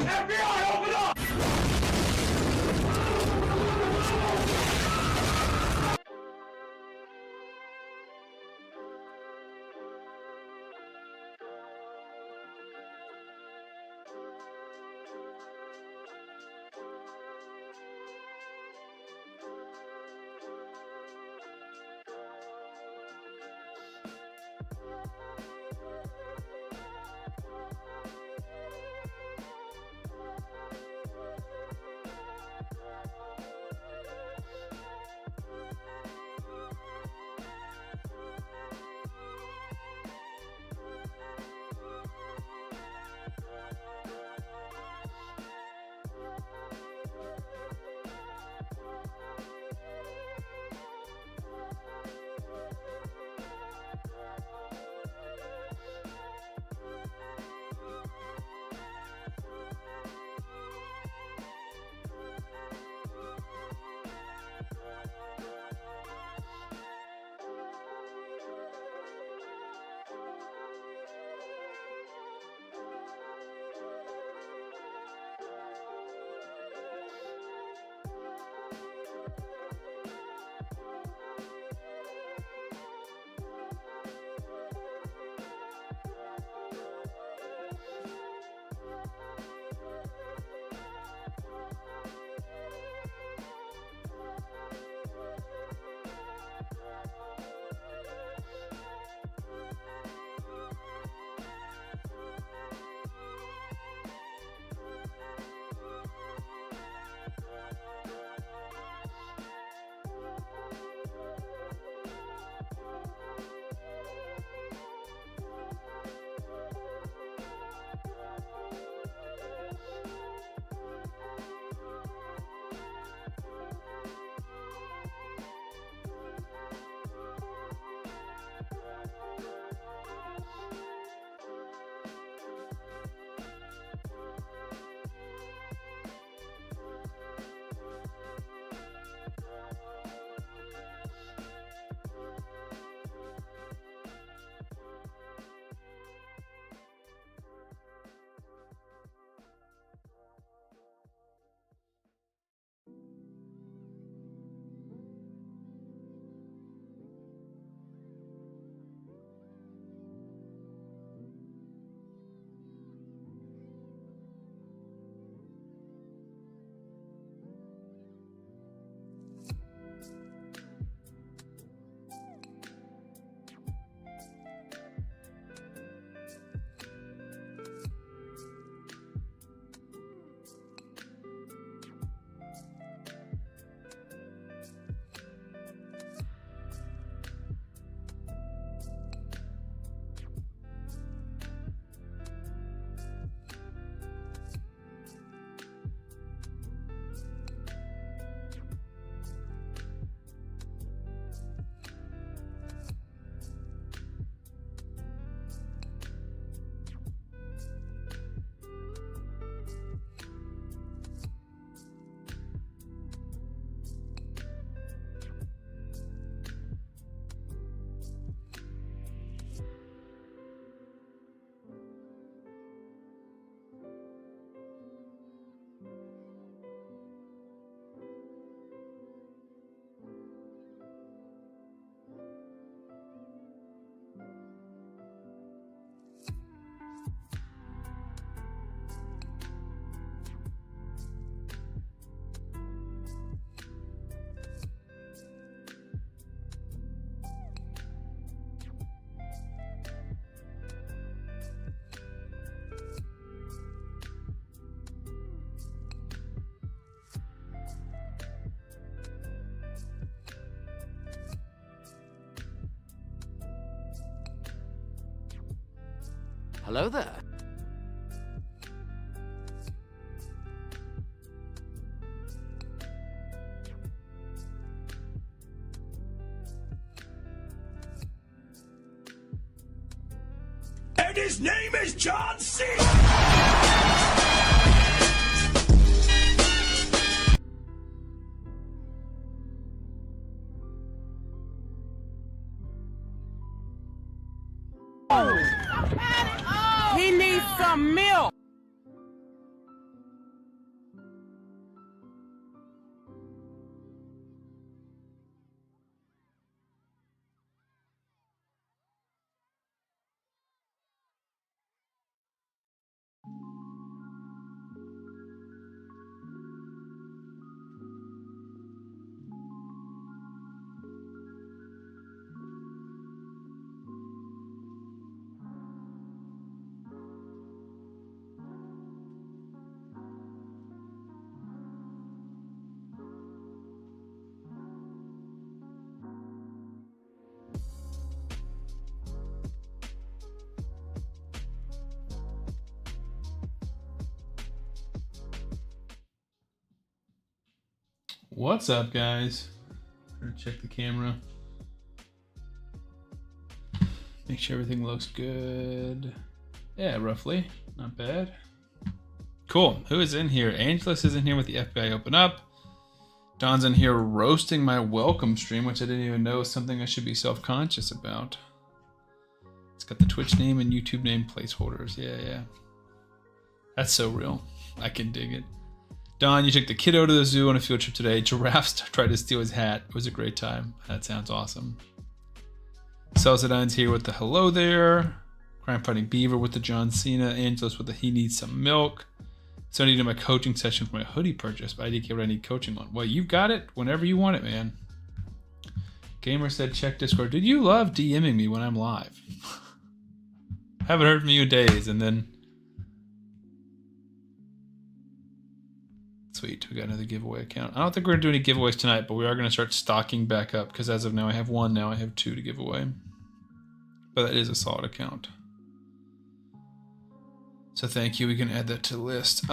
FBI, open up! Hello there. And his name is John C. He needs some milk. What's up, guys? Gonna check the camera. Make sure everything looks good. Yeah, roughly. Not bad. Cool. Who is in here? Angelus is in here with the FBI open up. Don's in here roasting my welcome stream, which I didn't even know is something I should be self-conscious about. It's got the Twitch name and YouTube name placeholders. Yeah. That's so real. I can dig it. Don, you took the kiddo to the zoo on a field trip today. Giraffes tried to steal his hat. It was a great time. That sounds awesome. Celsidine's here with the hello there. Crime Fighting Beaver with the John Cena. Angelos with the he needs some milk. So I needed my coaching session for my hoodie purchase, but I didn't get what I need coaching on. Well, you've got it whenever you want it, man. Gamer said check Discord. Dude, you love DMing me when I'm live. Haven't heard from you in days, and then... Sweet, we got another giveaway account. I don't think we're gonna do any giveaways tonight, but we are gonna start stocking back up because as of now I have one, now I have two to give away. But that is a solid account. So thank you, we can add that to the list.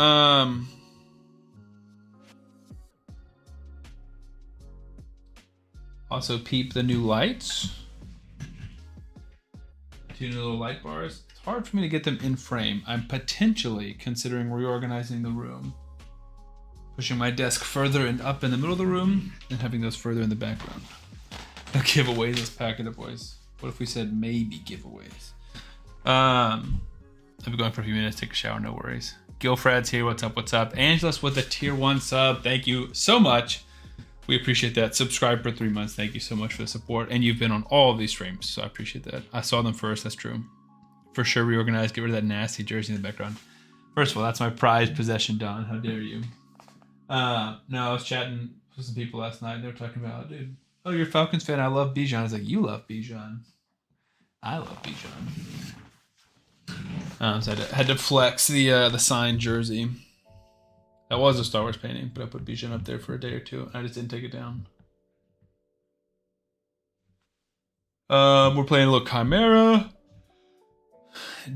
Also peep the new lights. Two new little light bars. It's hard for me to get them in frame. I'm potentially considering reorganizing the room. Pushing my desk further and up in the middle of the room and having those further in the background. No giveaways, let's pack it up, boys. What if we said maybe giveaways? I've been going for a few minutes, take a shower, no worries. Gilfrad's here, what's up, what's up? Angelus with the tier 1 sub, thank you so much. We appreciate that. Subscribe for 3 months, thank you so much for the support. And you've been on all of these streams, so I appreciate that. I saw them first, that's true. For sure, reorganize, get rid of that nasty jersey in the background. First of all, that's my prized possession, Don, how dare you? No, I was chatting with some people last night. They were talking about, dude, oh, you're a Falcons fan. I love Bijan. I was like, you love Bijan. I love Bijan. So I had to flex the signed jersey. That was a Star Wars painting, but I put Bijan up there for a day or two. I just didn't take it down. We're playing a little Chimera.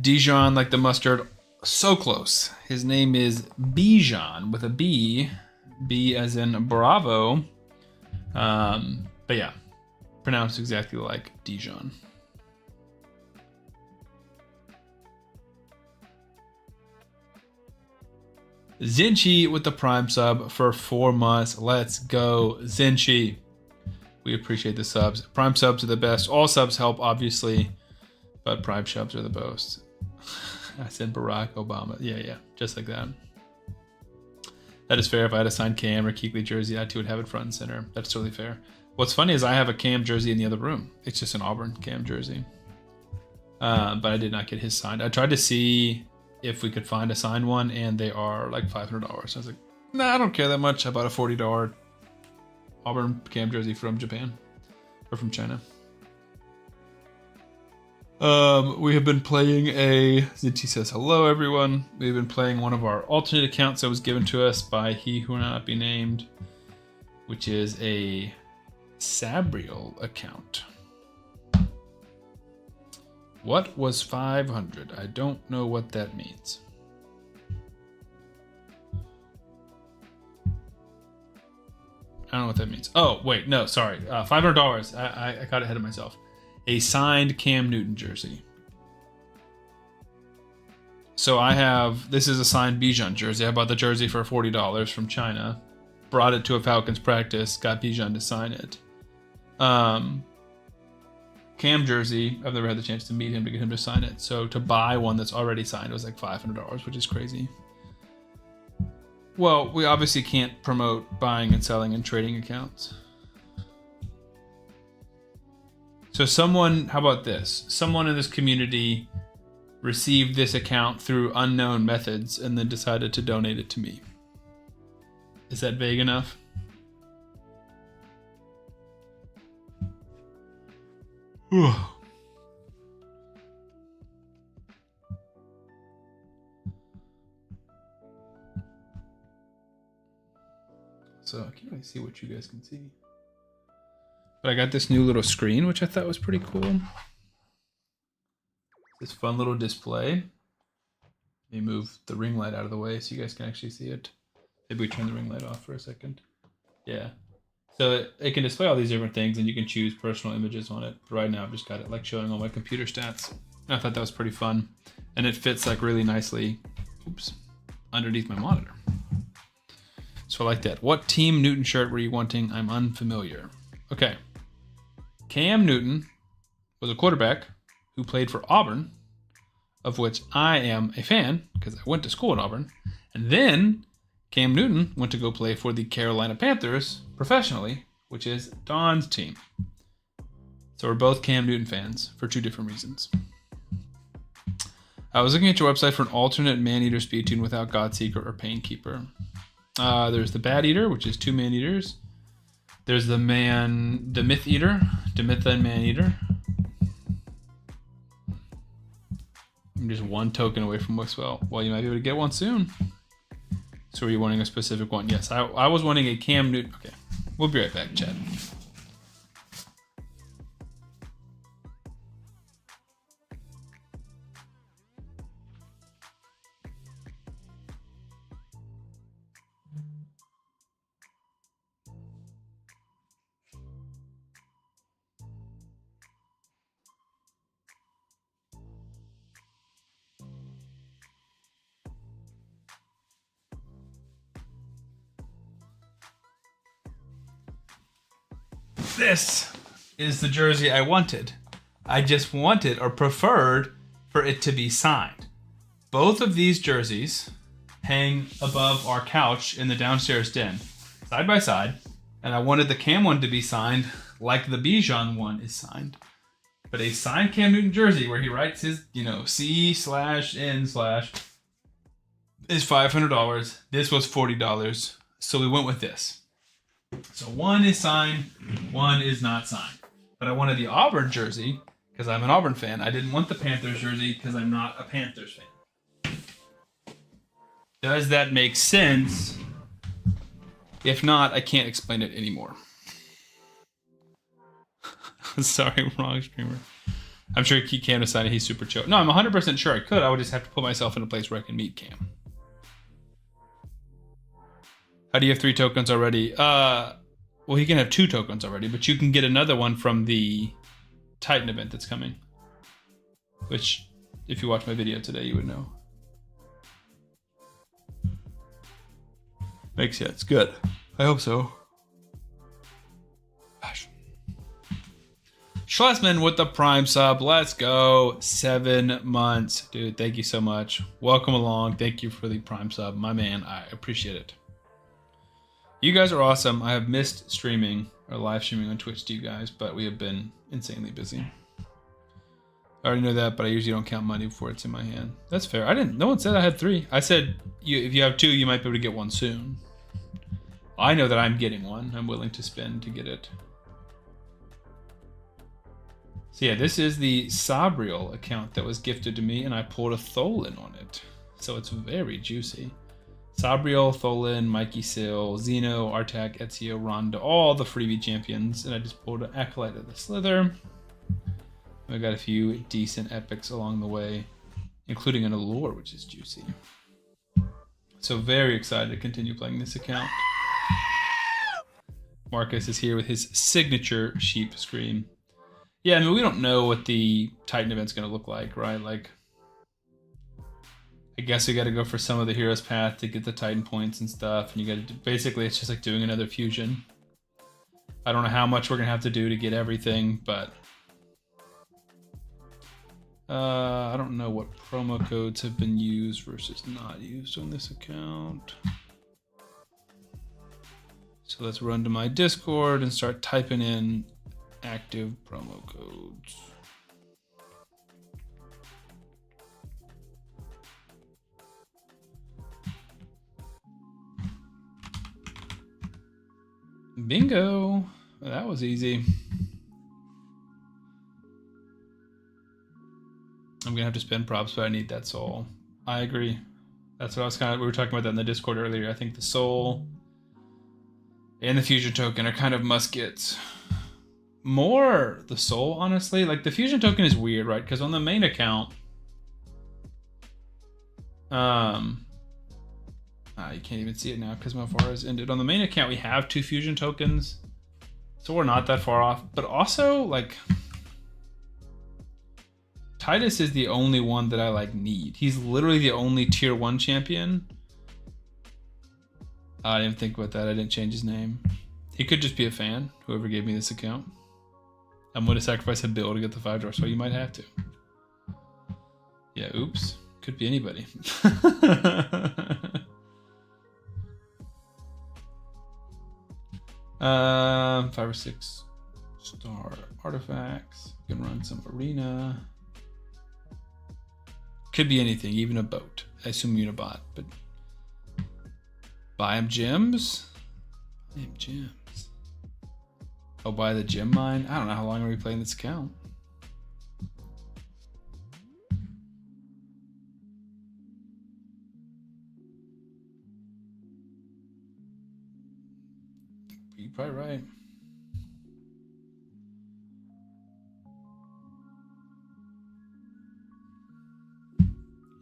Dijon, like the mustard. So close. His name is Bijan with a B. B as in Bravo. But yeah, pronounced exactly like Dijon. Zinchi with the Prime sub for 4 months. Let's go, Zinchi. We appreciate the subs. Prime subs are the best. All subs help, obviously, but Prime subs are the best. I said Barack Obama. Yeah, just like that. That is fair. If I had a signed Cam or Keekly jersey, I too would have it front and center. That's totally fair. What's funny is I have a Cam jersey in the other room. It's just an Auburn Cam jersey. But I did not get his signed. I tried to see if we could find a signed one, and they are like $500. I was like, nah, I don't care that much. I bought a $40 Auburn Cam jersey from Japan or from China. We have been playing Zinti says hello everyone. We've been playing one of our alternate accounts that was given to us by he who will not be named, which is a Sabriel account. What was 500? I don't know what that means. I don't know what that means. Oh, wait, no, sorry. $500. I got ahead of myself. A signed Cam Newton jersey. So I have, this is a signed Bijan jersey. I bought the jersey for $40 from China. Brought it to a Falcons practice. Got Bijan to sign it. Cam jersey, I've never had the chance to meet him to get him to sign it. So to buy one that's already signed was like $500, which is crazy. Well, we obviously can't promote buying and selling and trading accounts. So someone, how about this? Someone in this community received this account through unknown methods and then decided to donate it to me. Is that vague enough? So I can't really see what you guys can see. But I got this new little screen, which I thought was pretty cool. This fun little display. Let me move the ring light out of the way so you guys can actually see it. Maybe we turn the ring light off for a second. Yeah. So it can display all these different things and you can choose personal images on it. But right now I've just got it like showing all my computer stats. And I thought that was pretty fun. And it fits like really nicely, underneath my monitor. So I like that. What Team Newton shirt were you wanting? I'm unfamiliar. Okay. Cam Newton was a quarterback who played for Auburn, of which I am a fan because I went to school at Auburn. And then Cam Newton went to go play for the Carolina Panthers professionally, which is Don's team. So we're both Cam Newton fans for two different reasons. I was looking at your website for an alternate Man-Eater speed tune without Godseeker or Painkeeper. There's the Bat Eater, which is 2 Man-Eaters. There's the Myth Eater, Demitha and Man-Eater. I'm just one token away from Wixwell. Well, you might be able to get one soon. So are you wanting a specific one? Yes, I was wanting a Cam Newton. Okay, we'll be right back, Chad. This is the jersey I wanted. I just wanted or preferred for it to be signed. Both of these jerseys hang above our couch in the downstairs den, side by side, and I wanted the Cam one to be signed like the Bijan one is signed. But a signed Cam Newton jersey where he writes his, C/N/ is $500. This was $40, so we went with this. So one is signed, one is not signed. But I wanted the Auburn jersey because I'm an Auburn fan. I didn't want the Panthers jersey because I'm not a Panthers fan. Does that make sense? If not, I can't explain it anymore. Sorry, wrong streamer. I'm sure Cam decided he's super chill. No, I'm 100% sure I could. I would just have to put myself in a place where I can meet Cam. How do you have 3 tokens already? Well, he can have 2 tokens already, but you can get another one from the Titan event that's coming. Which, if you watch my video today, you would know. Makes sense. Good. I hope so. Gosh. Schlesman with the Prime sub. Let's go. 7 months. Dude, thank you so much. Welcome along. Thank you for the Prime sub. My man, I appreciate it. You guys are awesome. I have missed streaming or live streaming on Twitch to you guys, but we have been insanely busy. I already know that, but I usually don't count money before it's in my hand. That's fair. No one said I had 3. I said if you have 2, you might be able to get one soon. I know that I'm getting one. I'm willing to spend to get it. So yeah, this is the Sabriel account that was gifted to me, and I pulled a Tholen on it. So it's very juicy. Sabriel, Tholen, Mikey Sill, Zeno, Artak, Ezio, Ronda, all the freebie champions. And I just pulled an Acolyte of the Slither. I got a few decent epics along the way, including an allure, which is juicy. So very excited to continue playing this account. Marcus is here with his signature sheep scream. Yeah, I mean, we don't know what the Titan event's going to look like, right? Like, I guess we got to go for some of the hero's path to get the Titan points and stuff. And you got to basically, it's just like doing another fusion. I don't know how much we're going to have to do to get everything, but I don't know what promo codes have been used versus not used on this account. So let's run to my Discord and start typing in active promo codes. Bingo! That was easy. I'm gonna have to spend props, but I need that soul. I agree. That's what I was we were talking about that in the Discord earlier. I think the soul and the fusion token are kind of must-gets. More the soul, honestly. Like, the fusion token is weird, right? Because on the main account, you can't even see it now because my far has ended. On the main account, we have 2 fusion tokens, so we're not that far off. But also, like, Titus is the only one that I like need. He's literally the only tier 1 champion. I didn't think about that. I didn't change his name. He could just be a fan, whoever gave me this account. I'm going to sacrifice a bill to get the 5-star, so you might have to. Yeah, oops. Could be anybody. 5 or 6 star artifacts. You can run some arena. Could be anything, even a boat. I assume Unibot, but buy him gems. Buy him gems. Oh, buy the gem mine. I don't know how long are we playing this account. You're probably right.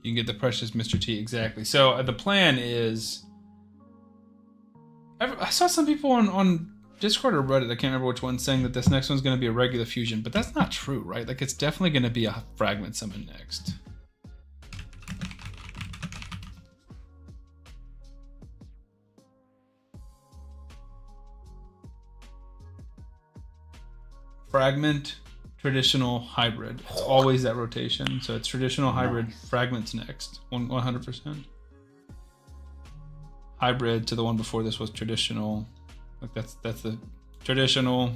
You can get the precious Mr. T, exactly. So the plan is, I saw some people on Discord or Reddit, I can't remember which one, saying that this next one's going to be a regular fusion, but that's not true, right? Like, it's definitely going to be a fragment summon next. Fragment, traditional, hybrid. It's always that rotation. So it's traditional, hybrid, fragments next. 100%. Hybrid to the one before this was traditional. Like that's the traditional,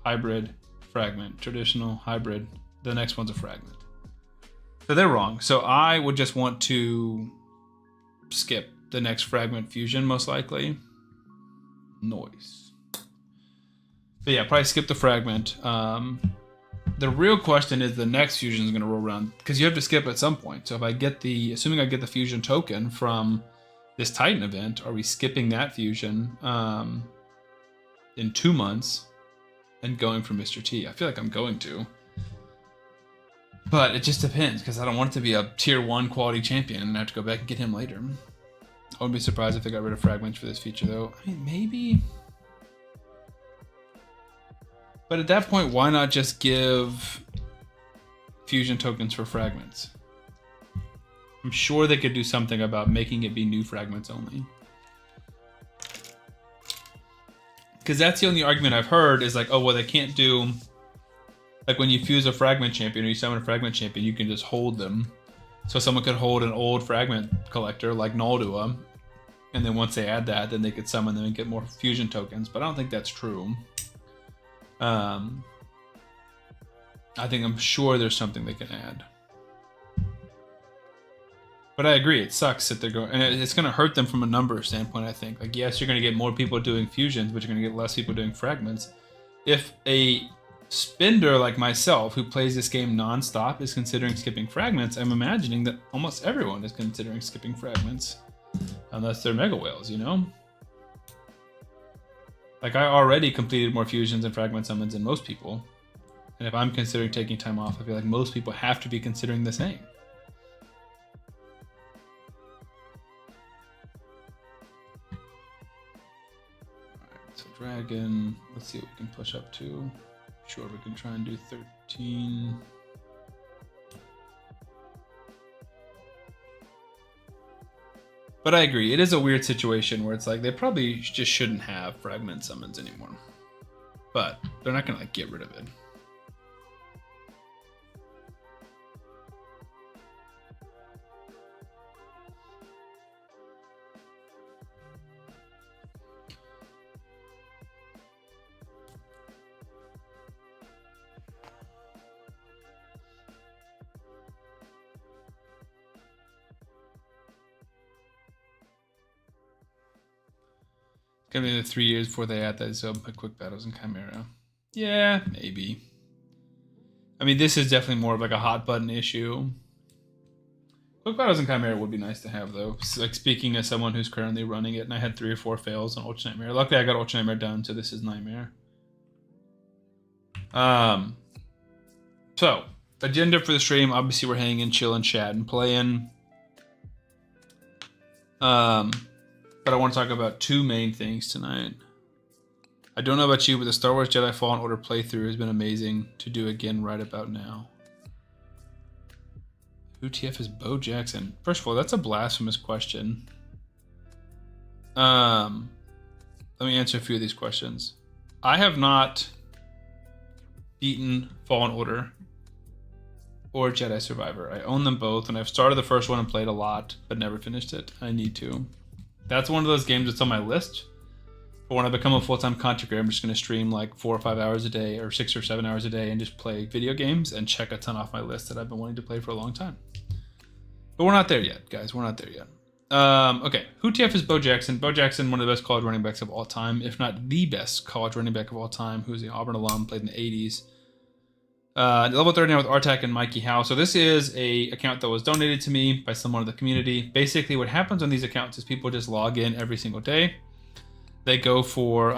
hybrid, fragment. Traditional, hybrid. The next one's a fragment. So they're wrong. So I would just want to skip the next fragment fusion, most likely. Noise. But yeah, probably skip the fragment. The real question is the next fusion is going to roll around because you have to skip at some point. So if I get assuming I get the fusion token from this Titan event, are we skipping that fusion in 2 months and going for Mr. T? I feel like I'm going to. But it just depends because I don't want it to be a tier 1 quality champion and I have to go back and get him later. I wouldn't be surprised if they got rid of fragments for this feature though. I mean, maybe. But at that point, why not just give fusion tokens for fragments? I'm sure they could do something about making it be new fragments only. Because that's the only argument I've heard is like, oh, well, they can't do... Like when you fuse a fragment champion or you summon a fragment champion, you can just hold them. So someone could hold an old fragment collector like Naldua. And then once they add that, then they could summon them and get more fusion tokens. But I don't think that's true. I'm sure there's something they can add. But I agree, it sucks that they're going, and it's going to hurt them from a number standpoint, I think. Like, yes, you're going to get more people doing fusions, but you're going to get less people doing fragments. If a spender like myself, who plays this game non-stop, is considering skipping fragments, I'm imagining that almost everyone is considering skipping fragments. Unless they're mega whales, you know? Like, I already completed more fusions and fragment summons than most people. And if I'm considering taking time off, I feel like most people have to be considering the same. Alright, so dragon, let's see what we can push up to. Sure, we can try and do 13. But I agree, it is a weird situation where it's like they probably just shouldn't have fragment summons anymore. But they're not gonna like get rid of it. Gonna be the 3 years before they add that quick battles in Chimera. Yeah, maybe. I mean, this is definitely more of like a hot button issue. Quick battles in Chimera would be nice to have though. Like speaking as someone who's currently running it, and I had 3 or 4 fails on Ultra Nightmare. Luckily, I got Ultra Nightmare done, so this is Nightmare. So agenda for the stream. Obviously, we're hanging, chilling, chatting, playing. But I want to talk about 2 main things tonight. I don't know about you, but the Star Wars Jedi Fallen Order playthrough has been amazing to do again right about now. Who TF is Bo Jackson? First of all, that's a blasphemous question. Let me answer a few of these questions. I have not beaten Fallen Order or Jedi Survivor. I own them both, and I've started the first one and played a lot, but never finished it. I need to. That's one of those games that's on my list. But when I become a full-time content creator, I'm just going to stream like 4 or 5 hours a day or 6 or 7 hours a day and just play video games and check a ton off my list that I've been wanting to play for a long time. But we're not there yet, guys. We're not there yet. Okay, who TF is Bo Jackson? Bo Jackson, one of the best college running backs of all time, if not the best college running back of all time, who's an Auburn alum, played in the 80s. Level 39 with Artak and Mikey Howe. So this is a account that was donated to me by someone in the community. Basically, what happens on these accounts is people just log in every single day. They go for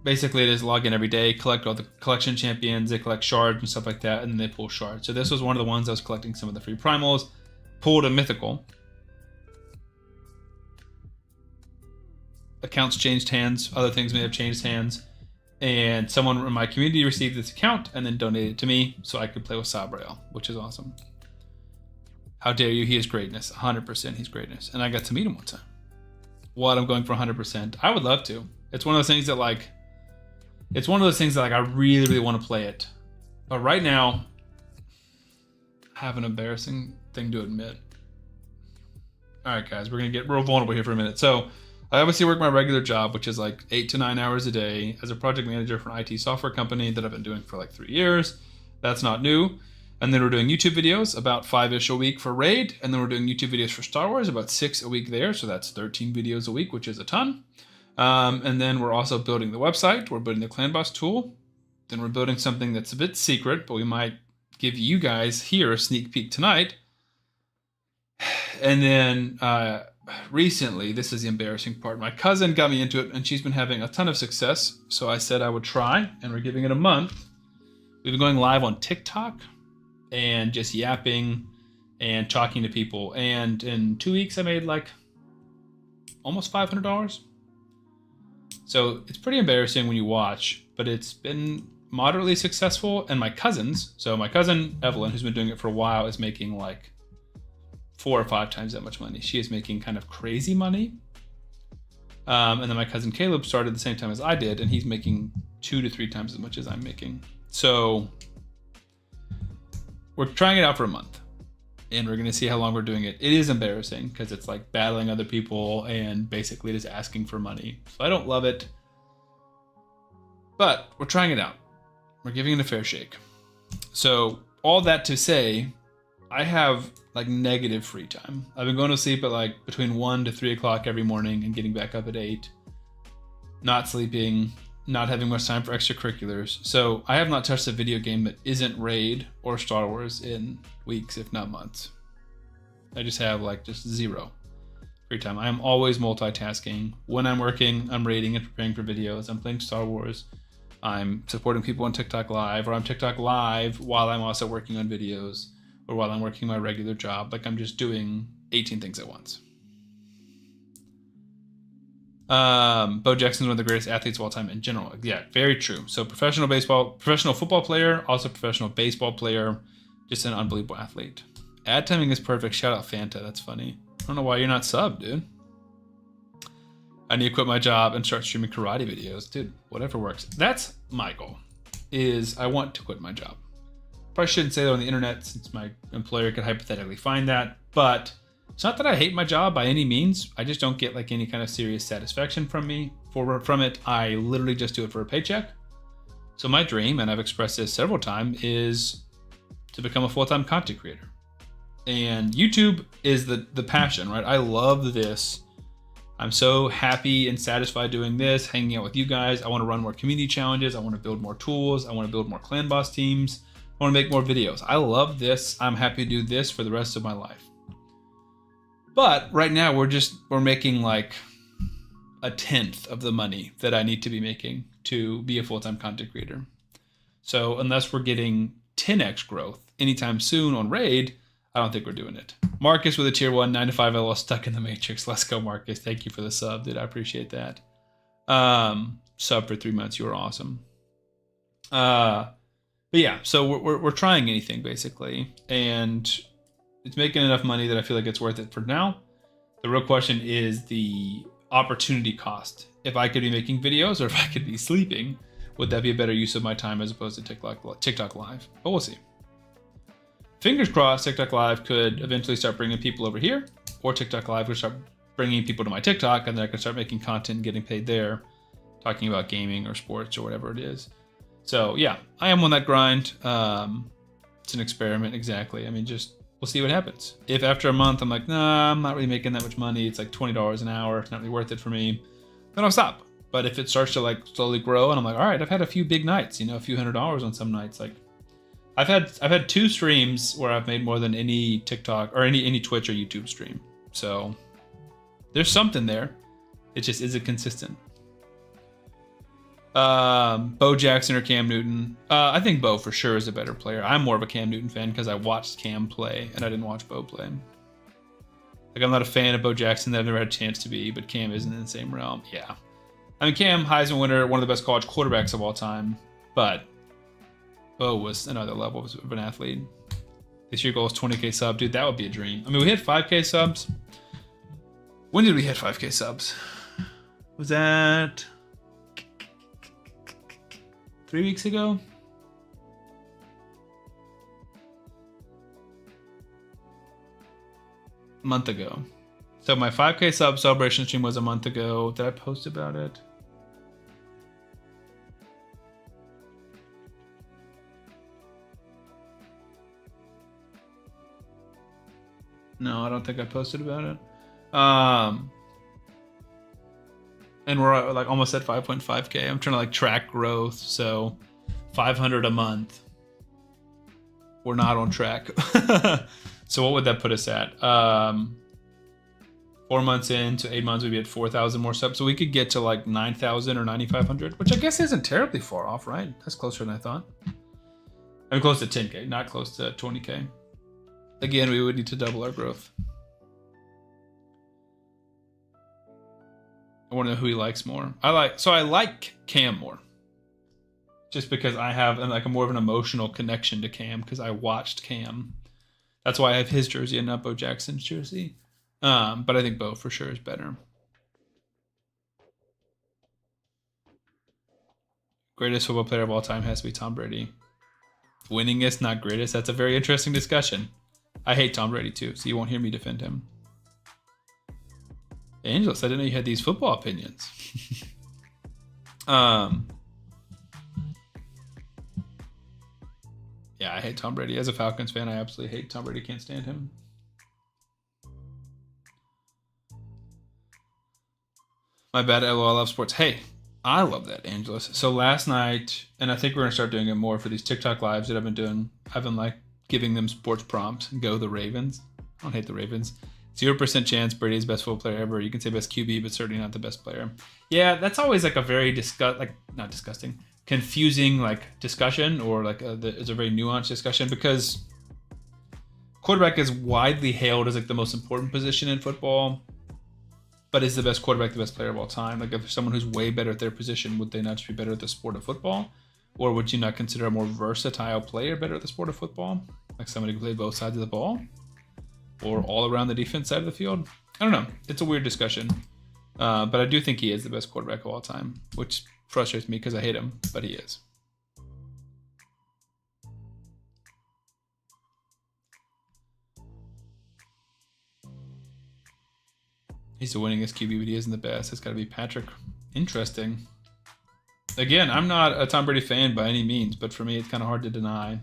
basically they just log in every day, collect all the collection champions, they collect shards and stuff like that, and then they pull shards. So this was one of the ones I was collecting some of the free primals, pulled a mythical. Accounts changed hands, other things may have changed hands. And someone in my community received this account and then donated it to me so I could play with Sabrael, which is awesome. How dare you? He is greatness. 100% he's greatness. And I got to meet him one time. What, I'm going for 100%? I would love to. It's one of those things that like, I really, really want to play it. But right now, I have an embarrassing thing to admit. All right, guys, we're going to get real vulnerable here for a minute. So I obviously work my regular job, which is like 8 to 9 hours a day as a project manager for an IT software company that I've been doing for like 3 years. That's not new. And then we're doing YouTube videos, about 5-ish a week for Raid. And then we're doing YouTube videos for Star Wars, about 6 a week there. So that's 13 videos a week, which is a ton. And then we're also building the website. We're building the Clan Boss tool. Then we're building something that's a bit secret, but we might give you guys here a sneak peek tonight. And then recently, this is the embarrassing part, my cousin got me into it and she's been having a ton of success. So I said I would try, and we're giving it a month. We've been going live on TikTok and just yapping and talking to people. And in 2 weeks, I made like almost $500. So it's pretty embarrassing when you watch, but it's been moderately successful. And my cousins, so my cousin Evelyn, who's been doing it for a while, is making like 4 or 5 times that much money. She is making kind of crazy money. And then my cousin Caleb started at the same time as I did, and he's making 2 to 3 times as much as I'm making. So we're trying it out for a month, and we're going to see how long we're doing it. It is embarrassing because it's like battling other people and basically just asking for money. So I don't love it, but we're trying it out. We're giving it a fair shake. So all that to say, I have like negative free time. I've been going to sleep at like between 1 to 3 o'clock every morning and getting back up at 8. Not sleeping, not having much time for extracurriculars. So I have not touched a video game that isn't Raid or Star Wars in weeks, if not months. I just have like just zero free time. I am always multitasking. When I'm working, I'm raiding and preparing for videos. I'm playing Star Wars. I'm supporting people on TikTok Live, or I'm TikTok Live while I'm also working on videos, or while I'm working my regular job. Like I'm just doing 18 things at once. Bo Jackson's one of the greatest athletes of all time in general. Yeah, very true. So professional football player, also professional baseball player, just an unbelievable athlete. Ad timing is perfect. Shout out Fanta. That's funny. I don't know why you're not subbed, dude. I need to quit my job and start streaming karate videos. Dude, whatever works. That's my goal, is I want to quit my job. Probably shouldn't say that on the internet since my employer could hypothetically find that, but it's not that I hate my job by any means. I just don't get like any kind of serious satisfaction from it. I literally just do it for a paycheck. So my dream, and I've expressed this several times, is to become a full-time content creator. And YouTube is the passion, right? I love this. I'm so happy and satisfied doing this, hanging out with you guys. I want to run more community challenges. I want to build more tools. I want to build more clan boss teams. I want to make more videos. I love this. I'm happy to do this for the rest of my life. But right now we're making like 1/10 of the money that I need to be making to be a full-time content creator. So unless we're getting 10x growth anytime soon on Raid, I don't think we're doing it. Marcus with a tier 1, 9 to 5 LL stuck in the Matrix. Let's go, Marcus. Thank you for the sub, dude. I appreciate that. Sub for 3 months. You were awesome. But yeah, so we're trying anything basically, and it's making enough money that I feel like it's worth it for now. The real question is the opportunity cost. If I could be making videos or if I could be sleeping, would that be a better use of my time as opposed to TikTok Live? But we'll see. Fingers crossed, TikTok Live could eventually start bringing people over here, or TikTok Live could start bringing people to my TikTok, and then I could start making content and getting paid there, talking about gaming or sports or whatever it is. So yeah, I am on that grind. It's an experiment, exactly. I mean, we'll see what happens. If after a month I'm like, nah, I'm not really making that much money, it's like $20 an hour, it's not really worth it for me, then I'll stop. But if it starts to like slowly grow and I'm like, all right, I've had a few big nights, a few $100s on some nights, like I've had 2 streams where I've made more than any TikTok or any Twitch or YouTube stream. So there's something there. It just isn't consistent. Bo Jackson or Cam Newton? I think Bo for sure is a better player. I'm more of a Cam Newton fan because I watched Cam play and I didn't watch Bo play. Like I'm not a fan of Bo Jackson. That I've never had a chance to be, but Cam isn't in the same realm. Yeah. I mean, Cam, Heisman winner, one of the best college quarterbacks of all time, but Bo was another level of an athlete. This year goal is 20k sub. Dude, that would be a dream. I mean, we hit 5k subs. When did we hit 5k subs? Was that 3 weeks ago? A month ago. So my 5k sub celebration stream was a month ago. Did I post about it? No, I don't think I posted about it. And we're like almost at 5.5k. I'm trying to like track growth. So 500 a month. We're not on track. So what would that put us at? 4 months into 8 months, we'd be at 4,000 more subs. So we could get to like 9,000 or 9,500, which I guess isn't terribly far off, right? That's closer than I thought. I'm close to 10k, not close to 20k. Again, we would need to double our growth. I want to know who he likes more. I like Cam more. Just because I have like a more of an emotional connection to Cam because I watched Cam. That's why I have his jersey and not Bo Jackson's jersey. But I think Bo for sure is better. Greatest football player of all time has to be Tom Brady. Winningest, not greatest. That's a very interesting discussion. I hate Tom Brady too, so you won't hear me defend him. Angelus, I didn't know you had these football opinions. Yeah, I hate Tom Brady. As a Falcons fan, I absolutely hate Tom Brady. Can't stand him. My bad, LOL, I love sports. Hey, I love that, Angelus. So last night, and I think we're going to start doing it more for these TikTok lives that I've been doing. I've been like giving them sports prompts. Go the Ravens. I don't hate the Ravens. 0% chance Brady's best football player ever. You can say best QB, but certainly not the best player. Yeah, that's always like a very not disgusting, confusing like discussion, or like it's a very nuanced discussion, because quarterback is widely hailed as like the most important position in football, but is the best quarterback the best player of all time? Like if there's someone who's way better at their position, would they not just be better at the sport of football? Or would you not consider a more versatile player better at the sport of football? Like somebody who can play both sides of the ball? Or all around the defense side of the field? I don't know. It's a weird discussion. But I do think he is the best quarterback of all time, which frustrates me because I hate him, but he is. He's the winningest QB, but he isn't the best. It's got to be Patrick. Interesting. Again, I'm not a Tom Brady fan by any means, but for me, it's kind of hard to deny.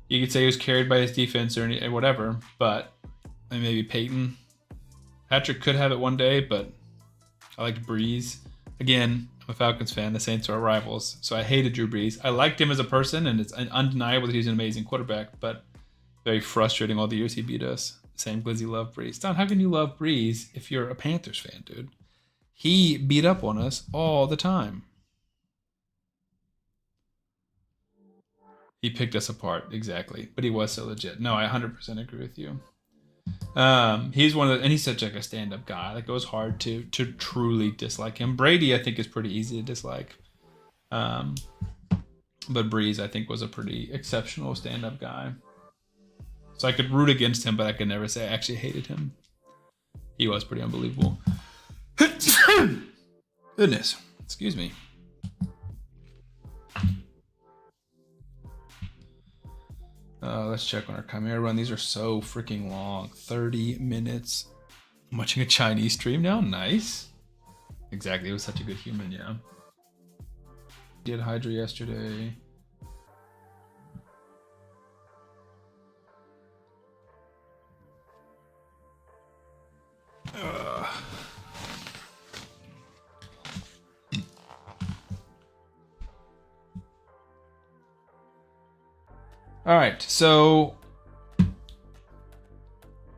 You could say he was carried by his defense or whatever, but maybe Peyton. Patrick could have it one day, but I liked Breeze. Again, I'm a Falcons fan. The Saints are our rivals, so I hated Drew Brees. I liked him as a person, and it's undeniable that he's an amazing quarterback, but very frustrating all the years he beat us. Same Glizzy loved Breeze. Don, how can you love Breeze if you're a Panthers fan, dude? He beat up on us all the time. He picked us apart, exactly. But he was so legit. No, I 100% agree with you. He's one of the, and he's such like a stand-up guy. Like it was hard to truly dislike him. Brady, I think, is pretty easy to dislike. But Breeze, I think, was a pretty exceptional stand-up guy. So I could root against him, but I could never say I actually hated him. He was pretty unbelievable. Goodness. Excuse me. Let's check on our Chimera run. These are so freaking long. 30 minutes. I'm watching a Chinese stream now. Nice. Exactly. It was such a good human, yeah. Did Hydra yesterday. All right, so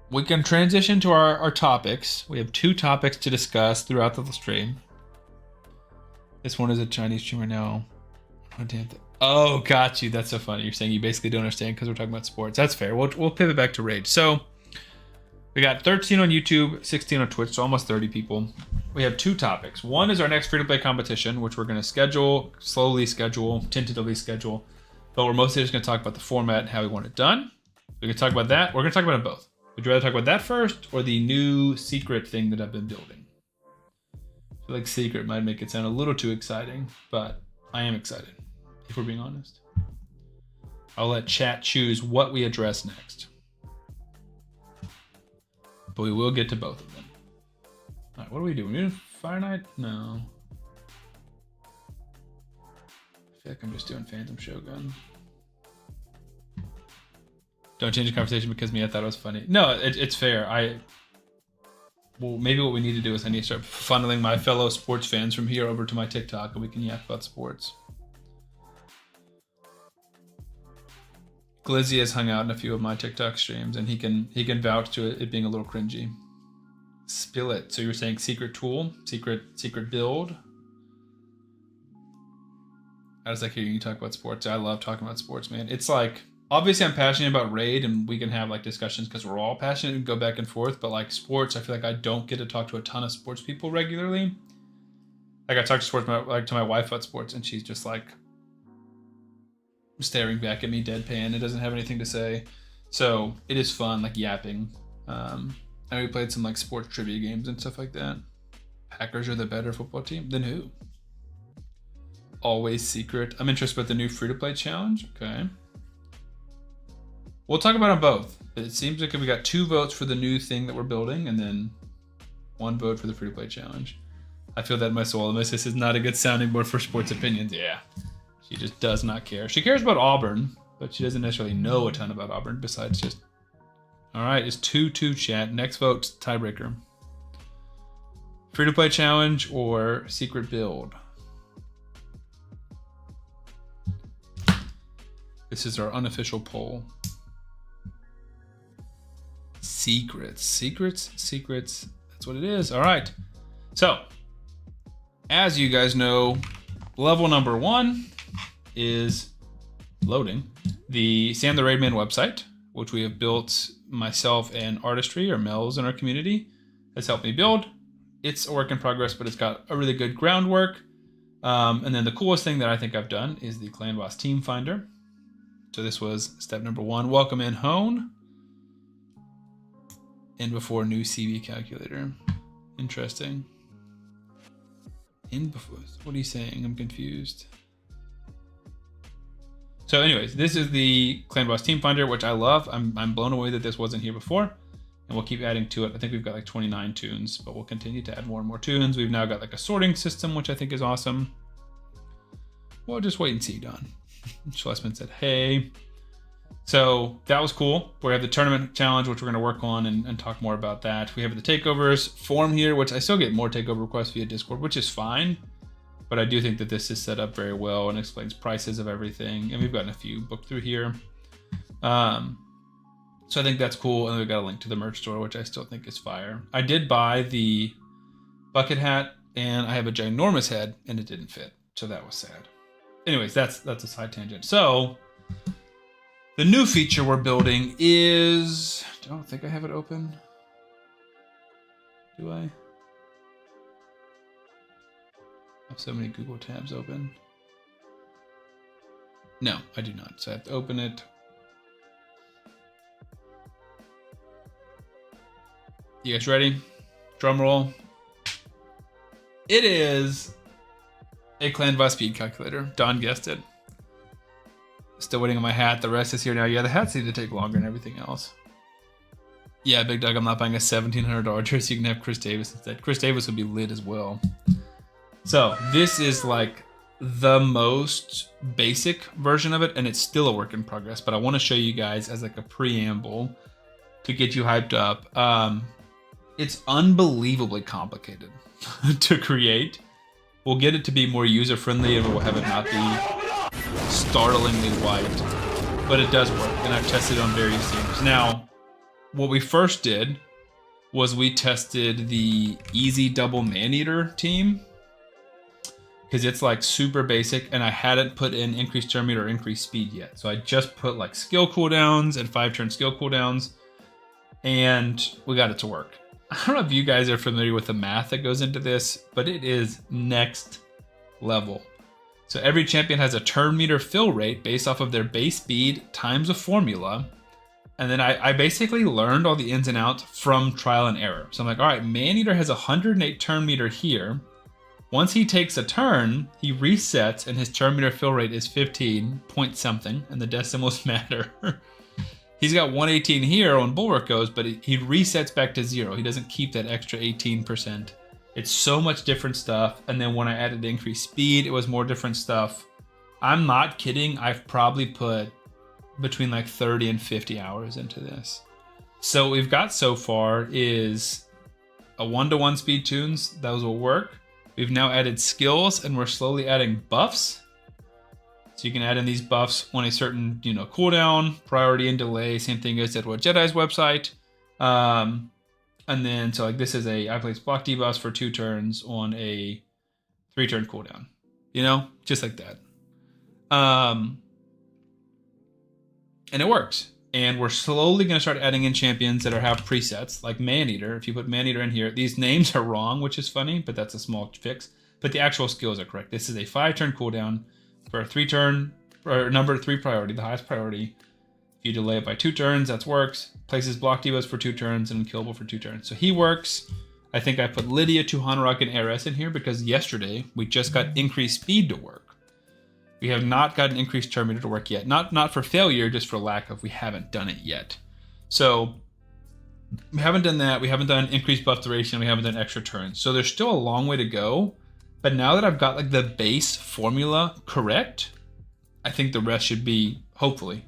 we can transition to our topics. We have 2 topics to discuss throughout the stream. This one is a Chinese streamer now. Oh, got you. That's so funny. You're saying you basically don't understand because we're talking about sports. That's fair. We'll pivot back to Rage. So we got 13 on YouTube, 16 on Twitch, so almost 30 people. We have 2 topics. One is our next free-to-play competition, which we're going to slowly schedule, tentatively schedule. But we're mostly just going to talk about the format and how we want it done. We can talk about that. We're going to talk about them both. Would you rather talk about that first or the new secret thing that I've been building? I feel like secret might make it sound a little too exciting, but I am excited, if we're being honest. I'll let chat choose what we address next. But we will get to both of them. All right, what do we do? We doing Fire Knight? No. I feel like I'm just doing Phantom Shogun. Don't change the conversation because I thought it was funny. No, it's fair. Well, maybe what we need to do is I need to start funneling my fellow sports fans from here over to my TikTok and we can yak about sports. Glizzy has hung out in a few of my TikTok streams and he can vouch to it being a little cringy. Spill it. So you're saying secret tool, secret build. I just like hearing you talk about sports. I love talking about sports, man. It's like, obviously I'm passionate about Raid and we can have like discussions because we're all passionate and go back and forth. But like sports, I feel like I don't get to talk to a ton of sports people regularly. Like I talk to sports, to my wife about sports and she's just like staring back at me deadpan. It doesn't have anything to say. So it is fun, like yapping. And we played some like sports trivia games and stuff like that. Packers are the better football team. Then who? Always secret. I'm interested about the new free-to-play challenge. Okay. We'll talk about them both. It seems like we got 2 votes for the new thing that we're building and then 1 vote for the free-to-play challenge. I feel that in my soul. My sis is not a good sounding board for sports opinions. Yeah. She just does not care. She cares about Auburn, but she doesn't necessarily know a ton about Auburn besides just... All right, it's 2-2 chat. Next vote, tiebreaker. Free-to-play challenge or secret build? This is our unofficial poll. Secrets. That's what it is. All right. So, as you guys know, level number 1 is loading. The Sam the Raidman website, which we have built myself and Artistry, or Mel's in our community, has helped me build. It's a work in progress, but it's got a really good groundwork. And then the coolest thing that I think I've done is the Clan Boss Team Finder. So this was step number 1. Welcome in Hone. In before new CV calculator. Interesting. In before. What are you saying? I'm confused. So anyways, this is the Clan Boss Team Finder, which I love. I'm blown away that this wasn't here before. And we'll keep adding to it. I think we've got like 29 tunes, but we'll continue to add more and more tunes. We've now got like a sorting system, which I think is awesome. We'll just wait and see, Don. Schlesman said, hey. So that was cool. We have the tournament challenge, which we're going to work on and talk more about that. We have the takeovers form here, which I still get more takeover requests via Discord, which is fine. But I do think that this is set up very well and explains prices of everything. And we've gotten a few booked through here. So I think that's cool. And we've got a link to the merch store, which I still think is fire. I did buy the bucket hat, and I have a ginormous head, and it didn't fit. So that was sad. Anyways, that's a side tangent. So the new feature we're building is... I don't think I have it open. Do I? I have so many Google tabs open. No, I do not. So I have to open it. You guys ready? Drum roll. It is a Clan Boss speed calculator. Don guessed it. Still waiting on my hat. The rest is here now. Yeah, the hats need to take longer and everything else. Yeah, Big Doug, I'm not buying a $1,700 jersey. You can have Chris Davis instead. Chris Davis would be lit as well. So this is like the most basic version of it, and it's still a work in progress, but I want to show you guys as like a preamble to get you hyped up. It's unbelievably complicated to create. We'll get it to be more user-friendly, and we'll have it not be startlingly white, but it does work, and I've tested it on various teams. Now, what we first did was we tested the easy double man-eater team, because it's like super basic, and I hadn't put in increased turn meter or increased speed yet. So I just put like skill cooldowns and 5-turn skill cooldowns, and we got it to work. I don't know if you guys are familiar with the math that goes into this, but it is next level. So every champion has a turn meter fill rate based off of their base speed times a formula. And then I basically learned all the ins and outs from trial and error. So I'm like, all right, Maneater has 108 turn meter here. Once he takes a turn, he resets, and his turn meter fill rate is 15 point something, and the decimals matter. He's got 118 here on Bulwark Goes, but he resets back to 0. He doesn't keep that extra 18%. It's so much different stuff. And then when I added the increased speed, it was more different stuff. I'm not kidding. I've probably put between like 30 and 50 hours into this. So what we've got so far is a 1-to-1 speed tunes. Those will work. We've now added skills, and we're slowly adding buffs. So you can add in these buffs on a certain, cooldown, priority, and delay. Same thing as at what Jedi's website. And then, so like this is I place block debuffs for 2 turns on a 3-turn cooldown. Just like that. And it works. And we're slowly going to start adding in champions that have presets, like Maneater. If you put Maneater in here, these names are wrong, which is funny, but that's a small fix. But the actual skills are correct. This is a 5-turn cooldown for a 3-turn, or number 3 priority, the highest priority. If you delay it by 2 turns, that works. Places block debuffs for 2 turns and unkillable for 2 turns. So he works. I think I put Lydia, Tuhanarok, and Ares in here because yesterday we just got increased speed to work. We have not gotten increased turn meter to work yet. Not for failure, just for lack of, we haven't done it yet. So we haven't done that. We haven't done increased buff duration. We haven't done extra turns. So there's still a long way to go. But now that I've got like the base formula correct, I think the rest should be, hopefully,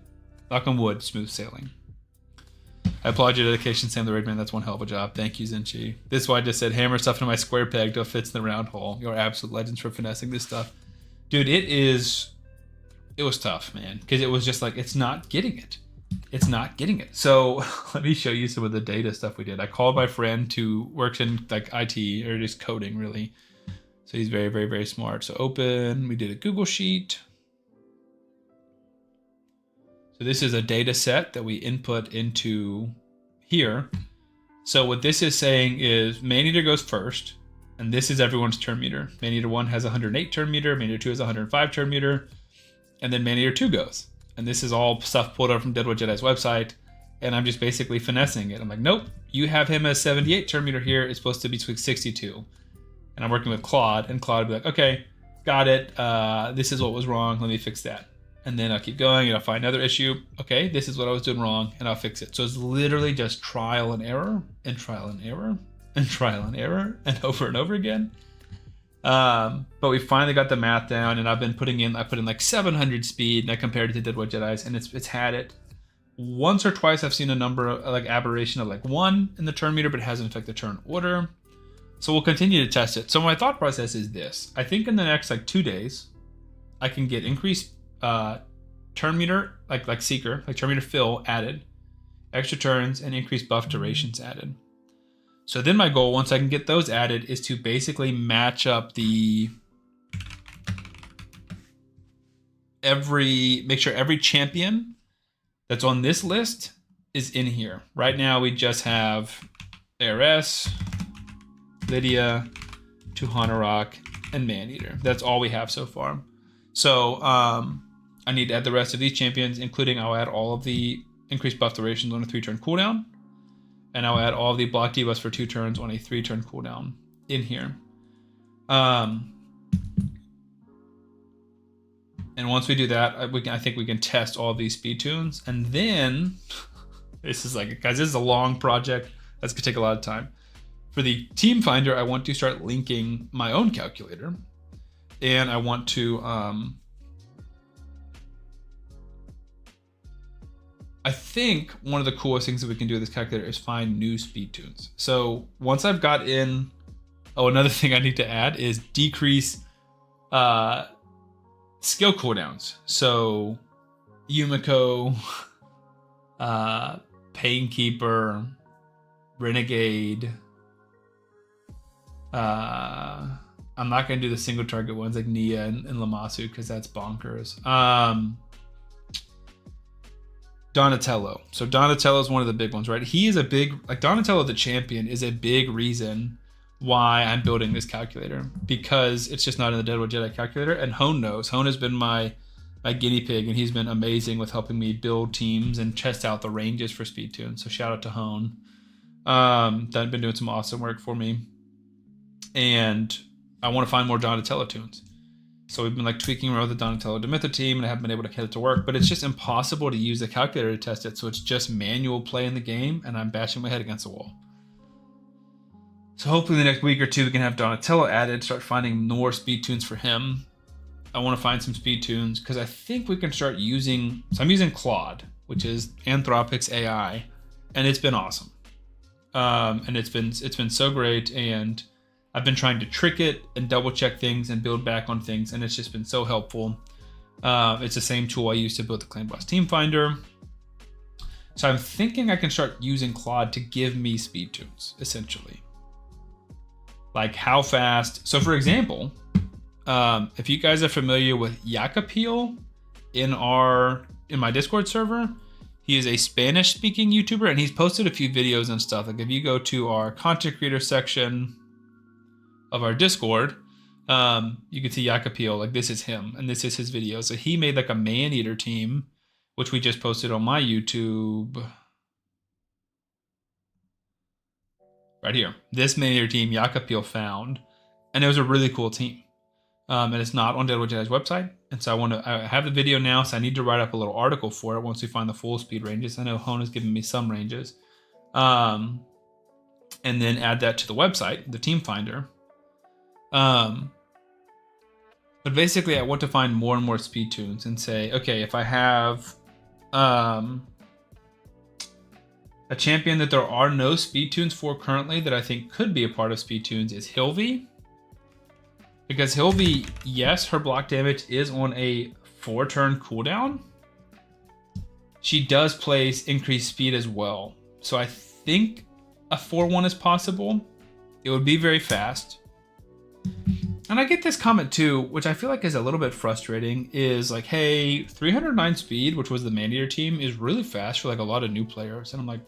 knock on wood, smooth sailing. I applaud your dedication, Sam the Raidman. That's one hell of a job. Thank you, Zinchi. This is why I just said hammer stuff into my square peg till it fits in the round hole. You're absolute legends for finessing this stuff. Dude, it was tough, man. Because it was just like, it's not getting it. It's not getting it. So let me show you some of the data stuff we did. I called my friend who works in like IT, or just coding really. So So he's very, very, very smart. So open, we did a Google Sheet. So this is a data set that we input into here. So what this is saying is Maneater goes first, and this is everyone's turn meter. Maneater 1 has 108 turn meter, Maneater 2 has 105 turn meter, and then Maneater 2 goes. And this is all stuff pulled out from Deadwood Jedi's website, and I'm just basically finessing it. I'm like, nope, you have him as 78 turn meter here. It's supposed to be 62. And I'm working with Claude, and Claude will be like, okay, got it. This is what was wrong. Let me fix that. And then I'll keep going, and I'll find another issue. Okay, this is what I was doing wrong, and I'll fix it. So it's literally just trial and error, and trial and error, and trial and error, and over again. But we finally got the math down, and I put in like 700 speed, and I compared it to Deadwood Jedi's, and it's had it. Once or twice I've seen a number, like aberration of like 1 in the turn meter, but it hasn't affected the turn order. So we'll continue to test it. So my thought process is this. I think in the next like 2 days, I can get increased turn meter, like Seeker, like turn meter fill added, extra turns, and increased buff durations added. So then my goal, once I can get those added, is to basically match up make sure every champion that's on this list is in here. Right now we just have ARS, Lydia, Tuhanarok, and Maneater. That's all we have so far. So I need to add the rest of these champions, including I'll add all of the increased buff durations on a 3-turn cooldown. And I'll add all of the block debuffs for 2 turns on a 3-turn cooldown in here. And once we do that, I think we can test all of these speed tunes. And then, this is like, guys, this is a long project. That's gonna take a lot of time. For the team finder, I want to start linking my own calculator. And I want to, I think one of the coolest things that we can do with this calculator is find new speed tunes. So once I've got in, another thing I need to add is decrease skill cooldowns. So Yumiko, Painkeeper, Renegade. I'm not going to do the single target ones like Nia and Lamasu because that's bonkers. Donatello. So Donatello is one of the big ones, right? He is a big, like Donatello the champion is a big reason why I'm building this calculator, because it's just not in the Deadwood Jedi calculator. And Hone knows. Hone has been my guinea pig, and he's been amazing with helping me build teams and test out the ranges for speed tunes. So shout out to Hone. That's been doing some awesome work for me. And I want to find more Donatello tunes. So we've been like tweaking around with the Donatello Demether team, and I haven't been able to get it to work, but it's just impossible to use the calculator to test it. So it's just manual play in the game, and I'm bashing my head against the wall. So hopefully the next week or two we can have Donatello added, start finding more speed tunes for him. I want to find some speed tunes because I think we can start using, so I'm using Claude, which is Anthropic's AI, and it's been awesome. And it's been so great, and I've been trying to trick it and double check things and build back on things, and it's just been so helpful. It's the same tool I used to build the Clan Boss Team Finder. So I'm thinking I can start using Claude to give me speed tunes, essentially. Like how fast. So for example, if you guys are familiar with Yakapil in my Discord server, he is a Spanish speaking YouTuber, and he's posted a few videos and stuff. Like if you go to our content creator section of our Discord, you can see Yakapil, like this is him, and this is his video. So he made like a Maneater team, which we just posted on my YouTube. Right here. This Maneater team Yakapil found, and it was a really cool team. And it's not on Deadwood Jedi's website. And so I have the video now, so I need to write up a little article for it once we find the full speed ranges. I know Hone has given me some ranges. And then add that to the website, the team finder. But basically I want to find more and more speed tunes and say, okay, if I have a champion that there are no speed tunes for currently that I think could be a part of speed tunes is Hilvi. Because Hilvi, yes, her block damage is on a 4-turn cooldown. She does place increased speed as well. So I think a 4-1 is possible. It would be very fast. And I get this comment too, which I feel like is a little bit frustrating, is like, hey, 309 speed, which was the Maneater team, is really fast for like a lot of new players. And I'm like,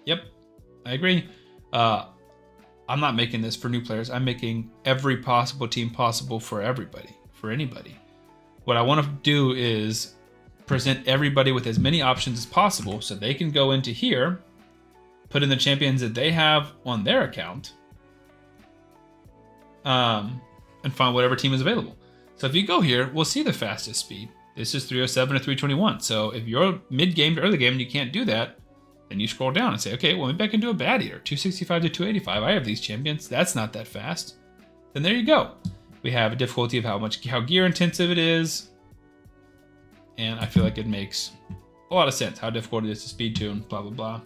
yep, I agree. I'm not making this for new players. I'm making every possible team possible for everybody, for anybody. What I want to do is present everybody with as many options as possible so they can go into here, put in the champions that they have on their account, and find whatever team is available. So if you go here, we'll see the fastest speed. This is 307 to 321. So if you're mid-game to early game and you can't do that, then you scroll down and say, okay, well, maybe I can do a bad eater. 265 to 285. I have these champions. That's not that fast. Then there you go. We have a difficulty of how gear intensive it is. And I feel like it makes a lot of sense how difficult it is to speed tune, blah, blah, blah.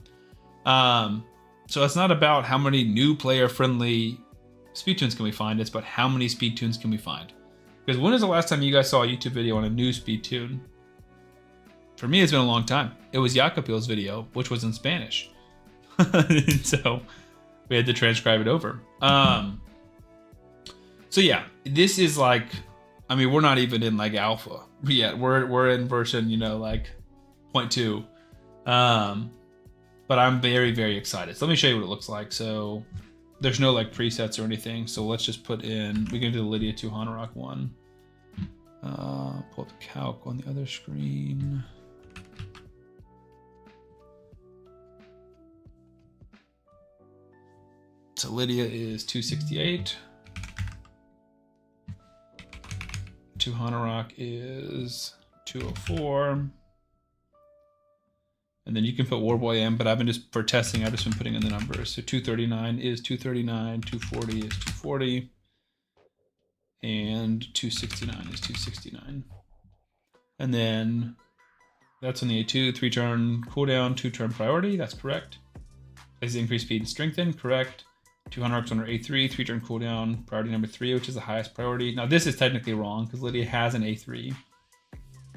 So it's not about how many new player-friendly speed tunes can we find. It's about how many speed tunes can we find. Because when is the last time you guys saw a YouTube video on a new speed tune? For me, it's been a long time. It was Yakapil's video, which was in Spanish. So we had to transcribe it over. So yeah, this is like, I mean, we're not even in like alpha yet. We're in version, like 0.2. But I'm very, very excited. So let me show you what it looks like. So there's no like presets or anything. So let's just put in, we can do the Lydia 2 Hanorok one. Pull up the calc on the other screen. So Lydia is 268. 2 Hanorok is 204. And then you can put Warboy in, but I've been just, for testing, I've just been putting in the numbers. So 239 is 239, 240 is 240, and 269 is 269. And then that's on the A2, 3-turn cooldown, 2-turn priority, that's correct. Places increased speed and strengthen, correct. 2 Hanoroks under A3, 3-turn cooldown, priority number 3, which is the highest priority. Now this is technically wrong because Lydia has an A3.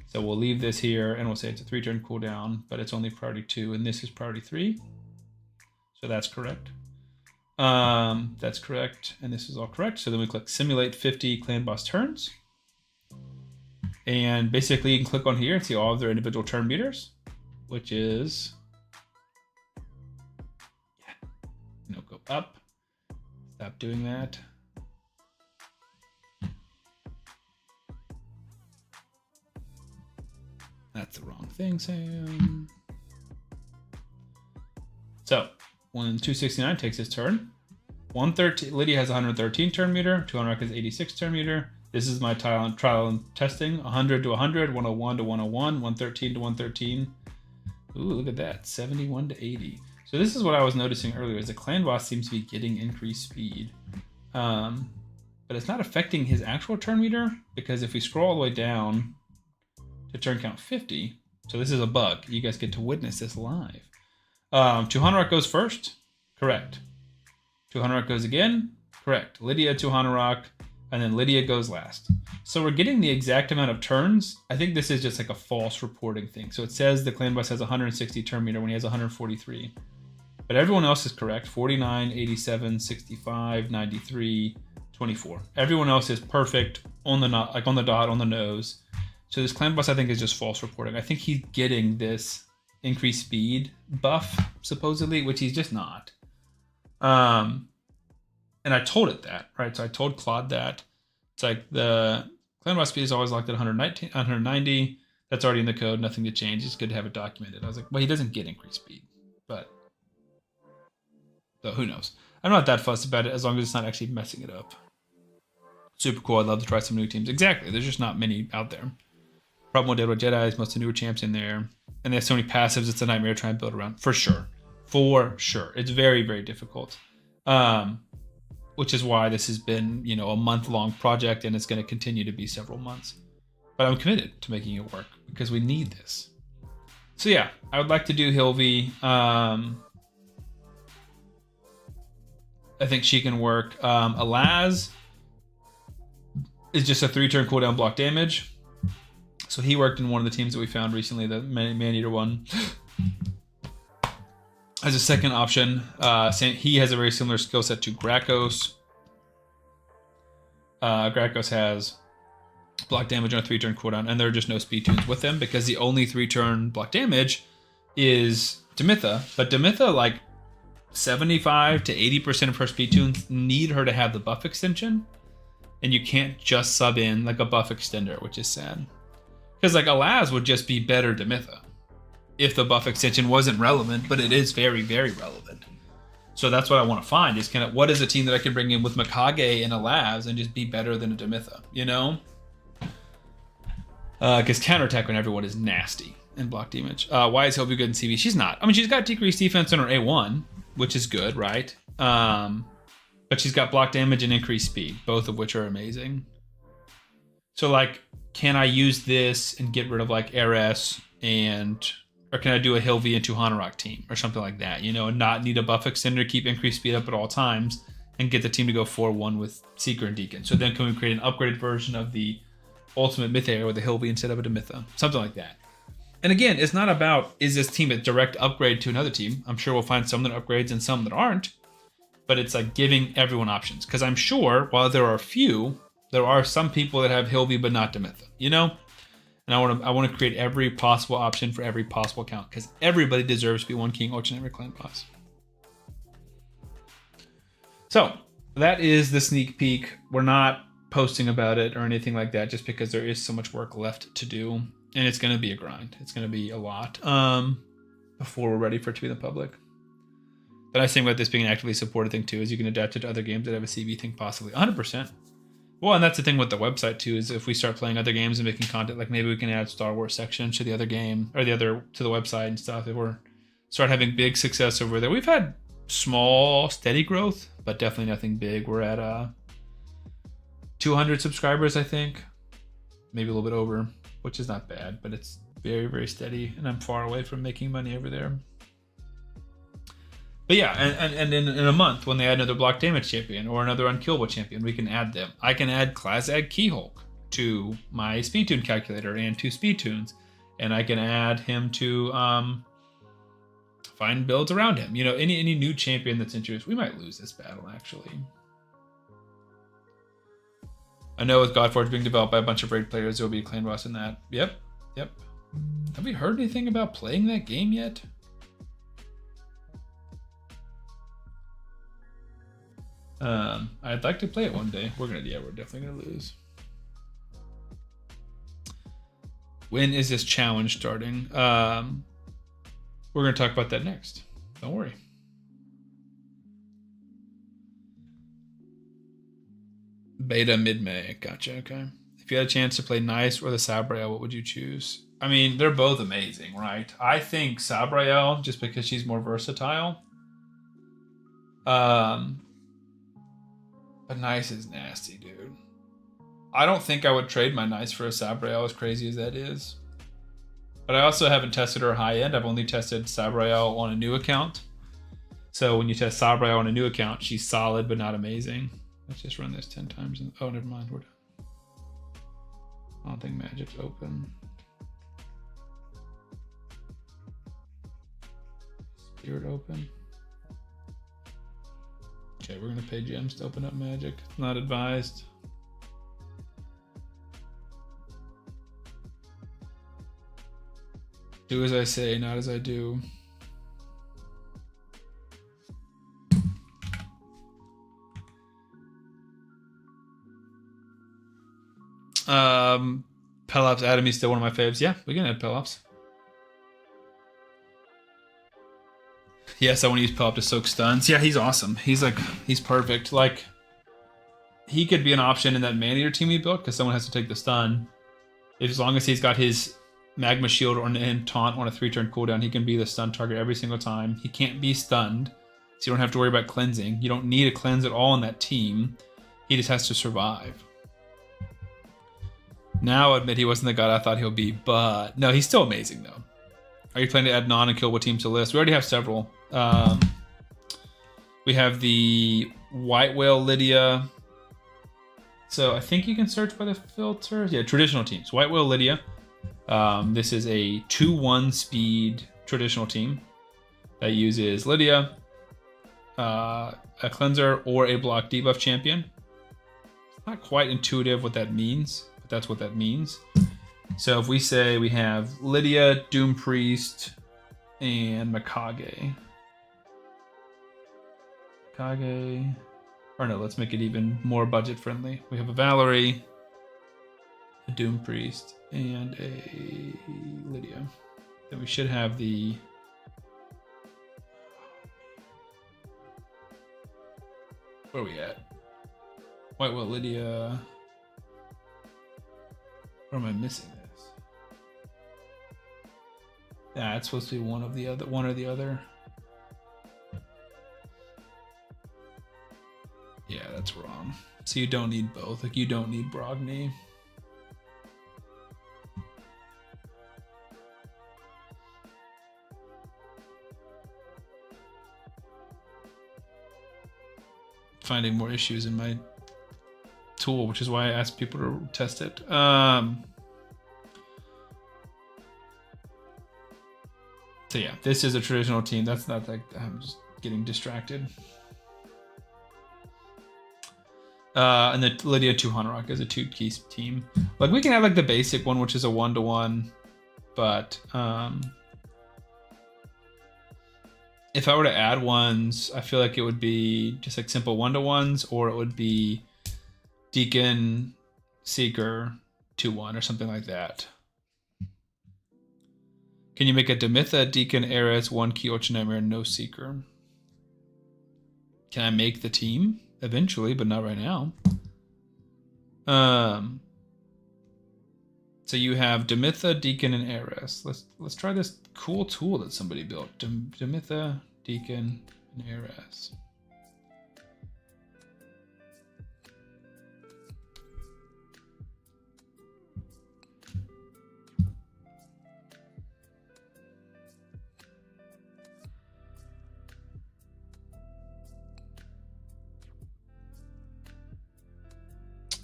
So we'll leave this here and we'll say it's a 3-turn cooldown, but it's only priority 2 and this is priority 3. So that's correct. That's correct. And this is all correct. So then we click simulate 50 clan boss turns. And basically you can click on here and see all of their individual turn meters, which is, go up. Stop doing that. That's the wrong thing, Sam. So when 269 takes his turn, 113, Lydia has 113 turn meter, 200 has 86 turn meter. This is my trial and testing, 100 to 100, 101 to 101, 113 to 113. Ooh, look at that, 71 to 80. So this is what I was noticing earlier, is the clan boss seems to be getting increased speed. But it's not affecting his actual turn meter, because if we scroll all the way down to turn count 50, so this is a bug, you guys get to witness this live. 2 Hanorok goes first, correct. 2 Hanorok goes again, correct. Lydia 2 Hanorok, and then Lydia goes last. So we're getting the exact amount of turns. I think this is just like a false reporting thing. So it says the clan boss has 160 turn meter when he has 143. But everyone else is correct. 49, 87, 65, 93, 24. Everyone else is perfect on the dot, on the nose. So this clan boss, I think, is just false reporting. I think he's getting this increased speed buff, supposedly, which he's just not. And I told it that, right? So I told Claude that. It's like the clan boss speed is always locked at 190. That's already in the code. Nothing to change. It's good to have it documented. I was like, well, he doesn't get increased speed, but so who knows? I'm not that fussed about it as long as it's not actually messing it up. Super cool. I'd love to try some new teams. Exactly. There's just not many out there. Problem with Dead with Jedi is most of the newer champs in there. And they have so many passives, it's a nightmare to try and build around. For sure. For sure. It's very, very difficult. Which is why this has been, a month-long project, and it's going to continue to be several months. But I'm committed to making it work because we need this. So yeah, I would like to do Hilvi. I think she can work. Alaz is just a 3-turn cooldown block damage. So he worked in one of the teams that we found recently, the Maneater one. As a second option, he has a very similar skill set to Grakos. Gracchus has block damage on a 3-turn cooldown, and there are just no speed tunes with them because the only 3-turn block damage is Demitha. But Demitha, like 75 to 80% of her speed tunes need her to have the buff extension, and you can't just sub in like a buff extender, which is sad. Because like Alaz would just be better Demitha if the buff extension wasn't relevant, but it is very, very relevant. So that's what I want to find is kind of what is a team that I can bring in with Mikage and Alaz and just be better than a Demitha, you know? Because counterattack on everyone is nasty in block damage. Why is Hilby good in CV? She's not. I mean, she's got decreased defense on her A1, which is good, right? But she's got block damage and increased speed, both of which are amazing. So, like, can I use this and get rid of, like, RS or can I do a Hilvi into Hanorok team or something like that, you know, and not need a buff extender, keep increased speed up at all times, and get the team to go 4-1 with Seeker and Deacon. So then can we create an upgraded version of the Ultimate Myth Air with a Hilvi instead of a Demitha? Something like that. And again, it's not about, is this team a direct upgrade to another team? I'm sure we'll find some that upgrades and some that aren't. But it's like giving everyone options. Because I'm sure, while there are few, there are some people that have Hilvi but not Demitha, you know? And I want to create every possible option for every possible account. Because everybody deserves to be one king or every clan boss. So, that is the sneak peek. We're not posting about it or anything like that just because there is so much work left to do. And it's going to be a grind. It's going to be a lot before we're ready for it to be in the public. The nice thing about this being an actively supported thing too is you can adapt it to other games that have a CV thing possibly. 100%. Well, and that's the thing with the website too, is if we start playing other games and making content, like maybe we can add Star Wars sections to the other game or to the website and stuff. If we're start having big success over there. We've had small, steady growth, but definitely nothing big. We're at 200 subscribers, I think. Maybe a little bit over, which is not bad, but it's very, very steady. And I'm far away from making money over there. But yeah, and in a month, when they add another block damage champion or another unkillable champion, we can add them. I can add Klazag Keyhulk to my speed tune calculator and 2 speed tunes. And I can add him to find builds around him. You know, any new champion that's introduced. We might lose this battle, actually. I know with Godforge being developed by a bunch of raid players, there will be a clan boss in that. Yep. Have we heard anything about playing that game yet? I'd like to play it one day. We're definitely gonna lose. When is this challenge starting? We're gonna talk about that next. Don't worry. Beta mid-May. Gotcha. Okay. If you had a chance to play Nice or the Sabriel, what would you choose? I mean, they're both amazing, right? I think Sabriel, just because she's more versatile. But Nice is nasty, dude. I don't think I would trade my Nice for a Sabriel, as crazy as that is. But I also haven't tested her high end. I've only tested Sabriel on a new account. So when you test Sabriel on a new account, she's solid but not amazing. Let's just run this 10 times. Oh, never mind. We're done. I don't think Magic's open. Spirit open. Okay, we're going to pay gems to open up Magic. Not advised. Do as I say, not as I do. Pelops Adam is still one of my faves. Yeah, we can add Pelops. Yes, I want to use Pelop to soak stuns. Yeah, he's awesome. He's perfect. Like, he could be an option in that Man-Eater team we built because someone has to take the stun. As long as he's got his Magma Shield and Taunt on a 3-turn cooldown, he can be the stun target every single time. He can't be stunned, so you don't have to worry about cleansing. You don't need a cleanse at all in that team. He just has to survive. Now, I'll admit he wasn't the god I thought he'll be, but no, he's still amazing though. Are you planning to add non-unkillable teams to the list? We already have several. We have the White Whale Lydia. So I think you can search by the filters. Yeah, traditional teams. White Whale Lydia. This is a 2-1 speed traditional team that uses Lydia, a cleanser, or a block debuff champion. not quite intuitive what that means, but that's what that means. So if we say we have Lydia, Doom Priest, and Mikage. Mikage. Or no, let's make it even more budget friendly. We have a Valerie, a Doom Priest, and a Lydia. Then we should have the... Where are we at? White Will Lydia. Where am I missing this? Yeah, it's supposed to be one or the other. Yeah, that's wrong. So you don't need both. Like, you don't need Brogni. Finding more issues in my tool, which is why I asked people to test it. So yeah, this is a traditional team. That's not like, I'm just getting distracted. And the Lydia 2 Hanorok is a 2-key team. Like, we can have like the basic one, which is a 1-to-1, but if I were to add ones, I feel like it would be just like simple 1-to-1s, or it would be Deacon, Seeker, 2-1, or something like that. Can you make a Demitha, Deacon, Ares, 1-key Ultra Nightmare, no Seeker? Can I make the team? Eventually, but not right now. So you have Demitha, Deacon, and Ares. Let's try this cool tool that somebody built. Demitha, Deacon, and Ares.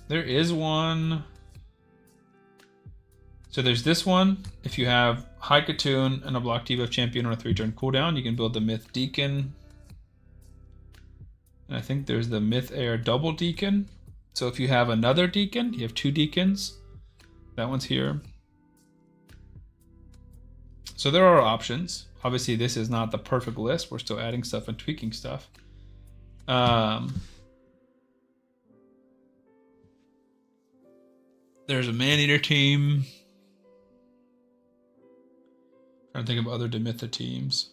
There is one. So there's this one. If you have High Katoon and a block debuff champion on a 3-turn cooldown, you can build the Myth Deacon. And I think there's the Myth Air double Deacon. So if you have another Deacon, you have 2 Deacons. That one's here. So there are options. Obviously, this is not the perfect list. We're still adding stuff and tweaking stuff. There's a Man-Eater team. Trying to think of other Demitha teams.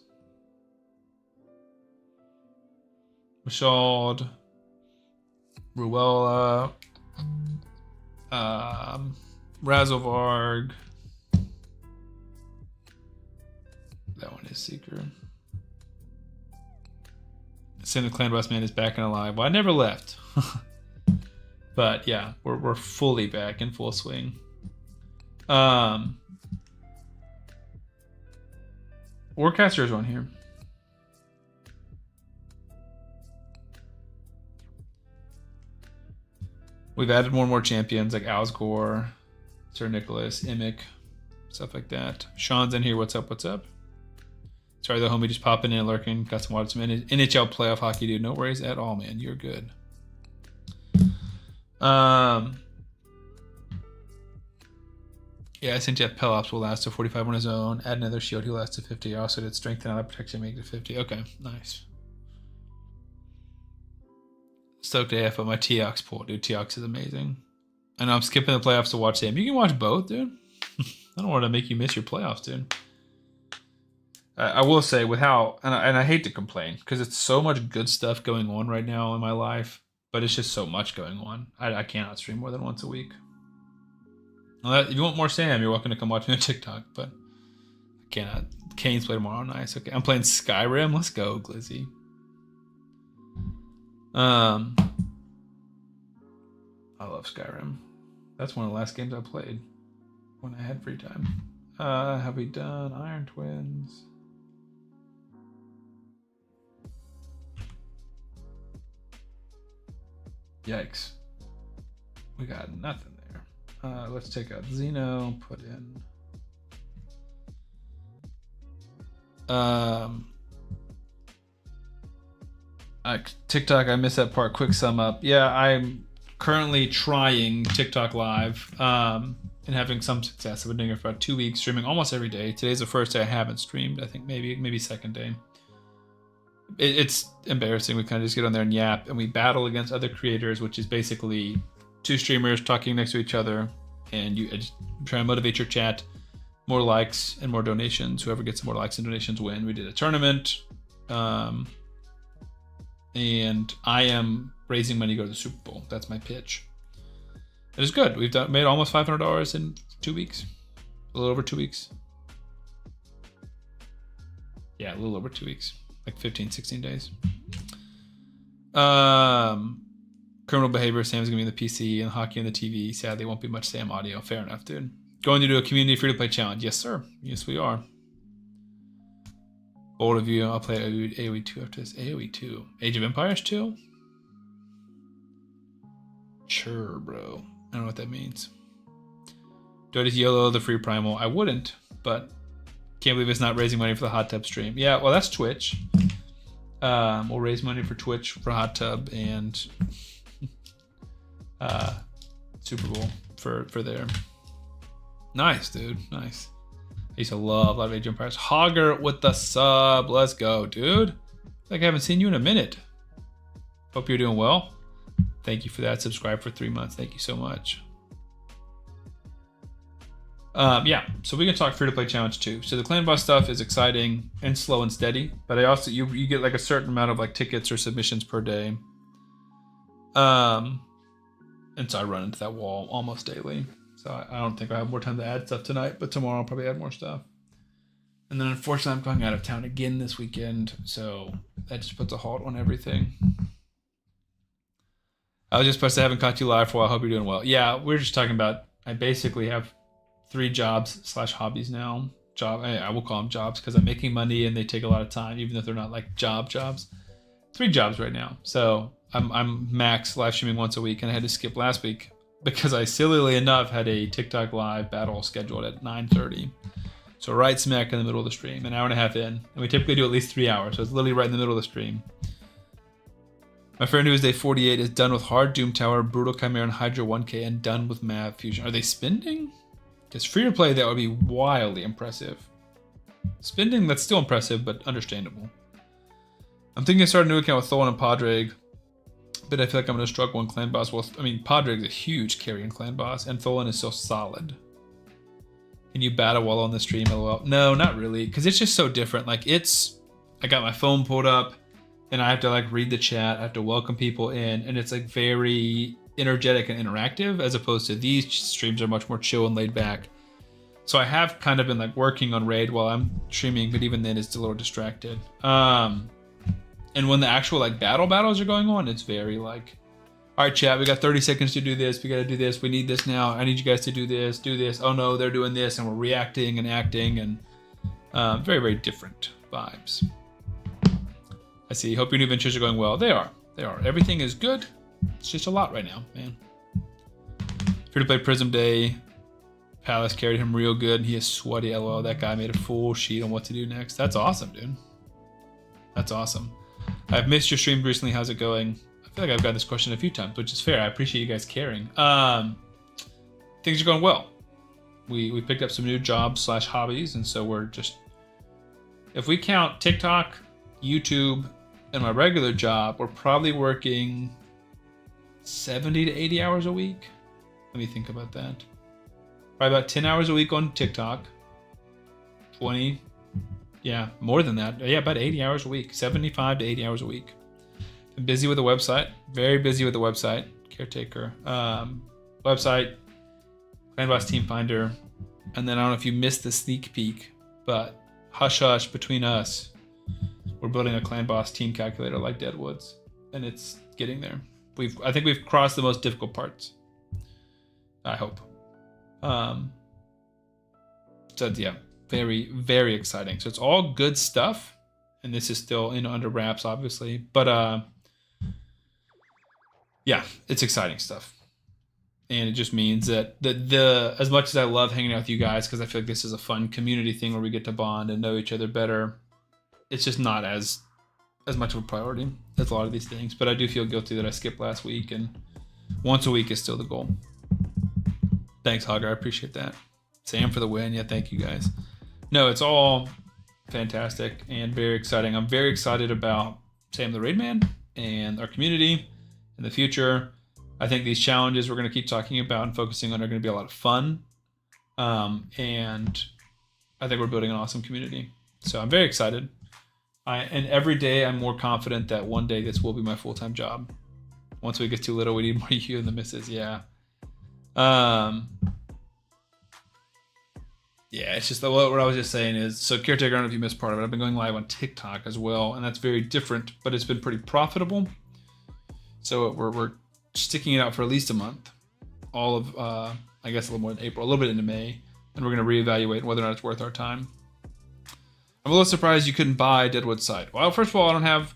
Mashald, Ruella, Razovarg. That one is Seeker. Sin of Clan Boss Man is back and alive. Well, I never left. But yeah, we're fully back in full swing. Warcaster is on here. We've added more and more champions like Alsgore, Sir Nicholas, Imic, stuff like that. Sean's in here. What's up? What's up? Sorry, the homie just popping in, lurking. Got some watch some NHL playoff hockey, dude. No worries at all, man. You're good. Yeah, I think Jeff Pelops will last to 45 on his own. Add another shield, he'll last to 50. I also did strength and other protection, make it 50. Okay, nice. Stoked AF on my Teox pool, dude. Teox is amazing. I know I'm skipping the playoffs to watch him. You can watch both, dude. I don't want to make you miss your playoffs, dude. I will say, with how, and I hate to complain, because it's so much good stuff going on right now in my life, but it's just so much going on. I cannot stream more than once a week. If you want more Sam, you're welcome to come watch me on TikTok, but I cannot. Kane's play tomorrow. Nice. Okay, I'm playing Skyrim. Let's go, Glizzy. I love Skyrim. That's one of the last games I played when I had free time. Have we done Iron Twins? Yikes. We got nothing there. Let's take out Xeno, put in TikTok, I missed that part. Quick sum up. Yeah, I'm currently trying TikTok Live and having some success. I've been doing it for about 2 weeks, streaming almost every day. Today's the first day I haven't streamed. I think maybe second day. It's embarrassing. We kind of just get on there and yap, and we battle against other creators, which is basically 2 streamers talking next to each other, and you just try to motivate your chat. More likes and more donations. Whoever gets more likes and donations win. We did a tournament, and I am raising money to go to the Super Bowl. That's my pitch. It is good. We've made almost $500 in 2 weeks, a little over 2 weeks. Yeah, a little over 2 weeks, like 15, 16 days. Criminal behavior. Sam's gonna be in the PC and hockey on the TV. Sadly, won't be much Sam audio. Fair enough, dude. Going to do a community free-to-play challenge. Yes, sir. Yes, we are. Bold of you. I'll play AoE 2 after this. AoE 2. Age of Empires 2? Sure, bro. I don't know what that means. Do I just YOLO the free primal? I wouldn't, but can't believe it's not raising money for the hot tub stream. Yeah, well, that's Twitch. We'll raise money for Twitch for hot tub and Super Bowl for there. Nice, dude. Nice. I used to love a lot of Age of Empires. Hogger with the sub. Let's go, dude. Like I haven't seen you in a minute. Hope you're doing well. Thank you for that. Subscribe for 3 months. Thank you so much. Yeah, so we can talk free-to-play challenge too. So the clan boss stuff is exciting and slow and steady, but I also you get like a certain amount of like tickets or submissions per day. And so I run into that wall almost daily. So I don't think I have more time to add stuff tonight, but tomorrow I'll probably add more stuff. And then unfortunately I'm going out of town again this weekend, so that just puts a halt on everything. I was just supposed to haven't caught you live for a while. I hope you're doing well. Yeah, we're just talking about, I basically have 3 jobs / hobbies now. I will call them jobs because I'm making money and they take a lot of time, even if they're not like jobs. 3 jobs right now. So I'm max live streaming once a week, and I had to skip last week because I, sillily enough, had a TikTok live battle scheduled at 9:30. So right smack in the middle of the stream, an hour and a half in. And we typically do at least 3 hours, so it's literally right in the middle of the stream. My friend who is day 48 is done with Hard Doom Tower, Brutal Chimera, and Hydra 1K, and done with Mav Fusion. Are they spending? Because free to play, that would be wildly impressive. Spending, that's still impressive, but understandable. I'm thinking of starting a new account with Tholen and Padraig, but I feel like I'm going to struggle in Clan Boss. Well, I mean, Padraig's a huge carry in Clan Boss, and Tholen is so solid. Can you battle while on the stream, LOL? No, not really, because it's just so different. Like, I got my phone pulled up, and I have to, like, read the chat. I have to welcome people in, and it's, like, very energetic and interactive, as opposed to these streams are much more chill and laid back. So I have kind of been, like, working on Raid while I'm streaming, but even then it's a little distracted. And when the actual, like, battles are going on, it's very, like, all right, chat, we got 30 seconds to do this. We got to do this. We need this now. I need you guys to do this, do this. Oh, no, they're doing this, and we're reacting and acting, and very, very different vibes. I see. Hope your new ventures are going well. They are. They are. Everything is good. It's just a lot right now, man. Free to play Prism Day. Palace carried him real good. He is sweaty, LOL. That guy made a full sheet on what to do next. That's awesome, dude. That's awesome. I've missed your stream recently. How's it going? I feel like I've gotten this question a few times, which is fair. I appreciate you guys caring. Things are going well. We picked up some new jobs / hobbies, and so we're just, if we count TikTok, YouTube, and my regular job, we're probably working 70 to 80 hours a week. Let me think about that. Probably about 10 hours a week on TikTok. 20, yeah, more than that. Yeah, about 80 hours a week. 75 to 80 hours a week. I'm busy with the website. Very busy with the website. Caretaker. Website. Clan Boss Team Finder. And then I don't know if you missed the sneak peek, but hush hush between us. We're building a Clan Boss team calculator like Deadwoods. And it's getting there. I think we've crossed the most difficult parts. I hope. So yeah, very, very exciting. So it's all good stuff, and this is still under wraps, obviously. But yeah, it's exciting stuff, and it just means that the as much as I love hanging out with you guys, because I feel like this is a fun community thing where we get to bond and know each other better, it's just not as much of a priority as a lot of these things. But I do feel guilty that I skipped last week and once a week is still the goal. Thanks, Hogger. I appreciate that. Sam for the win. Yeah, thank you guys. No, it's all fantastic and very exciting. I'm very excited about Sam the Raid Man and our community in the future. I think these challenges we're going to keep talking about and focusing on are going to be a lot of fun. And I think we're building an awesome community. So I'm very excited. And every day I'm more confident that one day this will be my full-time job. Once we get too little, we need more you and the missus. Yeah. Yeah, it's just what I was just saying is, so Caretaker, I don't know if you missed part of it. I've been going live on TikTok as well, and that's very different, but it's been pretty profitable. So we're sticking it out for at least a month. All of, I guess a little more in April, a little bit into May, and we're going to reevaluate whether or not it's worth our time. I'm a little surprised you couldn't buy Deadwood's site. Well, first of all, I don't have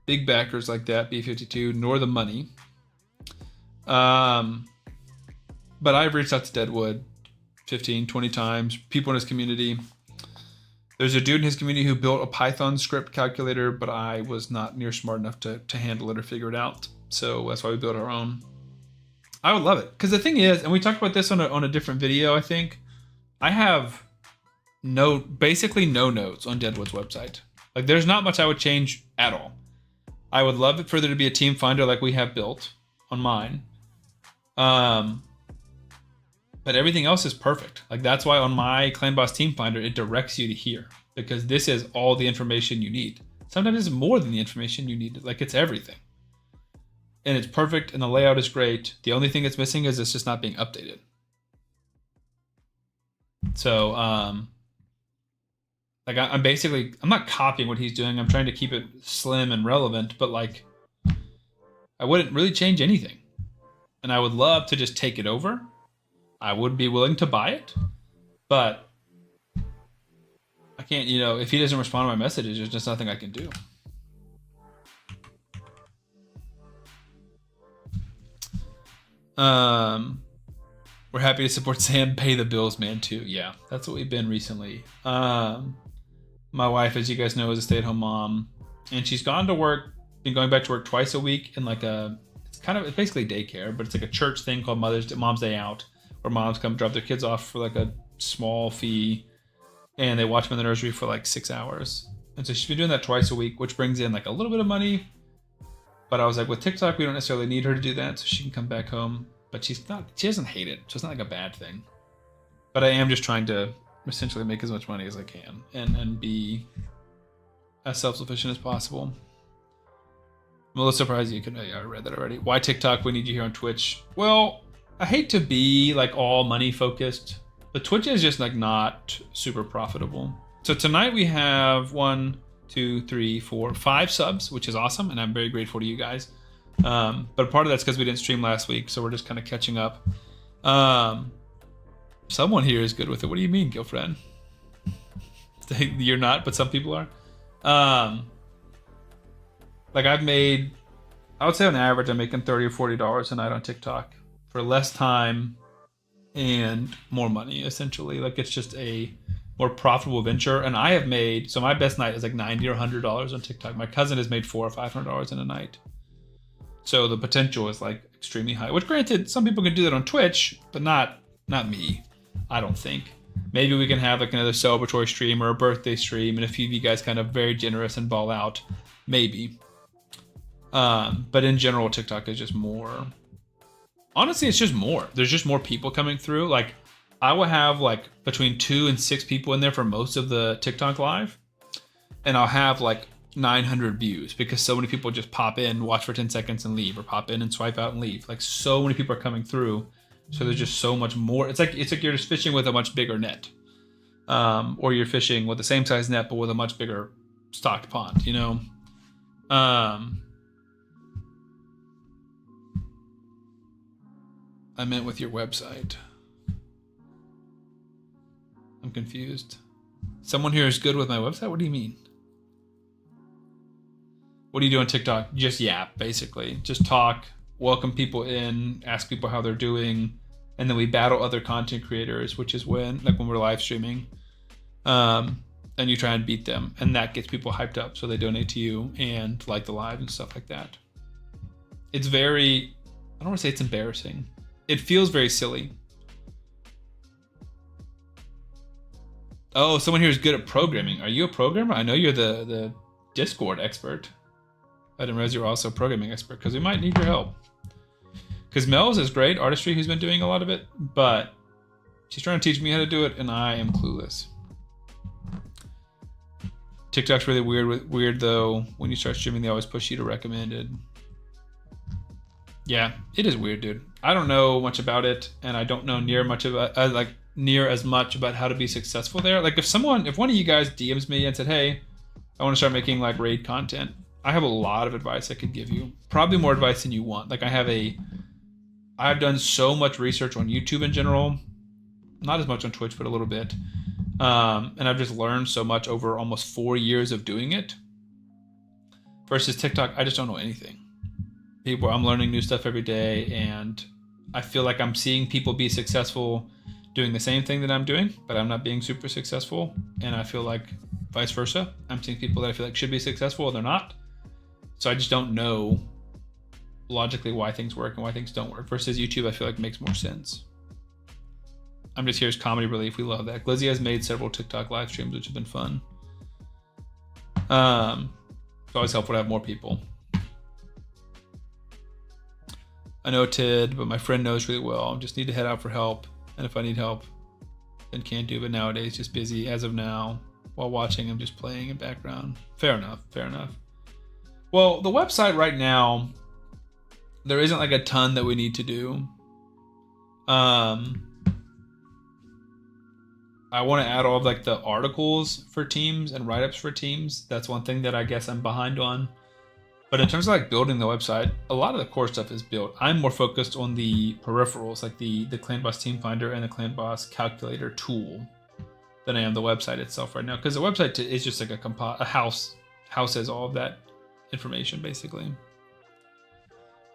big backers like that, B52, nor the money. But I've reached out to Deadwood 15, 20 times, people in his community. There's a dude in his community who built a Python script calculator, but I was not near smart enough to handle it or figure it out. So that's why we built our own. I would love it. Because the thing is, and we talked about this on a different video, I think, I have basically no notes on Deadwood's website. Like, there's not much I would change at all. I would love it for there to be a team finder like we have built on mine. But everything else is perfect. Like, that's why on my Clan Boss Team Finder, it directs you to here, because this is all the information you need. Sometimes it's more than the information you need. Like, it's everything. And it's perfect, and the layout is great. The only thing it's missing is it's just not being updated. So, like, I'm not copying what he's doing. I'm trying to keep it slim and relevant, but like, I wouldn't really change anything. And I would love to just take it over. I would be willing to buy it, but I can't, if he doesn't respond to my messages, there's just nothing I can do. We're happy to support Sam, pay the bills, man, too. Yeah, that's what we've been recently. My wife, as you guys know, is a stay-at-home mom, and she's been going back to work twice a week in like it's basically daycare, but it's like a church thing called Mom's Day Out, where moms come drop their kids off for like a small fee, and they watch them in the nursery for like 6 hours. And so she's been doing that twice a week, which brings in like a little bit of money. But I was like, with TikTok, we don't necessarily need her to do that, so she can come back home. But she doesn't hate it, so it's not like a bad thing. But I am just trying to essentially make as much money as I can and be as self-sufficient as possible. I'm a little surprised you I read that already. Why TikTok? We need you here on Twitch. Well, I hate to be like all money focused, but Twitch is just like not super profitable. So tonight we have 1, 2, 3, 4, 5 subs, which is awesome, and I'm very grateful to you guys. But part of that's because we didn't stream last week, so we're just kind of catching up. Someone here is good with it. What do you mean, girlfriend? You're not, but some people are. Like I would say on average, I'm making $30 or $40 a night on TikTok for less time and more money, essentially. Like, it's just a more profitable venture. And I have made, so my best night is like $90 or $100 on TikTok. My cousin has made $400 or $500 in a night. So the potential is like extremely high, which granted, some people can do that on Twitch, but not me, I don't think. Maybe we can have like another celebratory stream or a birthday stream, and a few of you guys kind of very generous and ball out, maybe. But in general, TikTok is just more. Honestly, it's just more. There's just more people coming through. Like, I will have like between 2 and 6 people in there for most of the TikTok live, and I'll have like 900 views because so many people just pop in, watch for 10 seconds and leave, or pop in and swipe out and leave. Like, so many people are coming through, so there's just so much more. It's like you're just fishing with a much bigger net, or you're fishing with the same size net but with a much bigger stocked pond, I meant with your website. I'm confused. Someone here is good with my website? What do you mean? What do you do on TikTok? Just yap, basically. Just talk, welcome people in, ask people how they're doing, and then we battle other content creators, which is when we're live streaming, and you try and beat them, and that gets people hyped up so they donate to you and like the live and stuff like that. It's very don't want to say it's embarrassing. It feels very silly. Oh, someone here is good at programming. Are you a programmer? I know you're the Discord expert. I didn't realize you were also a programming expert, because we might need your help. Because Mel's is great, artistry, who's been doing a lot of it, but she's trying to teach me how to do it, and I am clueless. TikTok's really weird though. When you start streaming, they always push you to recommended. Yeah, it is weird, dude. I don't know much about it, and I don't know near as much about how to be successful there. Like if one of you guys DMs me and said, hey, I want to start making like raid content, I have a lot of advice I could give you. Probably more advice than you want. Like I've done so much research on YouTube in general, not as much on Twitch, but a little bit. And I've just learned so much over almost 4 years of doing it. Versus TikTok, I just don't know anything. I'm learning new stuff every day, and I feel like I'm seeing people be successful doing the same thing that I'm doing, but I'm not being super successful. And I feel like vice versa. I'm seeing people that I feel like should be successful and they're not. So I just don't know logically why things work and why things don't work. Versus YouTube, I feel like makes more sense. I'm just here as comedy relief. We love that. Glizzy has made several TikTok live streams, which have been fun. It's always helpful to have more people. I know Tid, but my friend knows really well. Just need to head out for help. And if I need help, then can't do. But nowadays, just busy as of now. While watching, I'm just playing in background. Fair enough. Fair enough. Well, the website right now, there isn't like a ton that we need to do. I want to add all of like the articles for teams and write-ups for teams. That's one thing that I guess I'm behind on. But in terms of like building the website, a lot of the core stuff is built. I'm more focused on the peripherals, like the Clan Boss Team Finder and the Clan Boss Calculator tool, than I am the website itself right now. Because the website is just like a house houses all of that information basically.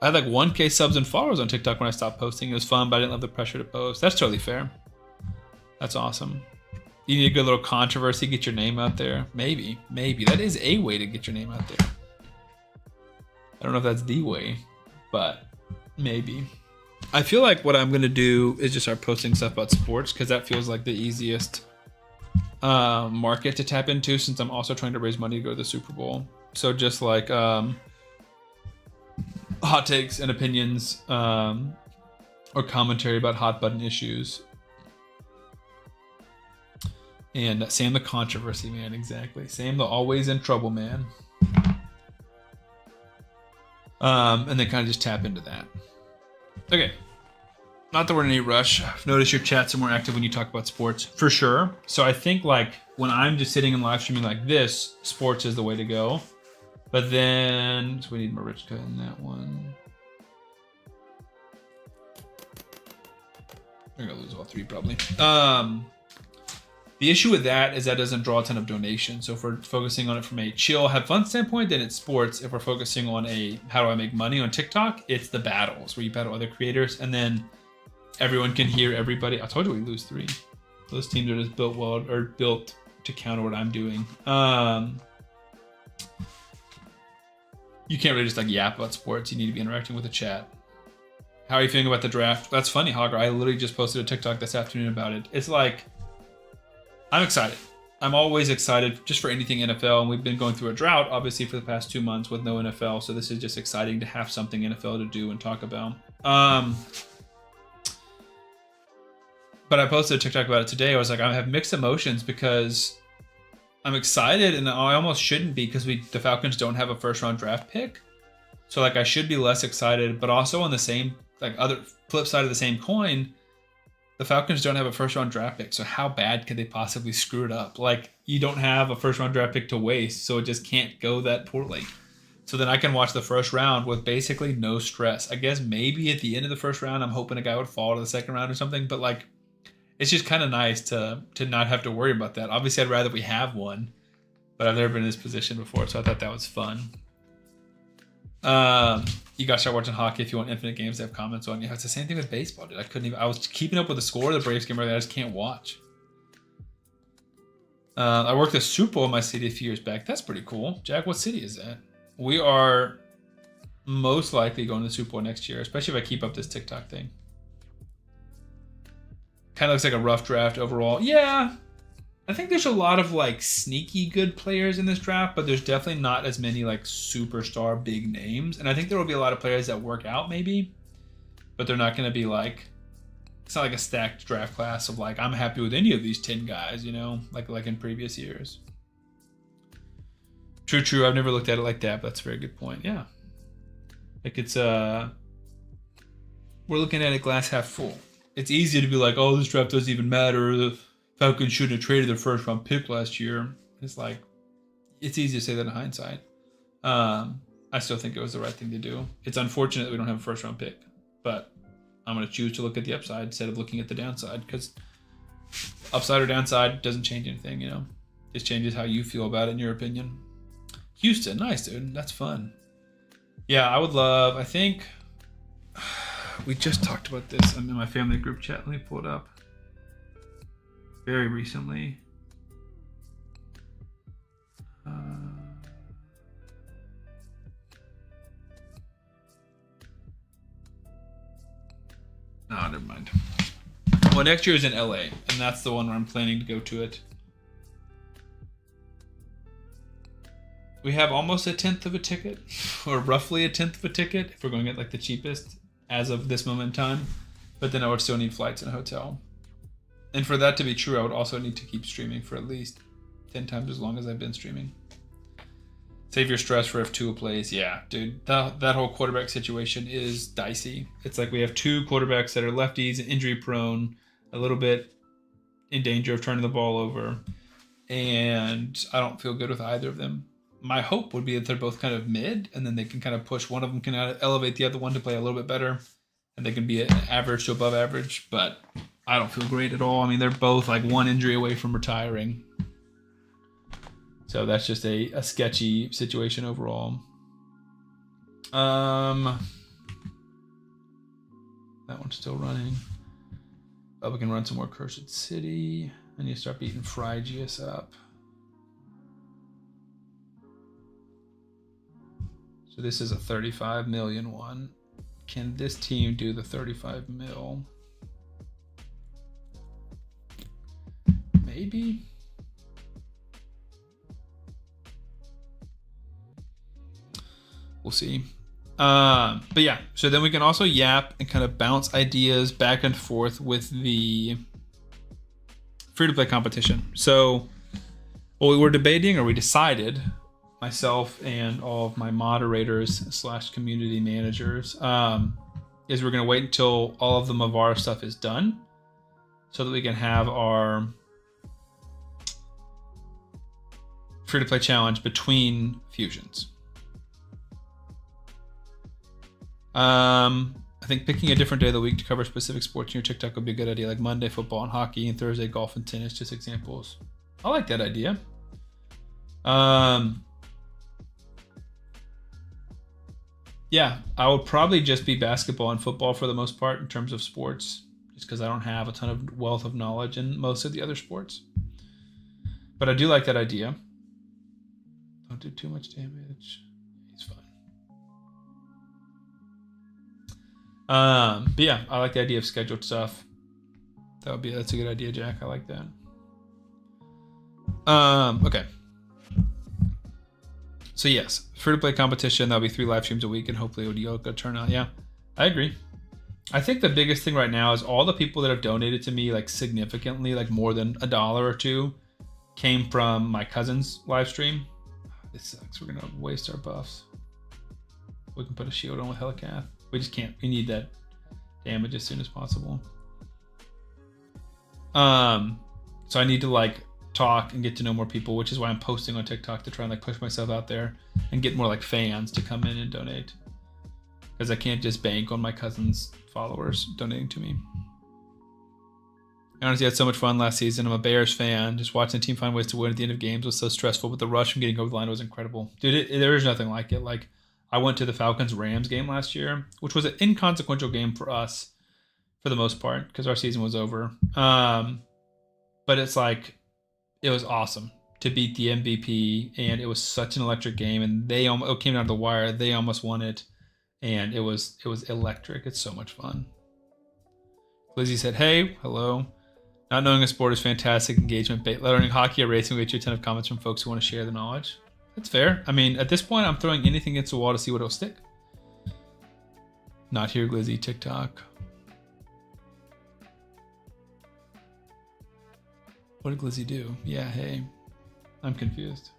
I had like 1K subs and followers on TikTok when I stopped posting. It was fun, but I didn't love the pressure to post. That's totally fair. That's awesome. You need a good little controversy, get your name out there. Maybe. That is a way to get your name out there. I don't know if that's the way, but maybe. I feel like what I'm going to do is just start posting stuff about sports, because that feels like the easiest market to tap into, since I'm also trying to raise money to go to the Super Bowl. So just like hot takes and opinions or commentary about hot button issues. And Sam the controversy man, exactly. Sam the always in trouble man. And then kind of just tap into that. Okay. Not that we're in any rush. I've noticed your chats are more active when you talk about sports, for sure. So I think like when I'm just sitting and live streaming like this, sports is the way to go. But then, so we need Marichka in that one. We're gonna lose all three probably. The issue with that is that doesn't draw a ton of donations. So if we're focusing on it from a chill, have fun standpoint, then it's sports. If we're focusing on a how do I make money on TikTok, it's the battles where you battle other creators and then everyone can hear everybody. I told you we lose 3. Those teams are just built to counter what I'm doing. You can't really just like yap about sports. You need to be interacting with the chat. How are you feeling about the draft? That's funny, Hogger. I literally just posted a TikTok this afternoon about it. It's like, I'm excited. I'm always excited just for anything NFL. And we've been going through a drought, obviously, for the past 2 months with no NFL. So this is just exciting to have something NFL to do and talk about. But I posted a TikTok about it today. I was like, I have mixed emotions because I'm excited and I almost shouldn't be because the Falcons don't have a first round draft pick. So like I should be less excited, but also on the same, like other flip side of the same coin, the Falcons don't have a first round draft pick. So how bad could they possibly screw it up? Like you don't have a first round draft pick to waste. So it just can't go that poorly. So then I can watch the first round with basically no stress. I guess maybe at the end of the first round, I'm hoping a guy would fall to the second round or something, but like, it's just kind of nice to not have to worry about that. Obviously, I'd rather we have one, but I've never been in this position before, so I thought that was fun. You gotta start watching hockey if you want infinite games to have comments on. Yeah, it's the same thing with baseball, dude. I was keeping up with the score of the Braves game earlier. I just can't watch. I worked the Super Bowl in my city a few years back. That's pretty cool. Jack, what city is that? We are most likely going to the Super Bowl next year, especially if I keep up this TikTok thing. Kind of looks like a rough draft overall. Yeah, I think there's a lot of like sneaky good players in this draft, but there's definitely not as many like superstar big names. And I think there will be a lot of players that work out maybe, but they're not going to be like, it's not like a stacked draft class of like, I'm happy with any of these 10 guys, you know, like in previous years. True. I've never looked at it like that, but that's a very good point. Yeah. Like it's, we're looking at it glass half full. It's easy to be like, oh, this draft doesn't even matter. The Falcons shouldn't have traded their first round pick last year. It's like, it's easy to say that in hindsight. I still think it was the right thing to do. It's unfortunate that we don't have a first round pick, but I'm going to choose to look at the upside instead of looking at the downside, because upside or downside doesn't change anything, you know? It changes how you feel about it in your opinion. Houston, nice, dude. That's fun. Yeah, I would love, I think, we just talked about this. I'm in my family group chat. Let me pull it up. Very recently. No, never mind. Well, next year is in LA, and that's the one where I'm planning to go to it. We have almost a tenth of a ticket, or roughly a tenth of a ticket, if we're going to get like the cheapest as of this moment in time. But then I would still need flights and a hotel. And for that to be true, I would also need to keep streaming for at least 10 times as long as I've been streaming. Save your stress for if Tua plays. Yeah, dude, that whole quarterback situation is dicey. It's like we have two quarterbacks that are lefties, injury prone, a little bit in danger of turning the ball over. And I don't feel good with either of them. My hope would be that they're both kind of mid, and then they can kind of push. One of them can elevate the other one to play a little bit better, and they can be an average to above average, but I don't feel great at all. I mean, they're both like one injury away from retiring. So that's just a sketchy situation overall. That one's still running. Oh, we can run some more Cursed City. And you start beating Phrygius up. So this is a 35 million one. Can this team do the 35 mil? Maybe. We'll see. But yeah, so then we can also yap and kind of bounce ideas back and forth with the free-to-play competition. So what we were debating, or we decided, myself and all of my moderators / community managers, is we're going to wait until all of the Mavar stuff is done so that we can have our free-to-play challenge between fusions. I think picking a different day of the week to cover specific sports in your TikTok would be a good idea, like Monday football and hockey, and Thursday golf and tennis, just examples. I like that idea. Yeah, I would probably just be basketball and football for the most part in terms of sports, just because I don't have a ton of wealth of knowledge in most of the other sports. But I do like that idea. Don't do too much damage. He's fine. But yeah, I like the idea of scheduled stuff. That's a good idea, Jack. I like that. Okay. So yes, free-to-play competition. That'll be 3 live streams a week, and hopefully it'll go turnout. Yeah, I agree. I think the biggest thing right now is all the people that have donated to me, like significantly, like more than $1 or $2, came from my cousin's live stream. This sucks. We're gonna waste our buffs. We can put a shield on with Helicath. We just can't. We need that damage as soon as possible. So I need to like talk and get to know more people, which is why I'm posting on TikTok to try and like push myself out there and get more like fans to come in and donate, because I can't just bank on my cousin's followers donating to me. I honestly had so much fun last season. I'm a Bears fan. Just watching the team find ways to win at the end of games was so stressful, but the rush from getting over the line was incredible. Dude, there is nothing like it. Like, I went to the Falcons-Rams game last year, which was an inconsequential game for us for the most part because our season was over. But it's like, it was awesome to beat the MVP, and it was such an electric game, and it came down to the wire. They almost won it. and it was electric. It's so much fun. Lizzie said, "Hey, hello. Not knowing a sport is fantastic engagement. Learning hockey or racing, we get you a ton of comments from folks who want to share the knowledge." That's fair. I mean, at this point, I'm throwing anything against the wall to see what will stick. Not here, Glizzy. TikTok. What did Glizzy do? Yeah, hey. I'm confused.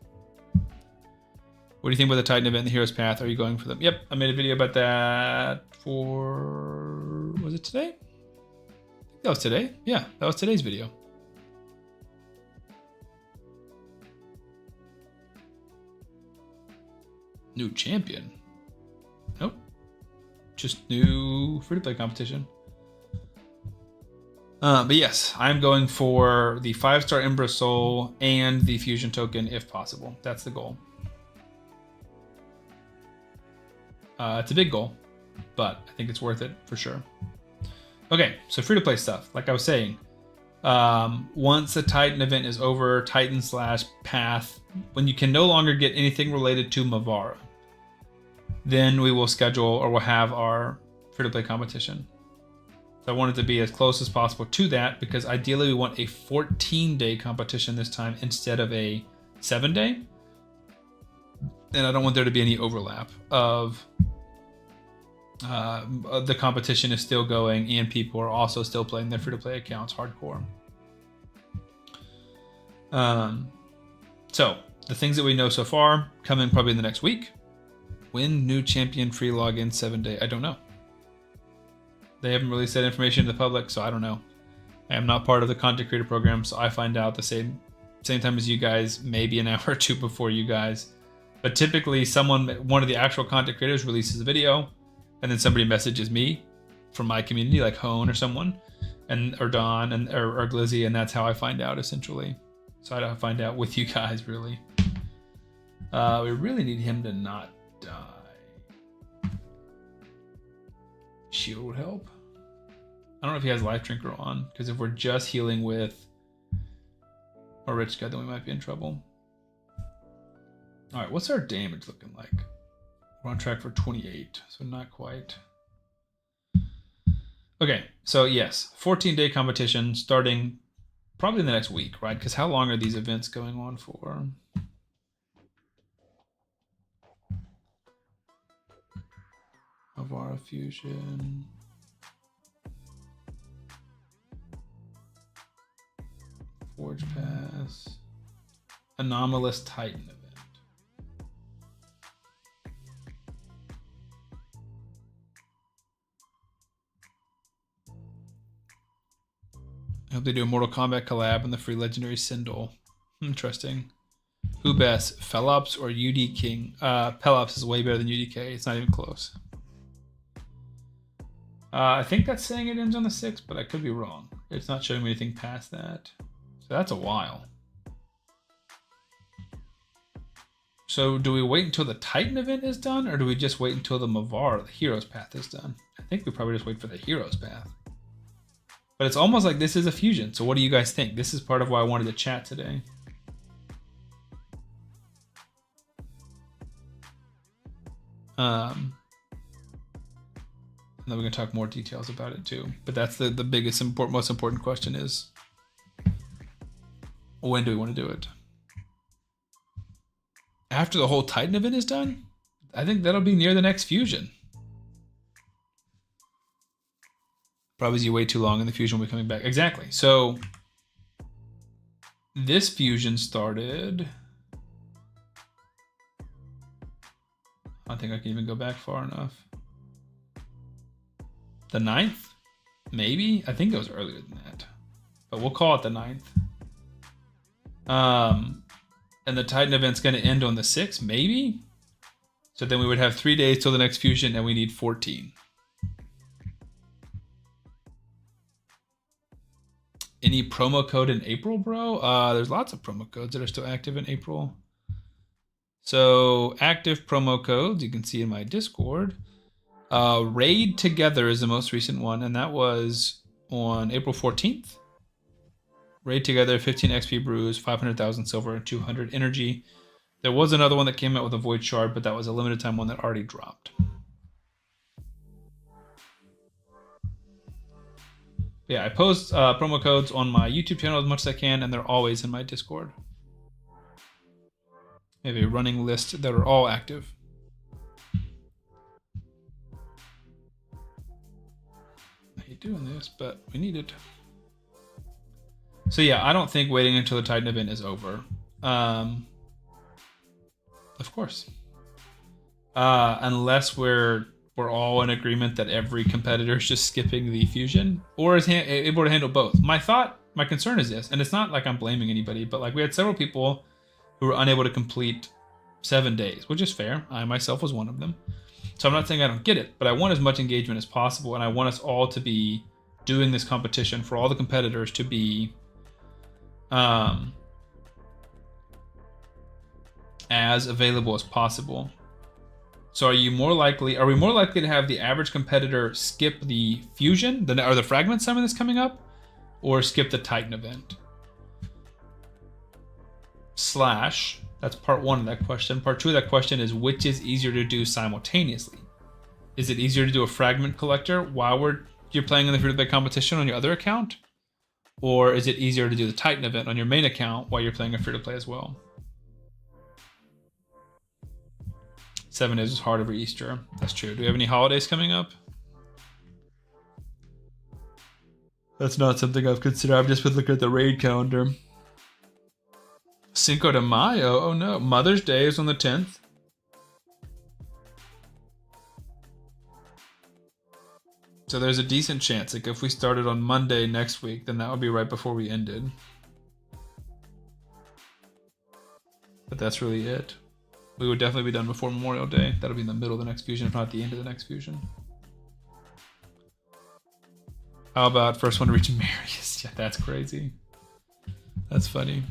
What do you think about the Titan event and the Hero's Path? Are you going for them? Yep, I made a video about that for... Was it today? That was today. Yeah, that was today's video. New champion? Nope. Just new free-to-play competition. But yes, I'm going for the 5-star Ember Soul and the Fusion token if possible. That's the goal. It's a big goal, but I think it's worth it for sure. Okay, so free-to-play stuff. Like I was saying, once the Titan event is over, Titan/Path, when you can no longer get anything related to Mavara, then we will schedule or we'll have our free-to-play competition. So I want it to be as close as possible to that because ideally we want a 14-day competition this time instead of a 7-day. And I don't want there to be any overlap of the competition is still going and people are also still playing their free-to-play accounts hardcore. So the things that we know so far coming probably in the next week. When new champion free login 7-day? I don't know. They haven't released that information to the public, so I don't know. I am not part of the content creator program, so I find out the same time as you guys, maybe an hour or two before you guys. But typically one of the actual content creators releases a video and then somebody messages me from my community, like Hone or someone, or Don or Glizzy, and that's how I find out essentially. So I don't find out with you guys really. We really need him to not die. Shield would help. I don't know if he has Life Drinker on, because if we're just healing with a Rich Guy, then we might be in trouble. All right, what's our damage looking like? We're on track for 28, so not quite. Okay, so yes, 14-day competition starting probably in the next week, right? Because how long are these events going on for? Avara Fusion. Forge Pass. Anomalous Titan event. I hope they do a Mortal Kombat collab and the free legendary Sindel. Interesting. Who best, Pelops or UD King? Pelops is way better than UDK. It's not even close. I think that's saying it ends on the 6th, but I could be wrong. It's not showing me anything past that. So that's a while. So do we wait until the Titan event is done, or do we just wait until the Mavara, the Hero's Path, is done? I think we probably just wait for the Hero's Path. But it's almost like this is a fusion. So what do you guys think? This is part of why I wanted to chat today. And then we can talk more details about it too. But that's the biggest, most important question is, when do we want to do it? After the whole Titan event is done? I think that'll be near the next fusion. Probably you wait too long and the fusion will be coming back. Exactly. So this fusion started. I don't think I can even go back far enough. The 9th? Maybe? I think it was earlier than that. But we'll call it the 9th. And the Titan event's going to end on the 6th? Maybe? So then we would have 3 days till the next fusion and we need 14. Any promo code in April, bro? There's lots of promo codes that are still active in April. So active promo codes, you can see in my Discord. Raid Together is the most recent one, and that was on April 14th. Raid Together, 15 XP brews, 500,000 silver, and 200 energy. There was another one that came out with a Void Shard, but that was a limited time one that already dropped. Yeah, I post promo codes on my YouTube channel as much as I can, and they're always in my Discord. I have a running list that are all active. I hate doing this, but we need it. So yeah, I don't think waiting until the Titan event is over. Of course. Unless we're all in agreement that every competitor is just skipping the fusion, or is able to handle both. My concern is this, and it's not like I'm blaming anybody, but like we had several people who were unable to complete 7 days, which is fair. I myself was one of them. So I'm not saying I don't get it, but I want as much engagement as possible, and I want us all to be doing this competition for all the competitors to be as available as possible. So are we more likely to have the average competitor skip the fusion, or the fragment summon that's coming up, or skip the Titan event? Slash, that's part one of that question. Part two of that question is, which is easier to do simultaneously? Is it easier to do a fragment collector while you're playing in the free-to-play competition on your other account? Or is it easier to do the Titan event on your main account while you're playing a free-to-play as well? 7 days is hard over Easter. That's true. Do we have any holidays coming up? That's not something I've considered. I've just been looking at the raid calendar. Cinco de Mayo? Oh no. Mother's Day is on the 10th. So there's a decent chance, like if we started on Monday next week, then that would be right before we ended. But that's really it. We would definitely be done before Memorial Day. That'll be in the middle of the next fusion, if not the end of the next fusion. How about first one to reach Marius? Yeah, that's crazy. That's funny.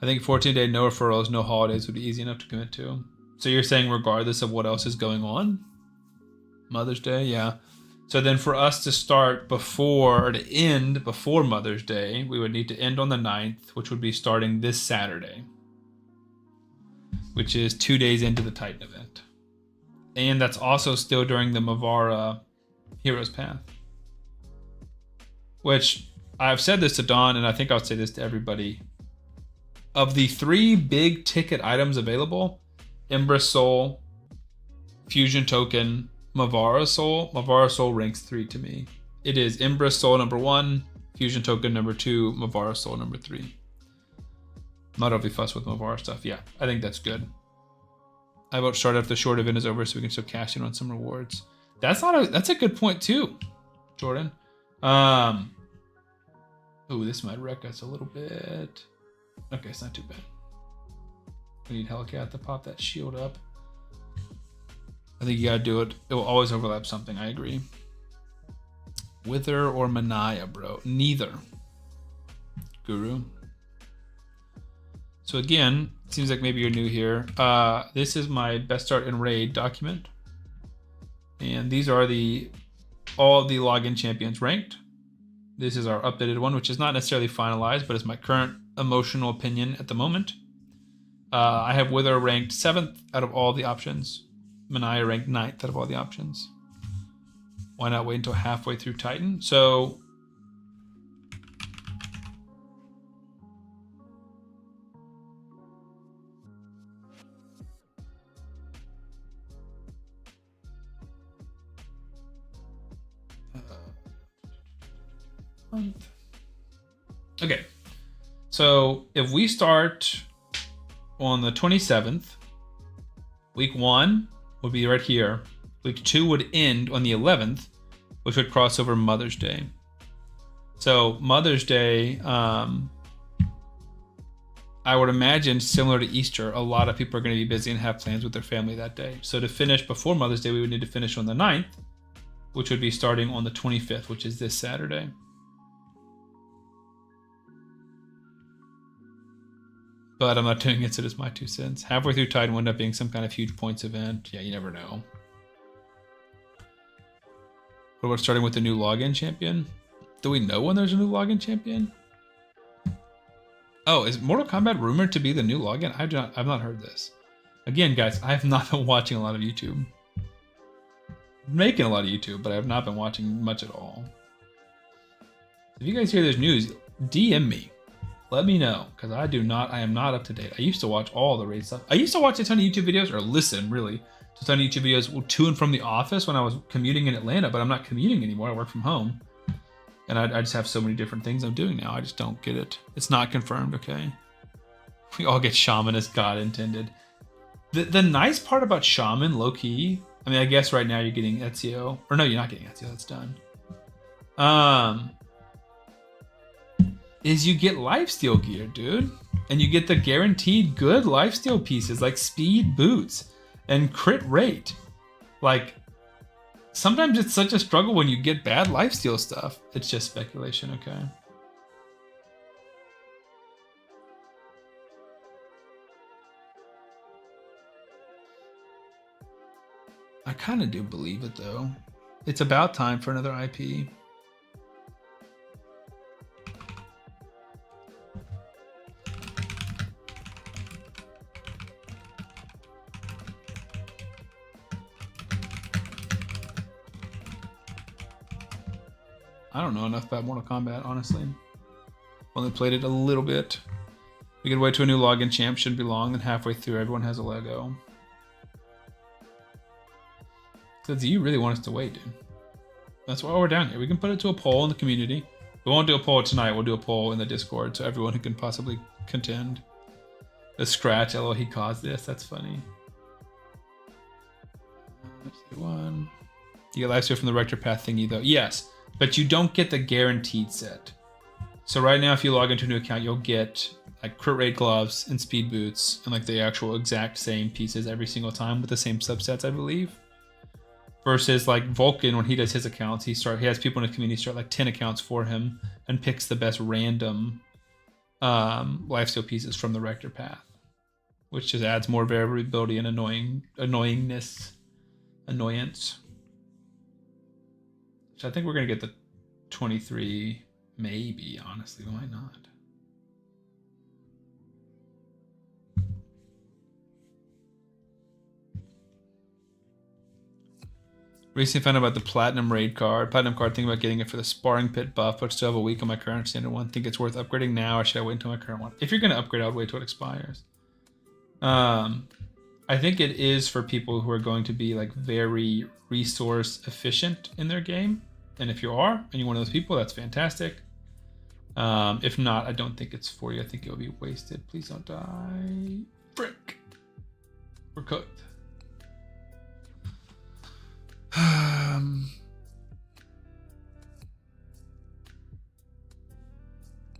I think 14-day no referrals, no holidays would be easy enough to commit to. So you're saying regardless of what else is going on? Mother's Day, yeah. So then for us to start before, or to end before Mother's Day, we would need to end on the 9th, which would be starting this Saturday, which is 2 days into the Titan event. And that's also still during the Mavara Heroes Path. Which, I've said this to Dawn, and I think I'll say this to everybody. Of the 3 big ticket items available, Embrace Soul, Fusion Token, Mavara Soul ranks 3 to me. It is Embrace Soul number 1, Fusion Token number 2, Mavara Soul number 3. Not overly fussed with Mavara stuff. Yeah, I think that's good. I vote start after the short event is over so we can still cash in on some rewards. That's a good point too, Jordan. Ooh, this might wreck us a little bit. Okay, it's not too bad. We need Hellcat to pop that shield up. I think you gotta do it. It will always overlap something, I agree. Wither or Manaya, bro? Neither. Guru. So again, it seems like maybe you're new here. This is my best start in raid document. And these are all the login champions ranked. This is our updated one, which is not necessarily finalized, but is my current emotional opinion at the moment. I have Wither ranked 7th out of all the options. Manaya ranked 9th out of all the options. Why not wait until halfway through Titan? So okay, so if we start on the 27th, week 1 would be right here. Week 2 would end on the 11th, which would cross over Mother's Day. So Mother's Day, I would imagine similar to Easter, a lot of people are going to be busy and have plans with their family that day. So to finish before Mother's Day, we would need to finish on the 9th, which would be starting on the 25th, which is this Saturday. But I'm not doing it, so it's my 2 cents. Halfway through Titan will end up being some kind of huge points event. Yeah, you never know. What about starting with the new login champion? Do we know when there's a new login champion? Oh, is Mortal Kombat rumored to be the new login? I've not heard this. Again, guys, I have not been watching a lot of YouTube. I'm making a lot of YouTube, but I have not been watching much at all. If you guys hear this news, DM me. Let me know, because I am not up to date. I used to watch all the raid stuff. I used to watch a ton of YouTube videos, or listen, really, to a ton of YouTube videos to and from the office when I was commuting in Atlanta, but I'm not commuting anymore. I work from home. And I just have so many different things I'm doing now. I just don't get it. It's not confirmed, okay? We all get Shaman as God intended. The nice part about Shaman, low-key, I mean, I guess right now you're getting Ezio. Or no, you're not getting Ezio, that's done. Is you get lifesteal gear, dude. And you get the guaranteed good lifesteal pieces like speed boots and crit rate. Like, sometimes it's such a struggle when you get bad lifesteal stuff. It's just speculation, okay? I kind of do believe it, though. It's about time for another IP. I don't know enough about Mortal Kombat, honestly. Only played it a little bit. We could wait to a new login champ, shouldn't be long, then halfway through everyone has a Lego. So do you really want us to wait, dude? That's why we're down here. We can put it to a poll in the community. We won't do a poll tonight, we'll do a poll in the Discord, so everyone who can possibly contend. The scratch, LOL, he caused this, that's funny. Let's see, one. You get lifesteal from the Rector Path thingy, though. Yes. But you don't get the guaranteed set. So right now, if you log into a new account, you'll get like crit rate gloves and speed boots and like the actual exact same pieces every single time with the same subsets, I believe. Versus like Vulcan, when he does his accounts, he has people in the community start like 10 accounts for him and picks the best random lifesteal pieces from the Rector Path, which just adds more variability and annoyance. So I think we're going to get the 23, maybe, honestly. Why not? Recently found out about the Platinum Raid card. Platinum card, thinking about getting it for the Sparring Pit buff, but still have a week on my current standard one. Think it's worth upgrading now, or should I wait until my current one? If you're going to upgrade, I would wait till it expires. I think it is for people who are going to be like very resource efficient in their game. And if you are, and you're one of those people, that's fantastic. If not, I don't think it's for you. I think it'll be wasted. Please don't die. Frick. We're cooked.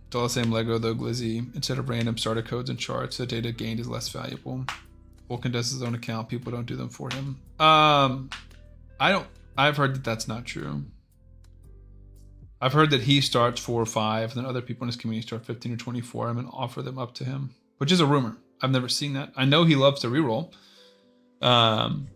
It's all the same Lego though, Glizzy. Instead of random starter codes and charts, the data gained is less valuable. Vulcan does his own account. People don't do them for him. I've heard that that's not true. I've heard that he starts 4 or 5, and then other people in his community start 15 or 24 and offer them up to him, which is a rumor. I've never seen that. I know he loves to reroll. And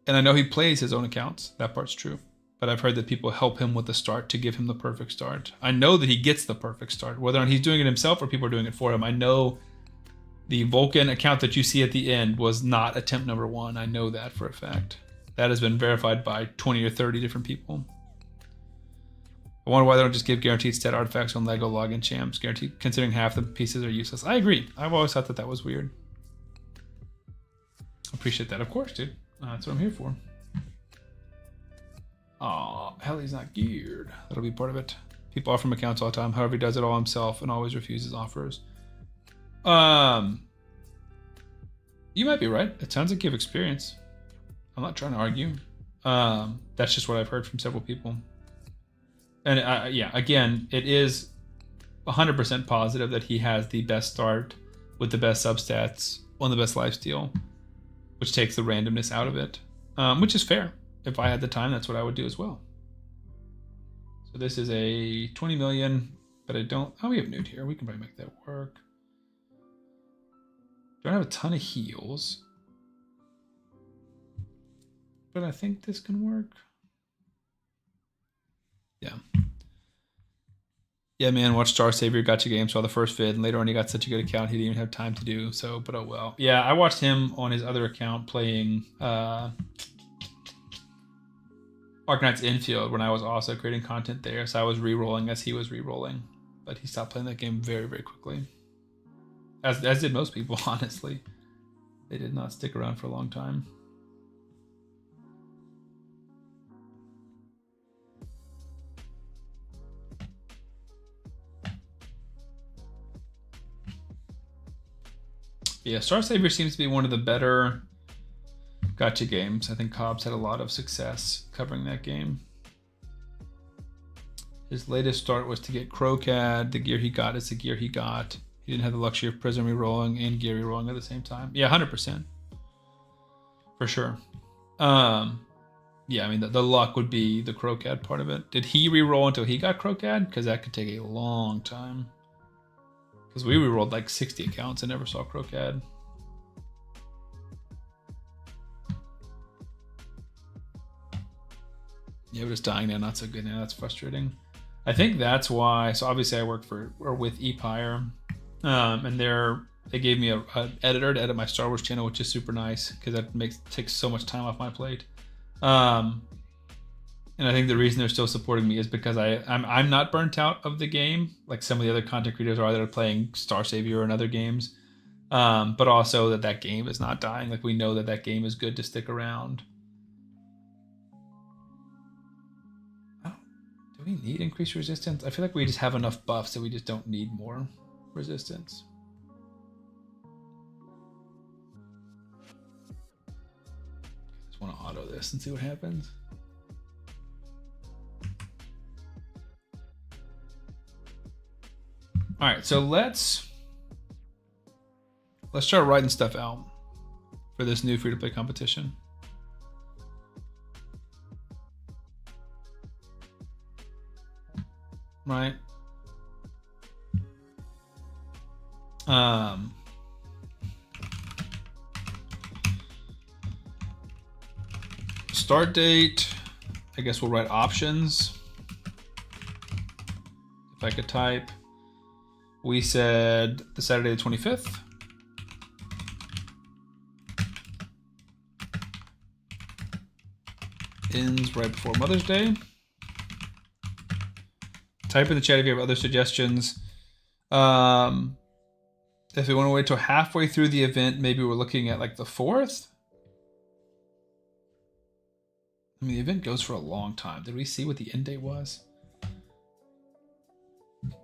I know he plays his own accounts. That part's true. But I've heard that people help him with the start to give him the perfect start. I know that he gets the perfect start, whether or not he's doing it himself or people are doing it for him. I know the Vulcan account that you see at the end was not attempt number 1. I know that for a fact. That has been verified by 20 or 30 different people. I wonder why they don't just give guaranteed stat artifacts on Lego login champs, guaranteed, considering half the pieces are useless. I agree. I've always thought that that was weird. Appreciate that, of course, dude. That's what I'm here for. Aw, hell, he's not geared. That'll be part of it. People offer him accounts all the time. However, he does it all himself and always refuses offers. You might be right. It sounds like you have experience. I'm not trying to argue. That's just what I've heard from several people. And yeah, again, it is 100% positive that he has the best start with the best substats on the best lifesteal, which takes the randomness out of it, which is fair. If I had the time, that's what I would do as well. So this is a 20 million, but I don't... Oh, we have Newt here. We can probably make that work. Don't have a ton of heals, but I think this can work. Yeah. Yeah, man, watch Star Savior Gotcha Games, saw the first vid, and later on he got such a good account he didn't even have time to do so, but oh well. Yeah, I watched him on his other account playing Arcanite's infield when I was also creating content there, so I was re-rolling as he was re-rolling. But he stopped playing that game very, very quickly. As did most people, honestly. They did not stick around for a long time. Yeah, Star Savior seems to be one of the better gacha games. I think Cobbs had a lot of success covering that game. His latest start was to get Crocad. The gear he got is the gear he got. He didn't have the luxury of Prism rerolling and gear rerolling at the same time. Yeah, 100%. For sure. Yeah, I mean, the luck would be the Crocad part of it. Did he reroll until he got Crocad? Because that could take a long time. Because we rerolled like 60 accounts and never saw Crocad. Yeah, but it's dying now, not so good now. That's frustrating. I think that's why. So obviously I work for or with ePire, and they gave me a editor to edit my Star Wars channel, which is super nice because that takes so much time off my plate. And I think the reason they're still supporting me is because I'm not burnt out of the game like some of the other content creators are that are playing Star Savior and other games, but also that game is not dying. Like we know that game is good to stick around. Do we need increased resistance? I feel like we just have enough buffs that we just don't need more resistance. I just want to auto this and see what happens. All right, so let's start writing stuff out for this new free-to-play competition. Right. Start date. I guess we'll write options. If I could type. We said the Saturday the 25th. Ends right before Mother's Day. Type in the chat if you have other suggestions. If we want to wait till halfway through the event, maybe we're looking at like the 4th. I mean, the event goes for a long time. Did we see what the end date was?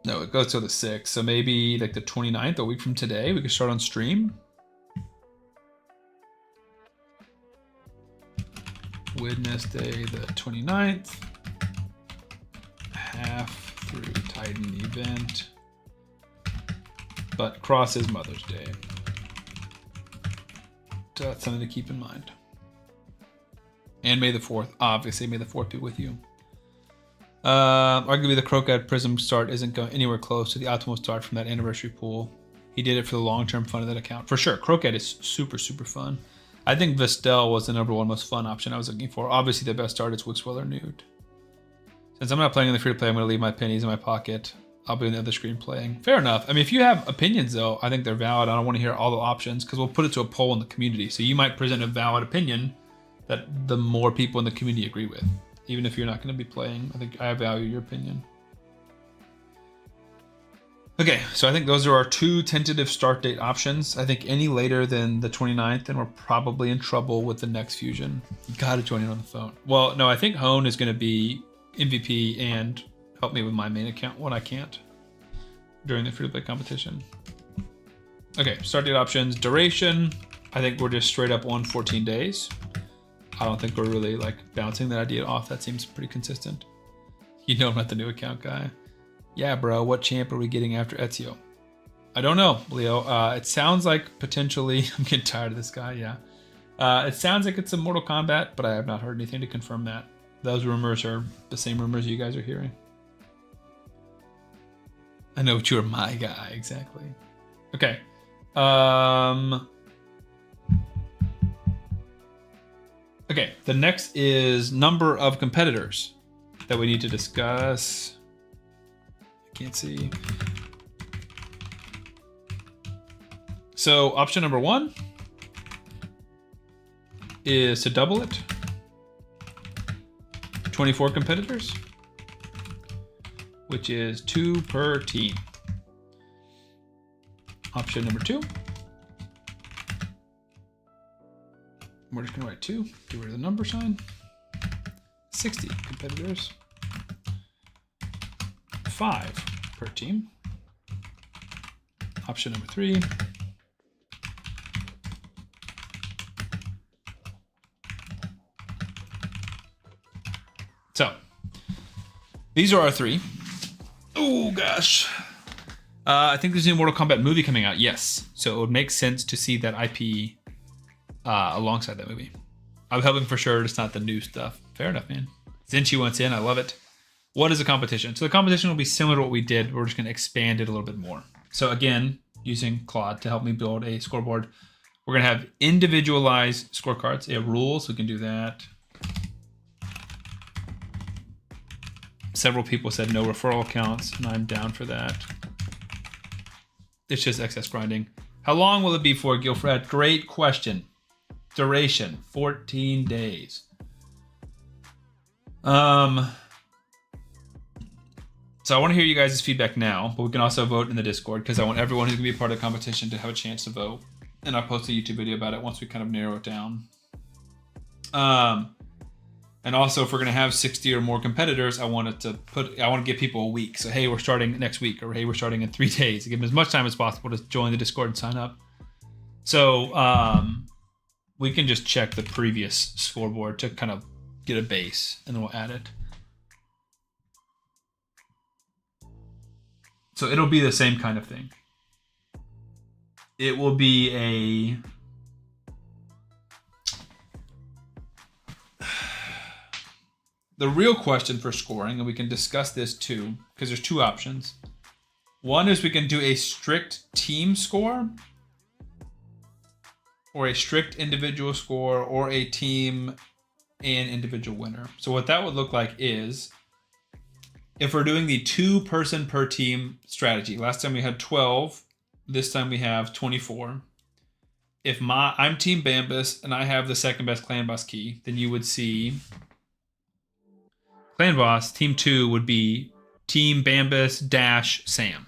No, it goes till the 6th. So maybe like the 29th, a week from today, we could start on stream. Wednesday the 29th. Half through Titan event. But cross is Mother's Day. So that's something to keep in mind. And May the 4th. Obviously, May the 4th be with you. Arguably, the Crocad Prism start isn't going anywhere close to the optimal start from that anniversary pool. He did it for the long-term fun of that account. For sure, Crocad is super, super fun. I think Vestel was the #1 most fun option I was looking for. Obviously, the best start is Wixweller Nude. Since I'm not playing in the free-to-play, I'm going to leave my pennies in my pocket. I'll be on the other screen playing. Fair enough. I mean, if you have opinions, though, I think they're valid. I don't want to hear all the options because we'll put it to a poll in the community. So you might present a valid opinion that the more people in the community agree with. Even if you're not going to be playing, I think I value your opinion. Okay, so I think those are our 2 tentative start date options. I think any later than the 29th, and we're probably in trouble with the next fusion. You gotta join in on the phone. Well, no, I think Hone is going to be MVP and help me with my main account when I can't during the free-to-play competition. Okay, start date options. Duration, I think we're just straight up on 14 days. I don't think we're really like bouncing that idea off. That seems pretty consistent. You know I'm not the new account guy. Yeah, bro, what champ are we getting after Ezio? I don't know, Leo. It sounds like potentially, I'm getting tired of this guy, yeah. It sounds like it's a Mortal Kombat, but I have not heard anything to confirm that. Those rumors are the same rumors you guys are hearing. I know but you're my guy, exactly. Okay. Okay, the next is number of competitors that we need to discuss. I can't see. So option number 1 is to double it. 24 competitors, which is 2 per team. Option number 2. We're just going to write 2, get rid of the number sign. 60 competitors, 5 per team. Option number 3. So, these are our 3. Oh gosh. I think there's a new Mortal Kombat movie coming out. Yes. So it would make sense to see that IP alongside that movie. I'm hoping for sure it's not the new stuff. Fair enough, man. Zenchi wants in. I love it. What is the competition? So the competition will be similar to what we did. We're just going to expand it a little bit more. So again, using Claude to help me build a scoreboard, we're going to have individualized scorecards. They have rules. We can do that. Several people said no referral accounts, and I'm down for that. It's just excess grinding. How long will it be for, Gilfred? Great question. Duration, 14 days. So I want to hear you guys' feedback now, but we can also vote in the Discord because I want everyone who's going to be a part of the competition to have a chance to vote. And I'll post a YouTube video about it once we kind of narrow it down. And also, if we're going to have 60 or more competitors, I want to give people a week. So, hey, we're starting next week, or hey, we're starting in 3 days. To give them as much time as possible to join the Discord and sign up. So, we can just check the previous scoreboard to kind of get a base, and then we'll add it. So it'll be the same kind of thing. It will be the real question for scoring, and we can discuss this too, because there's 2 options. One is we can do a strict team score, or a strict individual score, or a team and individual winner. So what that would look like is, if we're doing the 2-person per team strategy, last time we had 12, this time we have 24. If I'm Team Bambus and I have the second best clan boss key, then you would see clan boss, team 2 would be Team Bambus - Sam.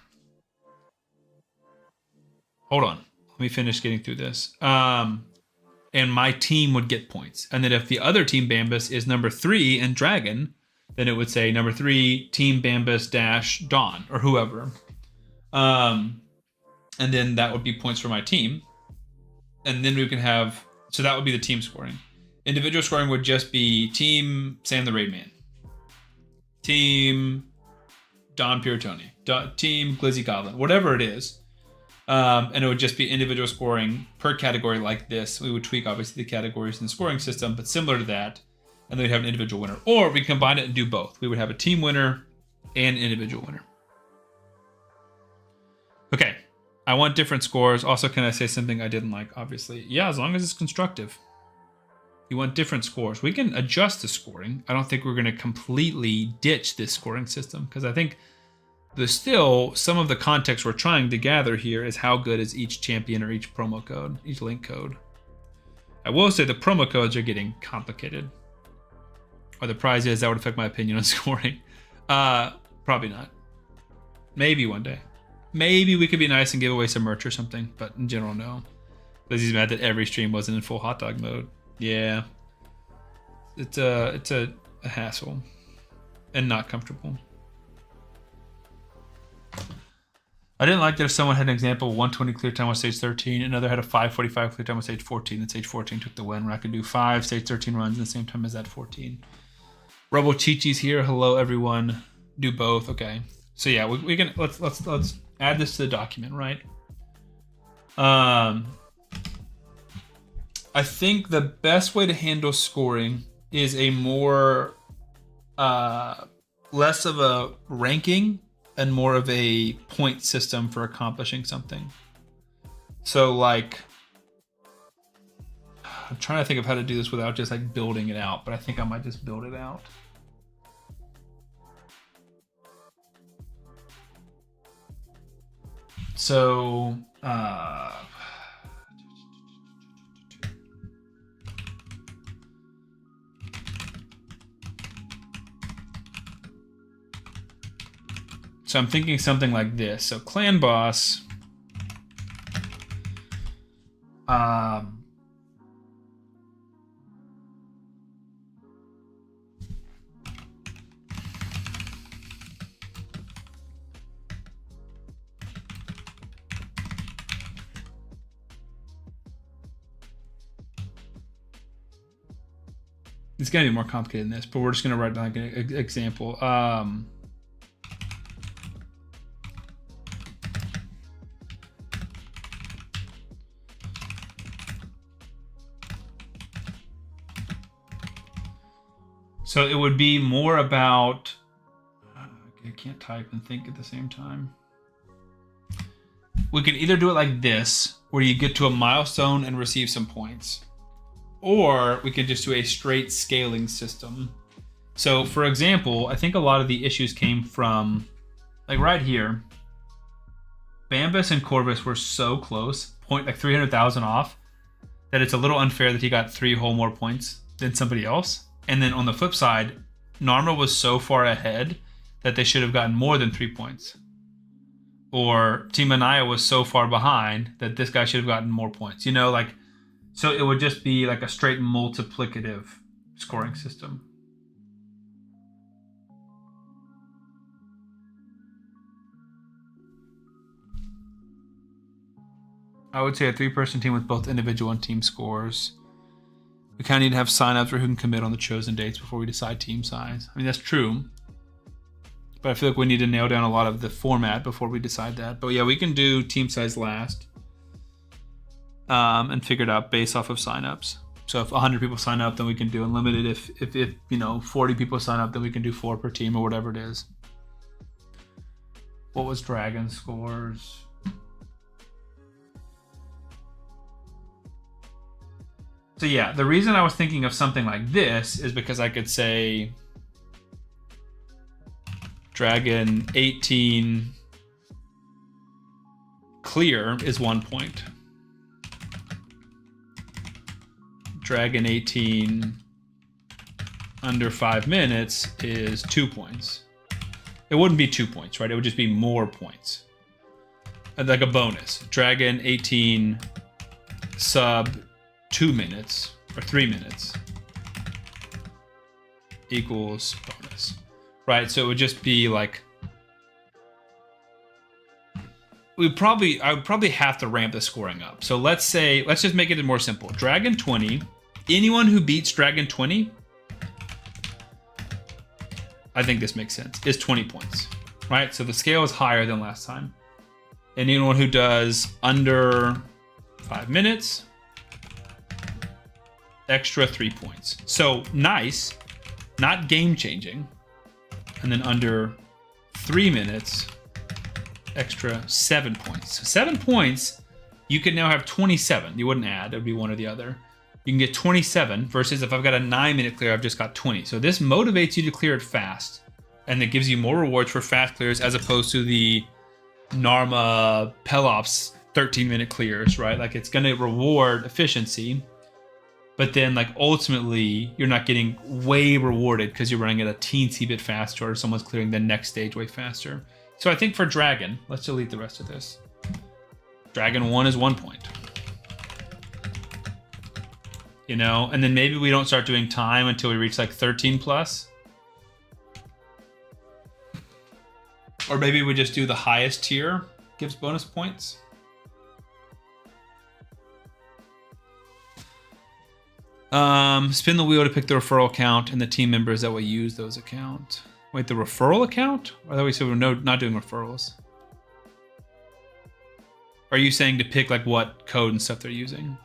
Hold on. Let me finish getting through this. And my team would get points. And then if the other Team Bambus is number 3 and Dragon, then it would say number 3, Team Bambus - Dawn, or whoever. And then that would be points for my team. And then we can have, so that would be the team scoring. Individual scoring would just be Team Sam the Raid Man, Team Don Puritoni, Team Glizzy Goblin, whatever it is. And it would just be individual scoring per category like this. We would tweak, obviously, the categories in the scoring system, but similar to that. And then we'd have an individual winner. Or we combine it and do both. We would have a team winner and individual winner. Okay. I want different scores. Also, can I say something I didn't like, obviously? Yeah, as long as it's constructive. You want different scores. We can adjust the scoring. I don't think we're going to completely ditch this scoring system, because I think there's still some of the context we're trying to gather here is how good is each champion or each promo code, each link code. I will say the promo codes are getting complicated. Or the prize is that would affect my opinion on scoring. Probably not. Maybe one day. Maybe we could be nice and give away some merch or something, but in general, no. Lizzie's mad that every stream wasn't in full hot dog mode. Yeah. It's a hassle. And not comfortable. I didn't like that if someone had an example of 120 clear time on stage 13, another had a 545 clear time on stage 14, and stage 14 took the win, where I could do 5 stage 13 runs at the same time as that 14. Rebel Chi-Chi's here. Hello, everyone. Do both. Okay. So yeah, we can let's add this to the document, right? I think the best way to handle scoring is a more less of a ranking and more of a point system for accomplishing something. So like, I'm trying to think of how to do this without just like building it out, but I think I might just build it out. So, So I'm thinking something like this. So clan boss. It's gonna be more complicated than this, but we're just gonna write down like an example. So it would be more about, I can't type and think at the same time. We could either do it like this, where you get to a milestone and receive some points. Or we could just do a straight scaling system. So for example, I think a lot of the issues came from, like right here, Bambus and Corvis were so close, like 300,000 off, that it's a little unfair that he got 3 whole more points than somebody else. And then on the flip side, Narma was so far ahead that they should have gotten more than 3 points. Or Team Anaya was so far behind that this guy should have gotten more points. You know, like, so it would just be like a straight multiplicative scoring system. I would say a 3-person team with both individual and team scores. We kind of need to have signups for who can commit on the chosen dates before we decide team size. I mean, that's true. But I feel like we need to nail down a lot of the format before we decide that. But yeah, we can do team size last. And figure it out based off of signups. So if 100 people sign up, then we can do unlimited. If you know 40 people sign up, then we can do 4 per team or whatever it is. What was Dragon scores? So yeah, the reason I was thinking of something like this is because I could say Dragon 18 clear is 1 point. Dragon 18 under 5 minutes is 2 points. It wouldn't be 2 points, right? It would just be more points. Like a bonus. Dragon 18 sub 2 minutes or 3 minutes equals bonus, right? So it would just be like, I would probably have to ramp the scoring up. So let's just make it more simple. Dragon 20, anyone who beats Dragon 20, I think this makes sense, is 20 points, right? So the scale is higher than last time. And anyone who does under 5 minutes, extra 3 points. So nice, not game changing. And then under 3 minutes, extra 7 points. So 7 points, you could now have 27. You wouldn't add, it would be one or the other. You can get 27 versus if I've got a 9-minute clear, I've just got 20. So this motivates you to clear it fast. And it gives you more rewards for fast clears as opposed to the Narma Pelops 13-minute clears, right? Like it's going to reward efficiency. But then like ultimately you're not getting way rewarded because you're running at a teensy bit faster or someone's clearing the next stage way faster. So I think for Dragon, let's delete the rest of this. Dragon 1 is 1 point. You know, and then maybe we don't start doing time until we reach like 13 plus. Or maybe we just do the highest tier, gives bonus points. Spin the wheel to pick the referral account and the team members that will use those accounts. Wait, the referral account? I thought we said we're not doing referrals. Are you saying to pick like what code and stuff they're using?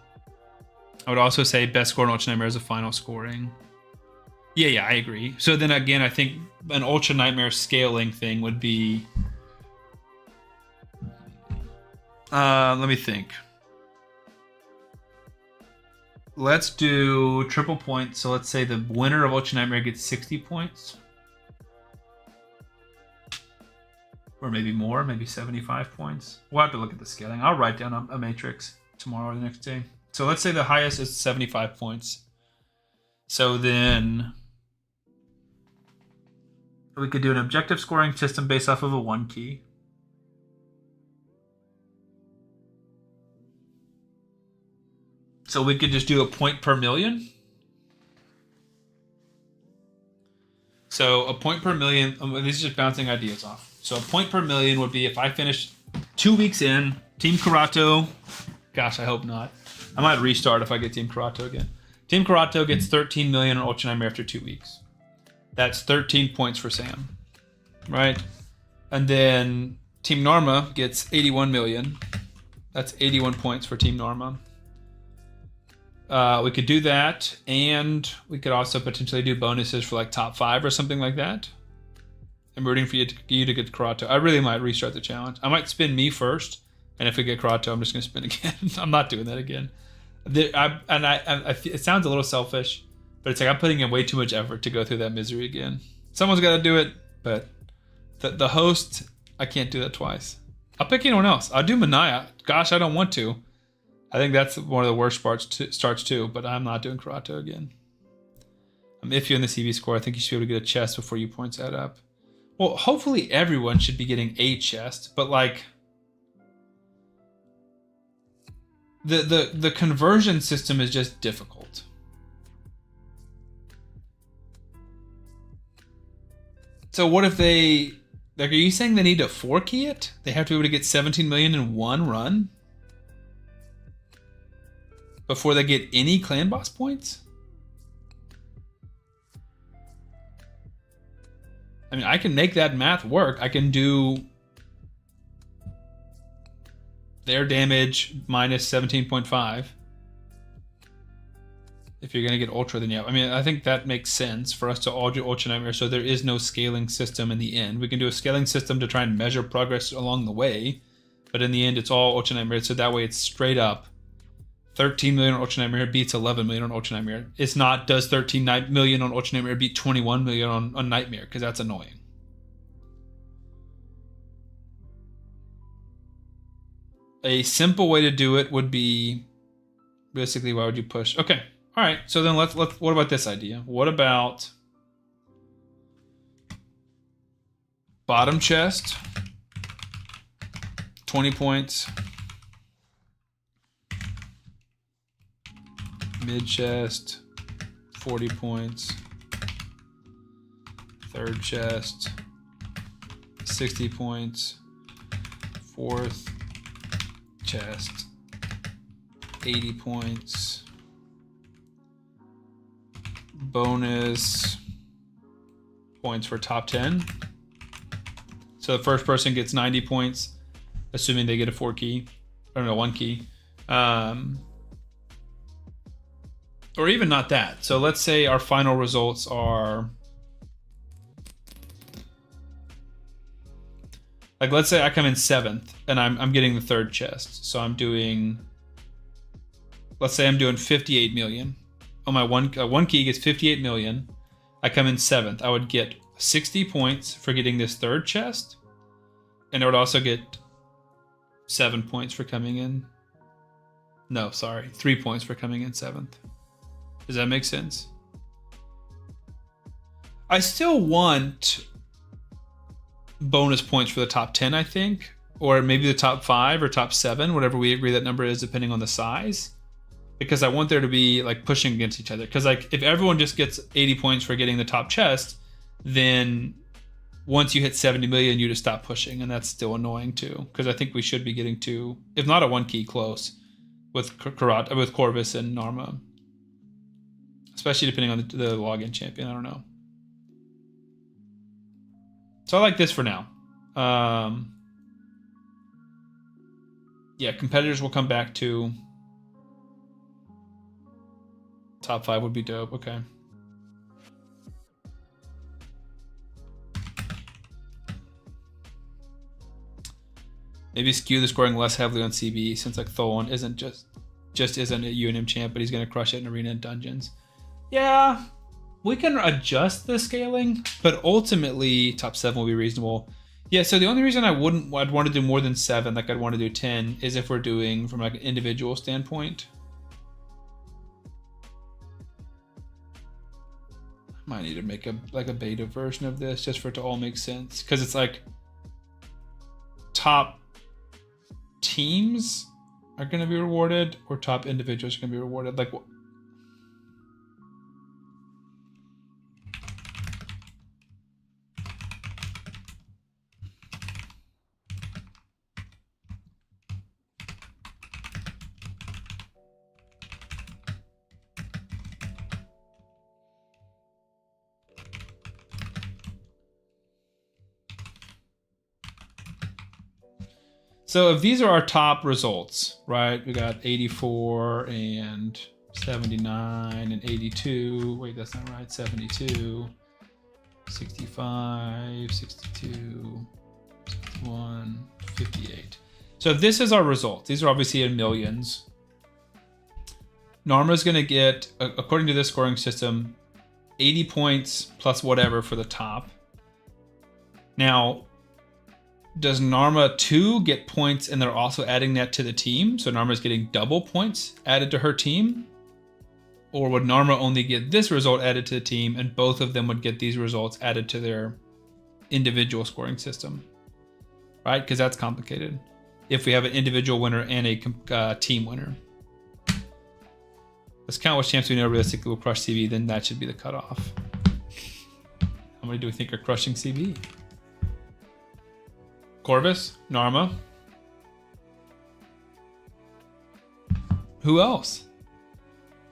I would also say best score in Ultra Nightmare is a final scoring. Yeah, I agree. So then again, I think an Ultra Nightmare scaling thing would be... let me think. Let's do triple points. So let's say the winner of Ultra Nightmare gets 60 points. Or maybe more, maybe 75 points. We'll have to look at the scaling. I'll write down a matrix tomorrow or the next day. So let's say the highest is 75 points. So then We could do an objective scoring system based off of a 1 key. So we could just do a point per million. So a point per million, this is just bouncing ideas off. So a point per million would be if I finish 2 weeks in, Team Karato, gosh, I hope not. I might restart if I get Team Karato again. Team Karato gets 13 million on Ultra Nightmare after 2 weeks. That's 13 points for Sam, right? And then Team Norma gets 81 million. That's 81 points for Team Norma. We could do that, and we could also potentially do bonuses for like top 5 or something like that. I'm rooting for you to get Karato. I really might restart the challenge. I might spin me first, and if we get Karato, I'm just going to spin again. I'm not doing that again. It sounds a little selfish, but it's like I'm putting in way too much effort to go through that misery again. Someone's got to do it, but the host, I can't do that twice. I'll pick anyone else. I'll do Manaya. Gosh, I don't want to. I think that's one of the worst starts too, but I'm not doing Karato again. I'm iffy on the CV score. I think you should be able to get a chest before you points that up. Well, hopefully everyone should be getting a chest, but like the conversion system is just difficult. So what if they, like, are you saying they need to 4-key it? They have to be able to get 17 million in one run before they get any clan boss points? I mean, I can make that math work. I can do their damage minus 17.5. If you're going to get Ultra, then yeah. I mean, I think that makes sense for us to all do Ultra Nightmare, so there is no scaling system in the end. We can do a scaling system to try and measure progress along the way, but in the end, it's all Ultra Nightmare, so that way it's straight up 13 million on Ultra Nightmare beats 11 million on Ultra Nightmare. It's not does 13 million on Ultra Nightmare beat 21 million on Nightmare, because that's annoying. A simple way to do it would be, basically, why would you push? Okay, all right. So then let's. What about this idea? What about bottom chest, 20 points. Mid chest, 40 points. Third chest, 60 points. Fourth chest, 80 points. Bonus points for top 10. So the first person gets 90 points, assuming they get a 4-key. I don't know, 1 key. Or even not that. So let's say our final results are, like, let's say I come in 7th and I'm getting the 3rd chest. So I'm doing, let's say I'm doing 58 million. On my one key gets 58 million. I come in 7th. I would get 60 points for getting this 3rd chest. And I would also get 7 points for coming in. No, sorry. 3 points for coming in 7th. Does that make sense? I still want bonus points for the top 10, I think. Or maybe the top 5 or top 7, whatever we agree that number is, depending on the size. Because I want there to be, like, pushing against each other. Because, like, if everyone just gets 80 points for getting the top chest, then once you hit 70 million, you just stop pushing. And that's still annoying, too. Because I think we should be getting to, if not a 1-key, close with Corvis and Norma. Especially depending on the login champion. I don't know. So I like this for now. Yeah, competitors will come back to. Top 5 would be dope. Okay. Maybe skew the scoring less heavily on CB, since like Tholan isn't just isn't a UNM champ, but he's gonna crush it in arena and dungeons. Yeah, we can adjust the scaling, but ultimately top 7 will be reasonable. Yeah, so the only reason I'd want to do more than 7, like I'd want to do 10, is if we're doing from like an individual standpoint. Might need to make a beta version of this just for it to all make sense, because it's like top teams are going to be rewarded or top individuals are going to be rewarded. Like, so if these are our top results, right? We got 84 and 79 and 82. Wait, that's not right. 72, 65, 62, 61, 58. So if this is our result, these are obviously in millions. Narma's going to get, according to this scoring system, 80 points plus whatever for the top. Now, does Narma 2 get points and they're also adding that to the team? So Narma's getting double points added to her team? Or would Narma only get this result added to the team and both of them would get these results added to their individual scoring system? Right? Because that's complicated. If we have an individual winner and a team winner. Let's count which champs we know realistically will crush CB, then that should be the cutoff. How many do we think are crushing CB? Corvis, Narma. Who else?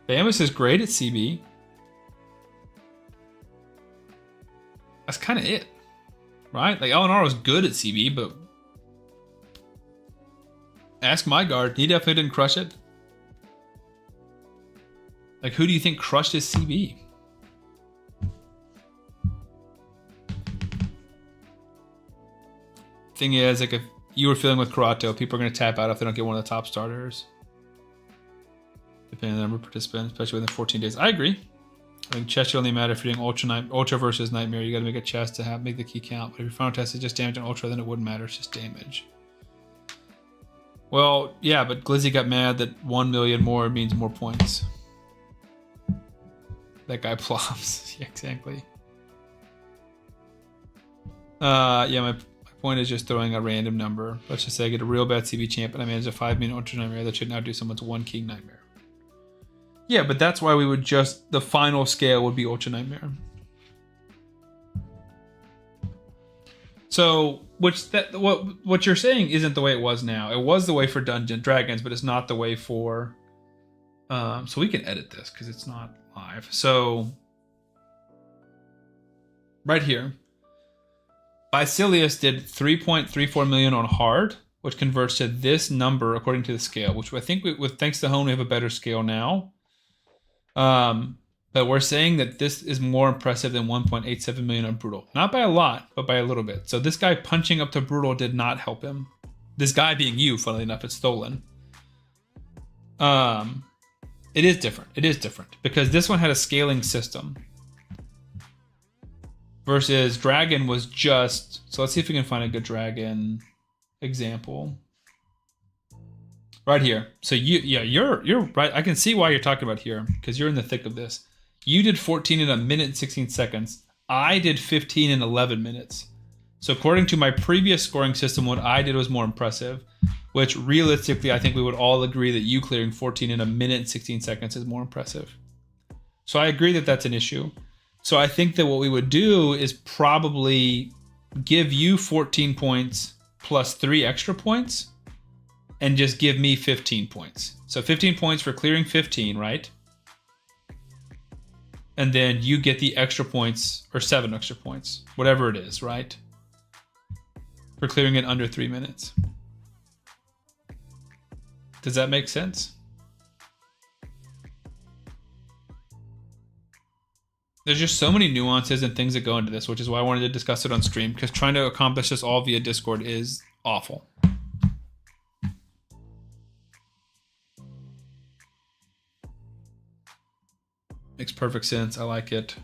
Venomage is great at CB. That's kind of it, right? Like LNR was good at CB, but ask my guard, he definitely didn't crush it. Like, who do you think crushed his CB? Thing is, like, if you were feeling with Karato, people are going to tap out if they don't get one of the top starters. Depending on the number of participants, especially within 14 days. I agree. I think chest should only matter if you're doing Ultra versus Nightmare. You got to make a chest to make the key count. But if your final test is just damage on Ultra, then it wouldn't matter. It's just damage. Well, yeah, but Glizzy got mad that 1 million more means more points. That guy plops. Yeah, exactly. Yeah, my point is just throwing a random number. Let's just say I get a real bad CB champ and I manage a 5-minute Ultra Nightmare that should now do someone's 1 King Nightmare. Yeah, but that's why we would just, the final scale would be Ultra Nightmare. So, what you're saying isn't the way it was now. It was the way for Dungeon Dragons, but it's not the way for... so we can edit this because it's not live. So, right here. Basilius did 3.34 million on hard, which converts to this number according to the scale, which I think with thanks to Hone, we have a better scale now. But we're saying that this is more impressive than 1.87 million on Brutal. Not by a lot, but by a little bit. So this guy punching up to Brutal did not help him. This guy being you, funnily enough, it's stolen. It is different. It is different. Because this one had a scaling system. Versus Dragon was just... So let's see if we can find a good Dragon example. Right here. So you're right. I can see why you're talking about here. Because you're in the thick of this. You did 14 in a minute and 16 seconds. I did 15 in 11 minutes. So according to my previous scoring system, what I did was more impressive. Which realistically, I think we would all agree that you clearing 14 in a minute and 16 seconds is more impressive. So I agree that that's an issue. So I think that what we would do is probably give you 14 points plus 3 extra points and just give me 15 points. So 15 points for clearing 15, right? And then you get the extra points, or 7 extra points, whatever it is, right? For clearing it under 3 minutes. Does that make sense? There's just so many nuances and things that go into this, which is why I wanted to discuss it on stream, because trying to accomplish this all via Discord is awful. Makes perfect sense. I like it.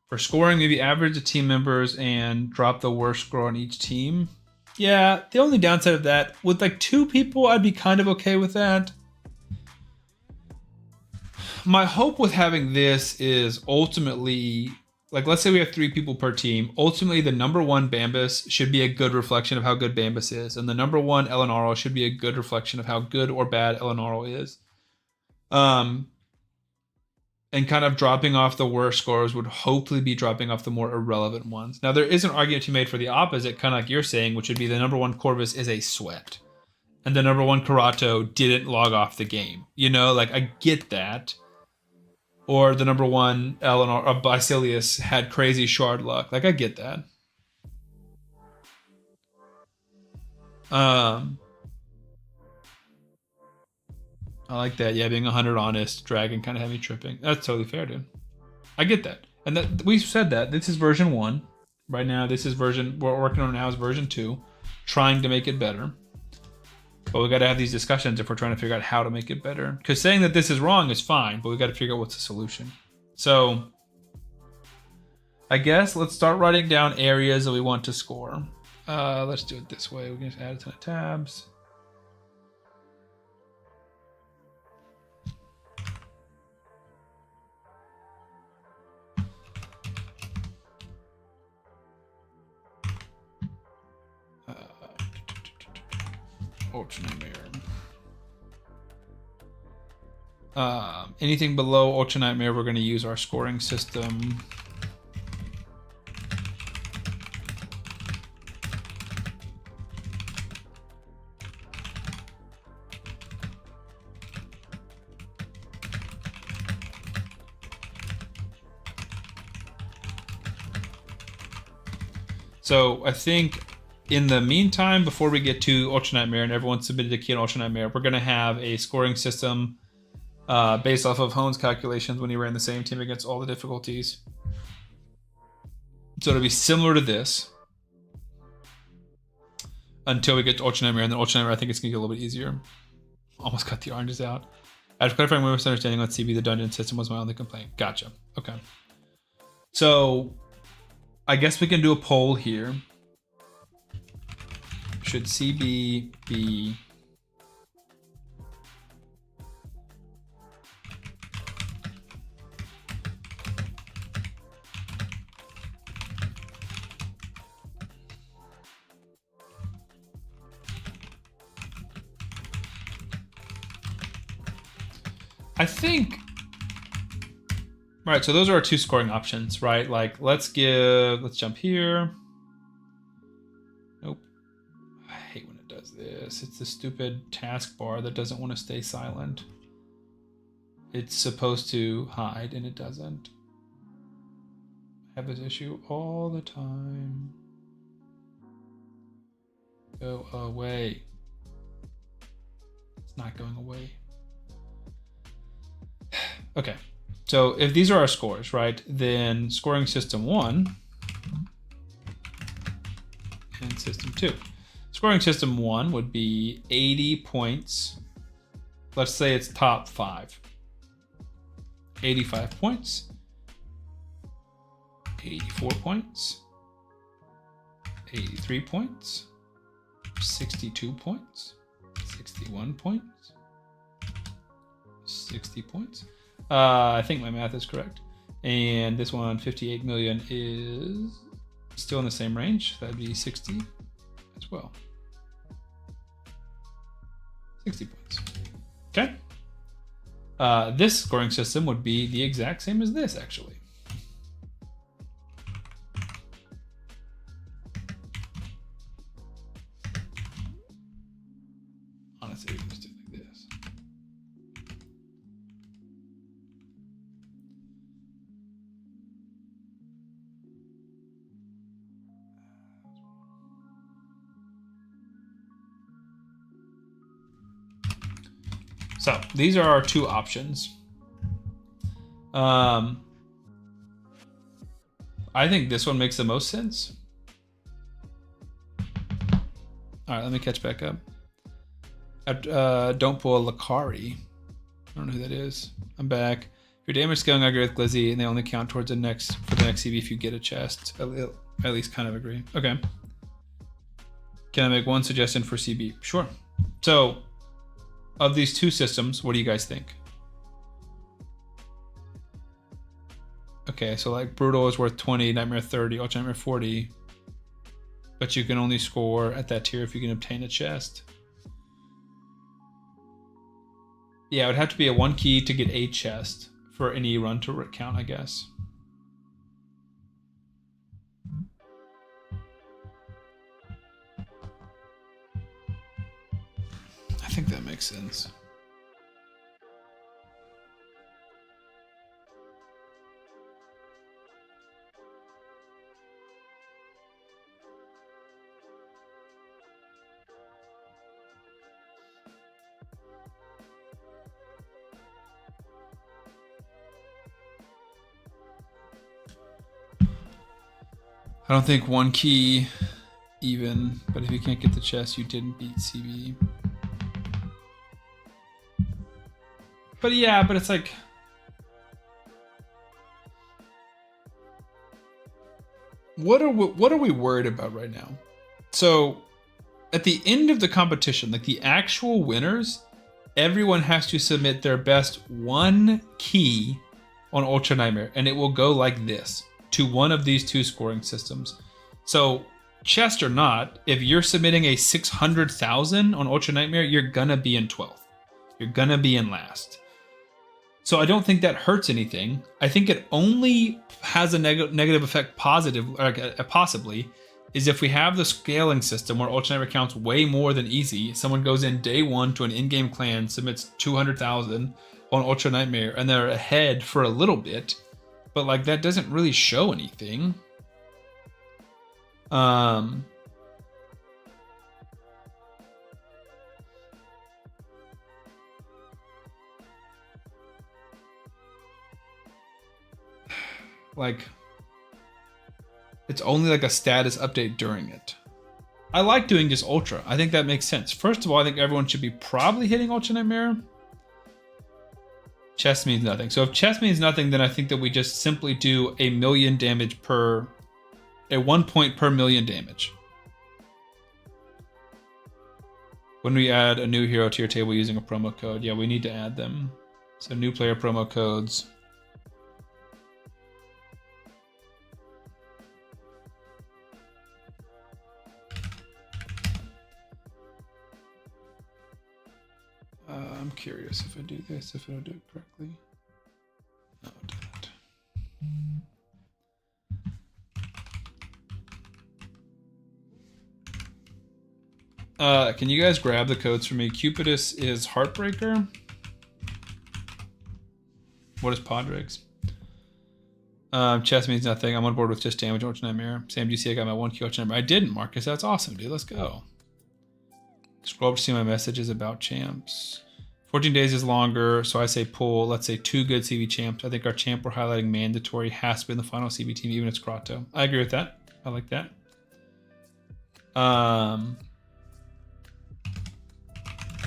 For scoring, maybe average the team members and drop the worst score on each team. Yeah, the only downside of that, with like 2 people, I'd be kind of okay with that. my hope with having this is ultimately, like, let's say we have 3 people per team. Ultimately, the number 1 Bambus should be a good reflection of how good Bambus is, and the number 1 Elenaro should be a good reflection of how good or bad Elenaro is. And kind of dropping off the worst scores would hopefully be dropping off the more irrelevant ones. Now, there is an argument to be made for the opposite, kind of like you're saying, which would be the number 1 Corvus is a sweat, and the number 1 Karato didn't log off the game. You know, like, I get that. Or the number 1 Eleanor or Basilius had crazy shard luck. Like, I get that. I like that. Yeah, being 100 honest, dragon kind of heavy tripping. That's totally fair, dude. I get that. And that we've said that. This is version 1. Right now, this is version, we're working on now is version 2. Trying to make it better. But we got to have these discussions if we're trying to figure out how to make it better. Because saying that this is wrong is fine, but we got to figure out what's the solution. So, I guess let's start writing down areas that we want to score. Let's do it this way. We can just add a ton of tabs. Ultra Nightmare. Anything below Ultra Nightmare, we're going to use our scoring system. So I think in the meantime, before we get to Ultra Nightmare and everyone submitted a key on Ultra Nightmare, we're going to have a scoring system based off of Hone's calculations when he ran the same team against all the difficulties. So it'll be similar to this until we get to Ultra Nightmare, and then Ultra Nightmare I think it's going to get a little bit easier. Almost got the oranges out. After clarifying my misunderstanding on CB, the dungeon system was my only complaint. Gotcha. Okay. So I guess we can do a poll here. Should CB be I think, right, so those are our 2 scoring options, right? Like, let's jump here. Nope. I hate when it does this. It's the stupid taskbar that doesn't want to stay silent. It's supposed to hide, and it doesn't. I have this issue all the time. Go away. It's not going away. Okay, so if these are our scores, right, then scoring system 1 and system 2. Scoring system 1 would be 80 points. Let's say it's top 5. 85 points. 84 points. 83 points. 62 points. 61 points. 60 points. I think my math is correct. And this one, 58 million, is still in the same range. That'd be 60 as well. 60 points. Okay. This scoring system would be the exact same as this, actually. Honestly, we can just do it like this. So these are our 2 options. I think this one makes the most sense. All right, let me catch back up. Don't pull a Lakari. I don't know who that is. I'm back. Your damage scaling I agree with Glizzy, and they only count towards the next CB if you get a chest. At least kind of agree. Okay. Can I make one suggestion for CB? Sure. So, of these 2 systems, what do you guys think? Okay, so like Brutal is worth 20, Nightmare 30, Ultra Nightmare 40. But you can only score at that tier if you can obtain a chest. Yeah, it would have to be a 1 key to get a chest for any run to count, I guess. I think that makes sense. I don't think 1 key even, but if you can't get the chest, you didn't beat CB. But yeah, but it's like... What are we worried about right now? So, at the end of the competition, like the actual winners, everyone has to submit their best 1 key on Ultra Nightmare, and it will go like this to one of these 2 scoring systems. So, chest or not, if you're submitting a 600,000 on Ultra Nightmare, you're gonna be in 12th. You're gonna be in last. So I don't think that hurts anything. I think it only has a negative effect, possibly, is if we have the scaling system where Ultra Nightmare counts way more than easy. Someone goes in day 1 to an in-game clan, submits 200,000 on Ultra Nightmare, and they're ahead for a little bit. But like that doesn't really show anything. Like it's only like a status update during it. I like doing just Ultra. I think that makes sense. First of all, I think everyone should be probably hitting Ultra Nightmare. Chest means nothing. So if chest means nothing, then I think that we just simply do a 1,000,000 damage per... a 1 point per 1,000,000 damage. When we add a new hero to your table using a promo code, yeah, we need to add them. So new player promo codes. I'm curious if I do this, if I don't do it correctly. No, I didn't. Can you guys grab the codes for me? Cupidus is Heartbreaker. What is Podrigs? Chest means nothing. I'm on board with just damage, Ultra Nightmare. Sam, do you see I got my 1 key Ultra Nightmare? I didn't, Marcus. That's awesome, dude. Let's go. Scroll up to see my messages about champs. 14 days is longer, so I say pull, let's say 2 good CB champs. I think our champ we're highlighting mandatory has to be in the final CB team, even if it's Krato. I agree with that. I like that.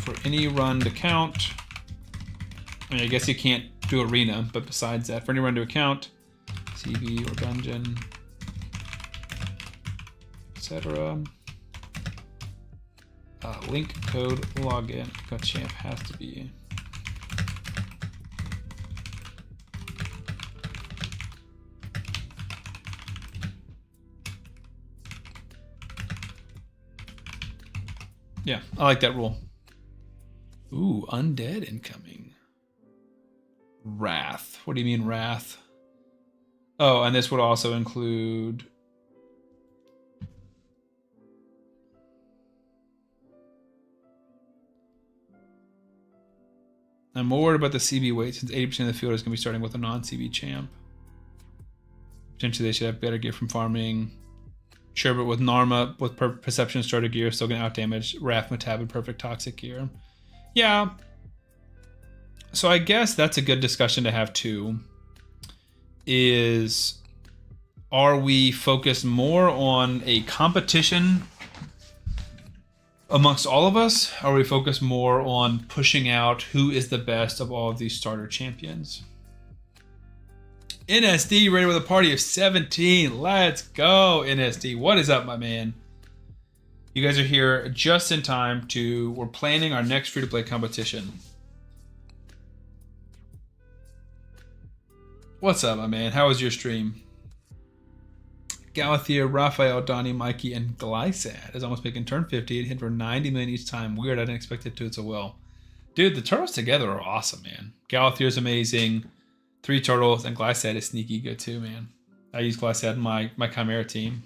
For any run to count, I mean, I guess you can't do arena, but besides that, for any run to account, CB or dungeon, etc. Link code login. Got champ has to be. Yeah, I like that rule. Ooh, undead incoming. Wrath. What do you mean wrath? Oh, and this would also include... I'm more worried about the CB weight since 80% of the field is going to be starting with a non-CB champ. Potentially they should have better gear from farming. Sherbet with Narma with Perception starter gear, still going to outdamage. Wrath Matab and Perfect Toxic gear. Yeah. So I guess that's a good discussion to have too. Is, are we focused more on a competition amongst all of us? Or are we focused more on pushing out who is the best of all of these starter champions? NSD ready with a party of 17. Let's go, NSD. What is up, my man? You guys are here just in time to... We're planning our next free-to-play competition. What's up, my man? How was your stream? Galathier, Raphael, Donnie, Mikey, and Glysad is almost making turn 50. It hit for 90 million each time. Weird, I didn't expect it to so well. Dude, the turtles together are awesome, man. Galathier's amazing. 3 turtles, and Glysad is sneaky good too, man. I use Glysad in my Chimera team.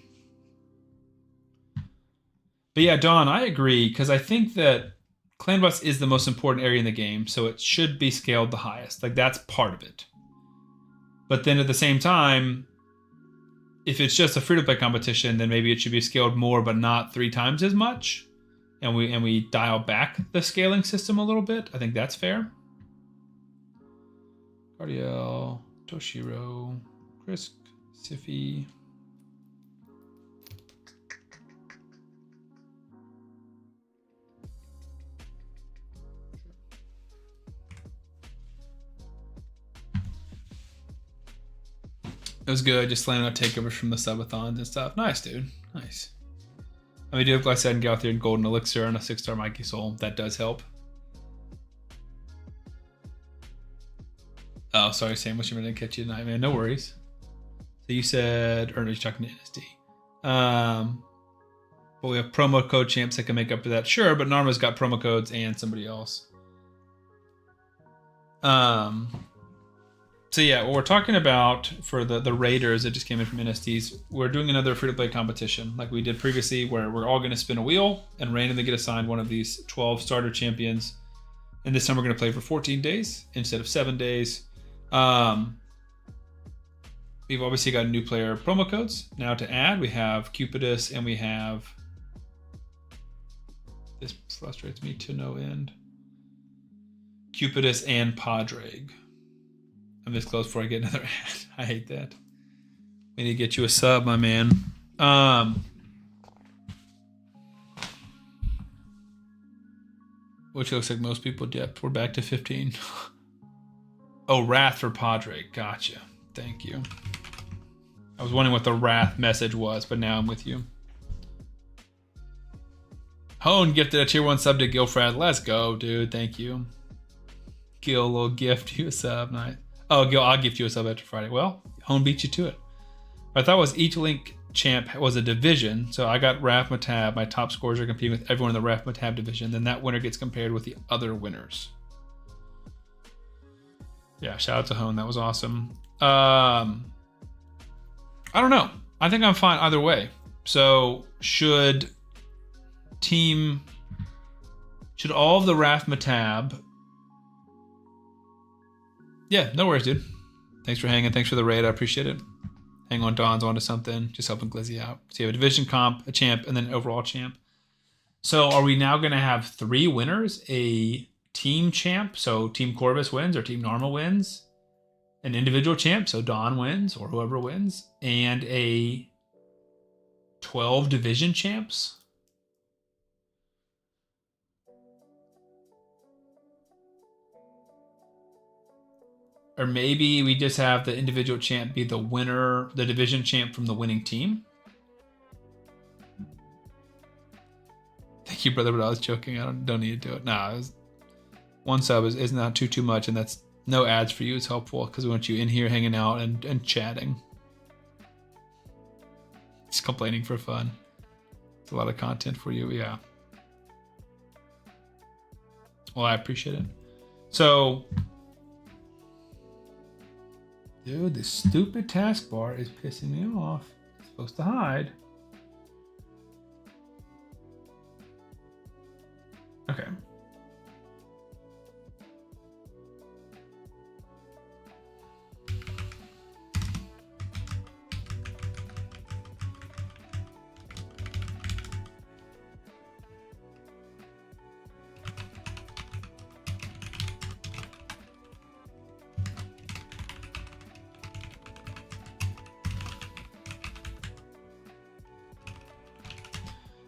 But yeah, Don, I agree, because I think that Clan Boss is the most important area in the game, so it should be scaled the highest. Like, that's part of it. But then at the same time, if it's just a free-to-play competition, then maybe it should be scaled more, but not 3 times as much. And we dial back the scaling system a little bit. I think that's fair. Cardiel, Toshiro, Chris, Siffy. It was good, just slamming out takeovers from the subathons and stuff. Nice, dude. Nice. And we do have Glysad and Galathier and Golden Elixir and a 6-star Mikey Soul. That does help. Oh, sorry, Sam. Wish I didn't catch you tonight, man. No worries. So you said, or no, you're talking to NSD. But we have promo code champs that can make up for that. Sure, but Narma's got promo codes and somebody else. So yeah, what we're talking about for the Raiders that just came in from NSDs, we're doing another free-to-play competition like we did previously, where we're all going to spin a wheel and randomly get assigned one of these 12 starter champions. And this time we're going to play for 14 days instead of 7 days. We've obviously got new player promo codes now to add. We have Cupidus and we have... This frustrates me to no end. Cupidus and Padraig. I'm this close before I get another ad. I hate that. We need to get you a sub, my man. Which looks like most people dip. We're back to 15. Oh, Wrath for Padre. Gotcha. Thank you. I was wondering what the Wrath message was, but now I'm with you. Hone gifted a tier 1 sub to Gilfrad. Let's go, dude. Thank you. Gil, a little gift you a sub. Nice. Oh, Gil, I'll gift you a sub after Friday. Well, Hone beat you to it. I thought was each Link champ was a division, so I got Raph Matab. My top scorers are competing with everyone in the Raph Matab division. Then that winner gets compared with the other winners. Yeah, shout out to Hone. That was awesome. I don't know. I think I'm fine either way. So should all of the Raph Matab... Yeah, no worries, dude. Thanks for hanging. Thanks for the raid. I appreciate it. Hang on, Don's onto something. Just helping Glizzy out. So you have a division comp, a champ, and then an overall champ. So are we now going to have 3 winners? A team champ, so Team Corvis wins, or Team Normal wins. An individual champ, so Don wins, or whoever wins. And a 12 division champs? Or maybe we just have the individual champ be the winner, the division champ from the winning team. Thank you, brother, but I was joking. I don't need to do it. Nah, 1 sub is not too much, and that's no ads for you. It's helpful because we want you in here hanging out and chatting. Just complaining for fun. It's a lot of content for you, yeah. Well, I appreciate it. So... Dude, this stupid taskbar is pissing me off. It's supposed to hide. Okay.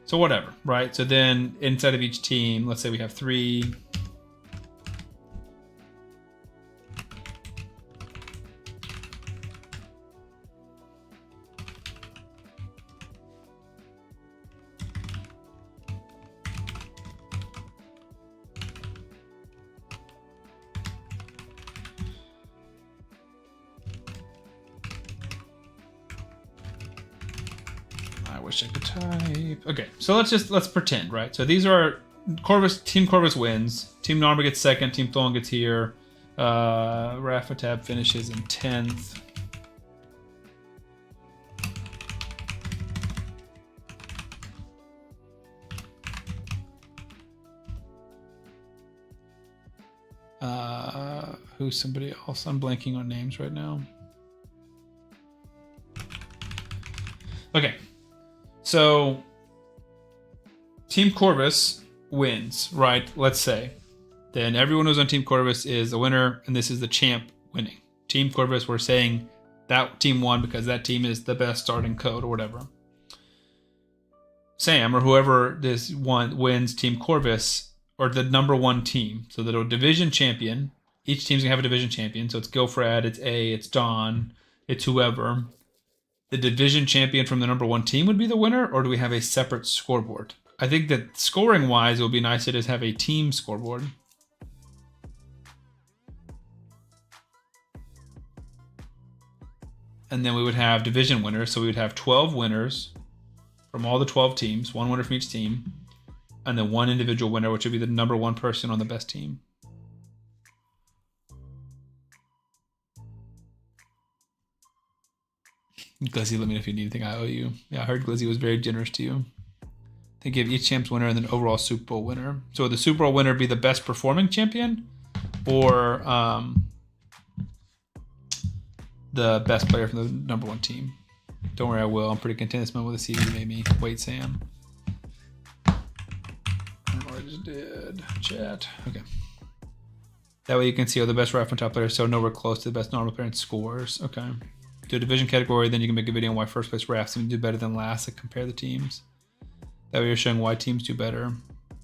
So whatever, right? So then inside of each team, let's say we have 3. wish I could type. Okay, so let's pretend, right? So these are Team Corvis wins. Team Narmer gets second. Team Thorn gets here. Rafatab finishes in 10th. Who's somebody else? I'm blanking on names right now. Okay, so Team Corvis wins, right? Let's say. Then everyone who's on Team Corvis is a winner, and this is the champ winning. Team Corvis, we're saying that team won because that team is the best starting code or whatever. Sam, or whoever this one wins Team Corvis, or the number one team. So the division champion, each team's gonna have a division champion. So it's Gilfred, it's A, it's Dawn, it's whoever. The division champion from the number one team would be the winner, or do we have a separate scoreboard? I think that scoring wise, it would be nice to just have a team scoreboard. And then we would have division winners. So we would have 12 winners from all the 12 teams, one winner from each team, and then one individual winner, which would be the number one person on the best team. Glizzy, let me know if you need anything. I owe you. Yeah, I heard Glizzy was very generous to you. They give each champ's winner and then overall Super Bowl winner. So would the Super Bowl winner be the best performing champion, or the best player from the number one team? Don't worry, I will. I'm pretty content this moment with a CD made me. Wait, Sam. I just did. Chat. Okay. That way you can see all the best Raf and top players, so nowhere close to the best normal player in scores. Okay. Do a division category, then you can make a video on why first place Rafs do better than last and compare the teams. That way you're showing why teams do better.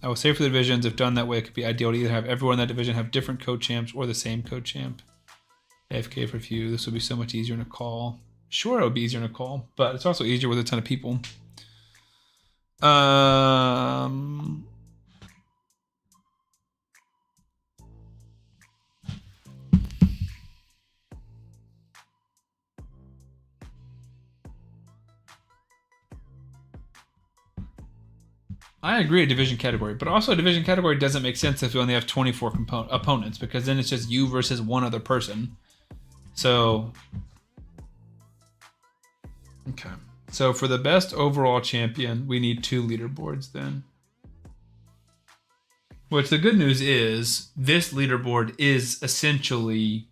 I will say for the divisions, if done that way, it could be ideal to either have everyone in that division have different code champs or the same code champ. AFK for a few. This would be so much easier in a call. Sure, it would be easier in a call, but it's also easier with a ton of people. I agree, a division category, but also a division category doesn't make sense if you only have 24 opponents, because then it's just you versus one other person. So, okay. So for the best overall champion, we need 2 leaderboards then. Which the good news is, this leaderboard is essentially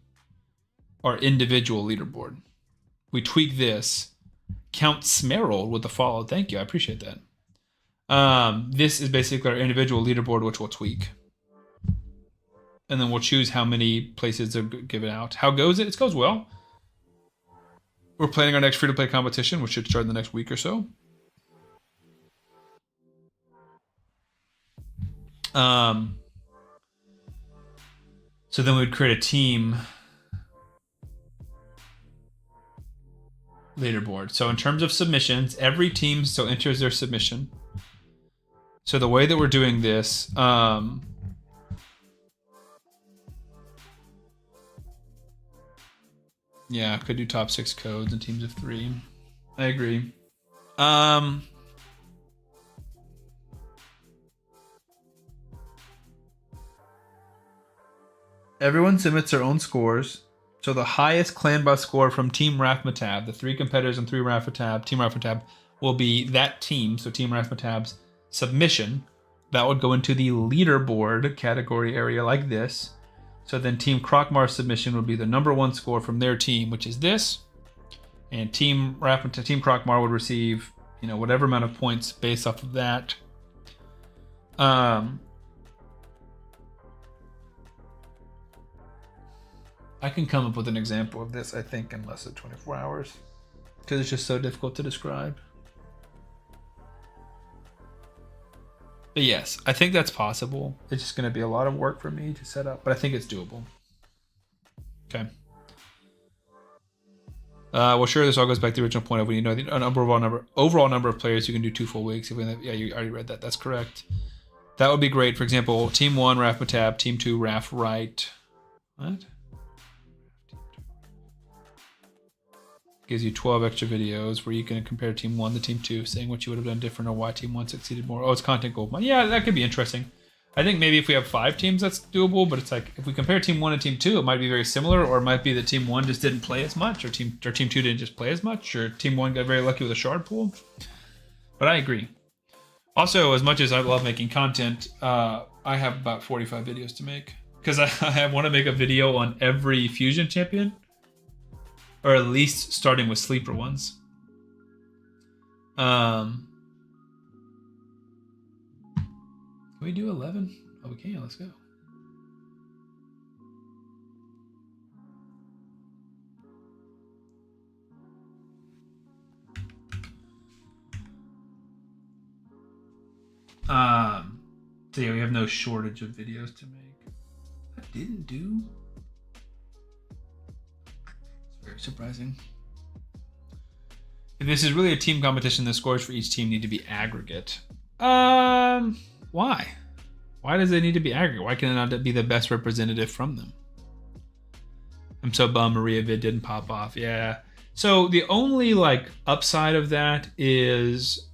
our individual leaderboard. We tweak this. Count Smerold with the follow. Thank you, I appreciate that. This is basically our individual leaderboard, which we'll tweak. And then we'll choose how many places to give it out. How goes it? It goes well. We're planning our next free-to-play competition, which should start in the next week or so. So then we'd create a team leaderboard. So in terms of submissions, every team enters their submission. So the way that we're doing this, yeah, could do top 6 codes and teams of 3. I agree. Everyone submits their own scores. So the highest clan bus score from Team Rafmatab, the 3 competitors and 3 Rafmatab, Team Rafmatab, will be that team. So Team Rafmatab's submission. That would go into the leaderboard category area like this. So then Team Krokmar's submission would be the number 1 score from their team, which is this. And Team Krokmar would receive, whatever amount of points based off of that. I can come up with an example of this, I think, in less than 24 hours. Because it's just so difficult to describe. But yes, I think that's possible. It's just going to be a lot of work for me to set up, but I think it's doable. Okay. Well, sure, this all goes back to the original point of when you know the overall number of players, you can do 2 full weeks. Yeah, you already read that. That's correct. That would be great. For example, Team 1, Raf Matab, Team 2, Raf Right. What? Gives you 12 extra videos where you can compare Team 1 to Team 2, saying what you would have done different or why Team 1 succeeded more. Oh, it's content gold. Yeah, that could be interesting. I think maybe if we have 5 teams, that's doable, but it's like if we compare Team 1 and Team 2, it might be very similar, or it might be that Team 1 just didn't play as much, or Team 2 didn't just play as much, or Team 1 got very lucky with a shard pool. But I agree. Also, as much as I love making content, I have about 45 videos to make. Because I want to make a video on every Fusion champion. Or at least starting with sleeper ones. Can we do 11? Oh, we can. Let's go. So yeah, we have no shortage of videos to make. I didn't do. Very surprising. If this is really a team competition, the scores for each team need to be aggregate. Why? Why does it need to be aggregate? Why can it not be the best representative from them? I'm so bummed Maria vid didn't pop off. Yeah. So the only like upside of that is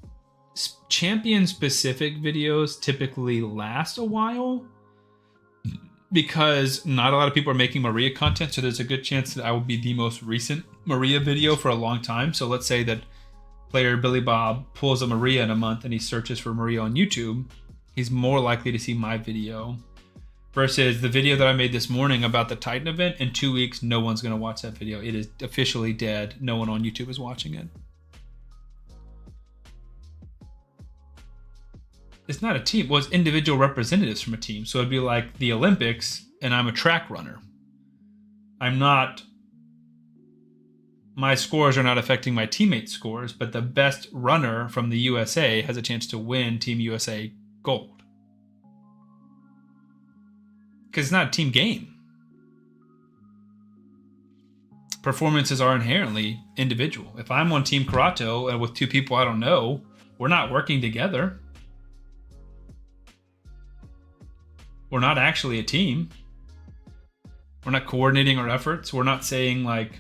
champion specific videos typically last a while, because not a lot of people are making Maria content, so there's a good chance that I will be the most recent Maria video for a long time. So let's say that player Billy Bob pulls a Maria in a month and he searches for Maria on YouTube, he's more likely to see my video versus the video that I made this morning about the Titan event. In 2 weeks, no one's going to watch that video. It is officially dead. No one on YouTube is watching it. It's not a team. Well, it's individual representatives from a team. So it'd be like the Olympics and I'm a track runner. I'm not, my scores are not affecting my teammates' scores, but the best runner from the USA has a chance to win Team USA gold. Because it's not a team game. Performances are inherently individual. If I'm on Team Karato and with 2 people I don't know, we're not working together. We're not actually a team. We're not coordinating our efforts. We're not saying like,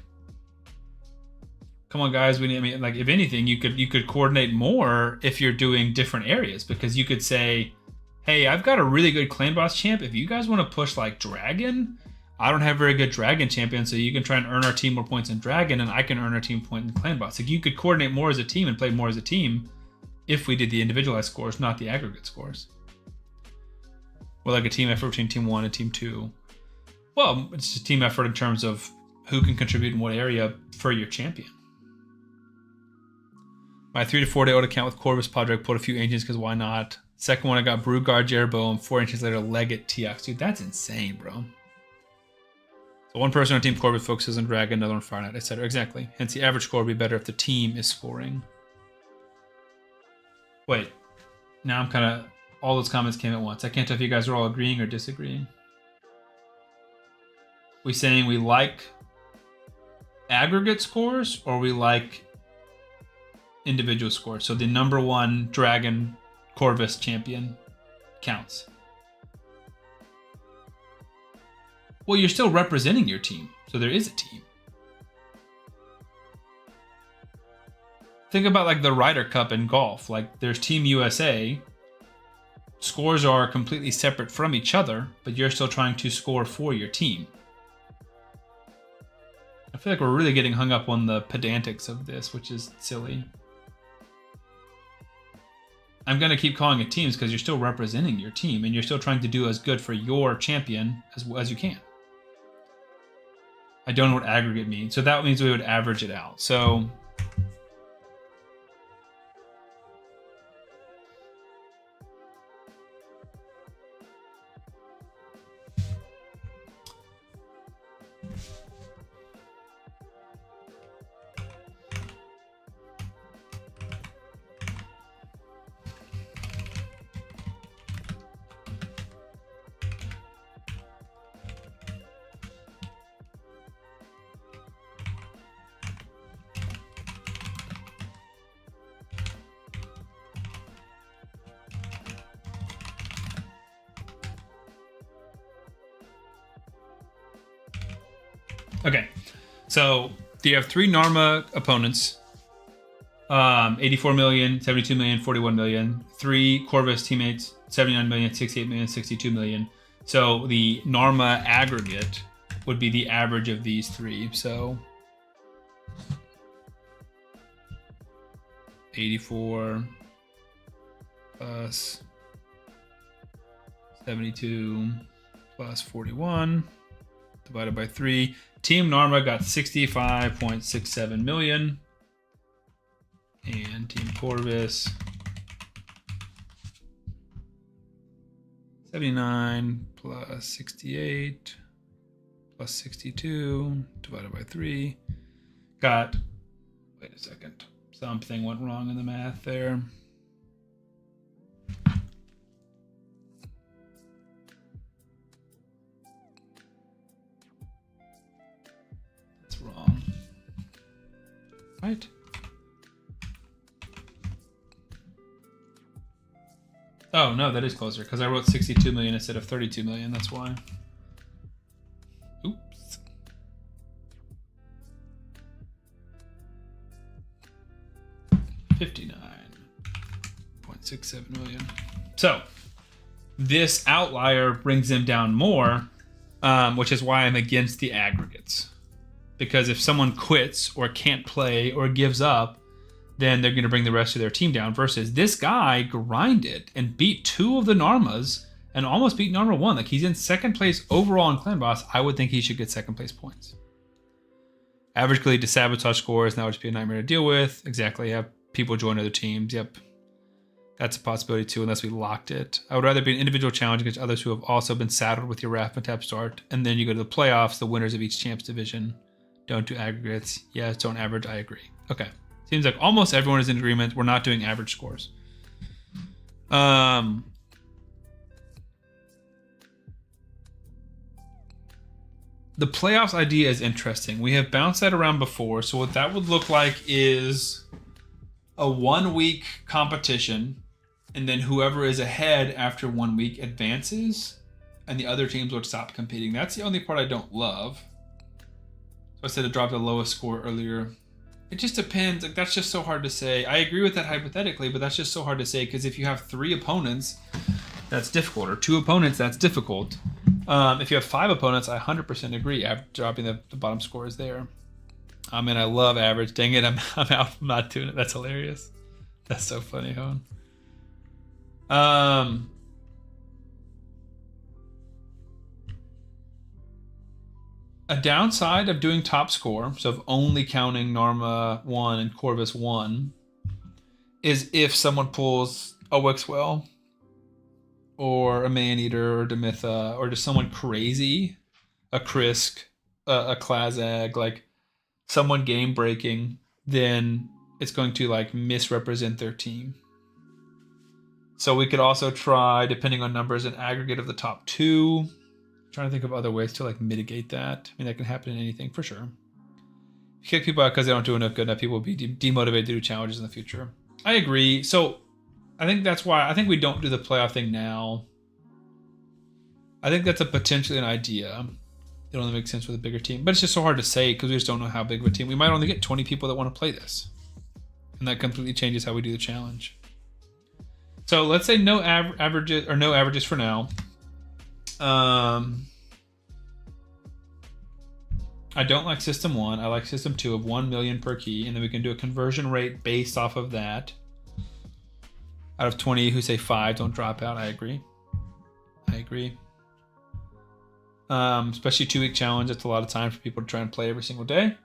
come on guys, we need, I mean, like if anything, you could coordinate more if you're doing different areas, because you could say, hey, I've got a really good clan boss champ. If you guys want to push like dragon, I don't have very good dragon champion, so you can try and earn our team more points in dragon and I can earn our team point in clan boss. Like you could coordinate more as a team and play more as a team if we did the individualized scores, not the aggregate scores. Or like a team effort between Team 1 and Team 2. Well, it's just team effort in terms of who can contribute in what area for your champion. My 3 to 4 day old account with Corvis Padre pulled a few ancients because why not? Second one, I got Brugard Jerbo, and 4 inches later, Leggett TX. Dude, that's insane, bro. So one person on Team Corvis focuses on Dragon, another on Fire Knight, etc. Exactly. Hence, the average score would be better if the team is scoring. Wait. Now I'm kind of... All those comments came at once. I can't tell if you guys are all agreeing or disagreeing. We saying we like aggregate scores or we like individual scores? So the number 1 Dragon Corvus champion counts. Well, you're still representing your team, so there is a team. Think about like the Ryder Cup in golf. Like there's Team USA. Scores are completely separate from each other, but you're still trying to score for your team. I feel like we're really getting hung up on the pedantics of this, which is silly. I'm going to keep calling it teams because you're still representing your team and you're still trying to do as good for your champion as you can. I don't know what aggregate means, so that means we would average it out. So... Okay, so You have 3 Narma opponents. 84 million, 72 million, 41 million. 3 Corvis teammates, 79 million, 68 million, 62 million. So the Narma aggregate would be the average of these 3. So 84 plus 72 plus 41 divided by 3. Team Narma got 65.67 million. And Team Corvis 79 plus 68 plus 62 divided by 3 got, wait a second, something went wrong in the math there. That's wrong. Right? Oh, no, that is closer, because I wrote 62 million instead of 32 million, that's why. Oops. $59.67 million. So, this outlier brings them down more, which is why I'm against the aggregates. Because if someone quits, or can't play, or gives up, then they're going to bring the rest of their team down. Versus this guy grinded and beat 2 of the Narmas and almost beat Narma 1. Like, he's in 2nd place overall in Clan Boss. I would think he should get 2nd place points. Average lead to sabotage scores, now would just be a nightmare to deal with. Exactly. Have people join other teams. Yep. That's a possibility too, unless we locked it. I would rather be an individual challenge against others who have also been saddled with your Wrath Matap start. And then you go to the playoffs, the winners of each champs division. Don't do aggregates. Yes, don't average. I agree. Okay. Seems like almost everyone is in agreement. We're not doing average scores. The playoffs idea is interesting. We have bounced that around before. So what that would look like is a 1-week competition. And then whoever is ahead after 1 week advances. And the other teams would stop competing. That's the only part I don't love. So I said to drop the lowest score earlier. It just depends. Like, that's just so hard to say. I agree with that hypothetically, but that's just so hard to say, because if you have 3 opponents, that's difficult, or 2 opponents, that's difficult. If you have 5 opponents, I 100% agree. Dropping the bottom score is there. I mean, I love average. Dang it, I'm out. I'm not doing it. That's hilarious. That's so funny, Hone. A downside of doing top score, so of only counting Narma 1 and Corvus 1, is if someone pulls a Wixwell or a Maneater or Demitha or just someone crazy, a Krisk, a Klazag, like someone game breaking, then it's going to like misrepresent their team. So we could also try, depending on numbers, an aggregate of the top 2. Trying to think of other ways to like mitigate that. I mean, that can happen in anything for sure. You kick people out because they don't do enough good enough, people will be demotivated to do challenges in the future. I agree. So I think that's why I think we don't do the playoff thing now. I think that's a potentially an idea. It only makes sense with a bigger team, but it's just so hard to say because we just don't know how big of a team. We might only get 20 people that want to play this, and that completely changes how we do the challenge. So let's say no averages or no averages for now. I don't like system 1. I like system 2 of 1 million per key, and then we can do a conversion rate based off of that. Out of 20 who say 5, don't drop out. I agree. Especially 2-week challenge. That's a lot of time for people to try and play every single day.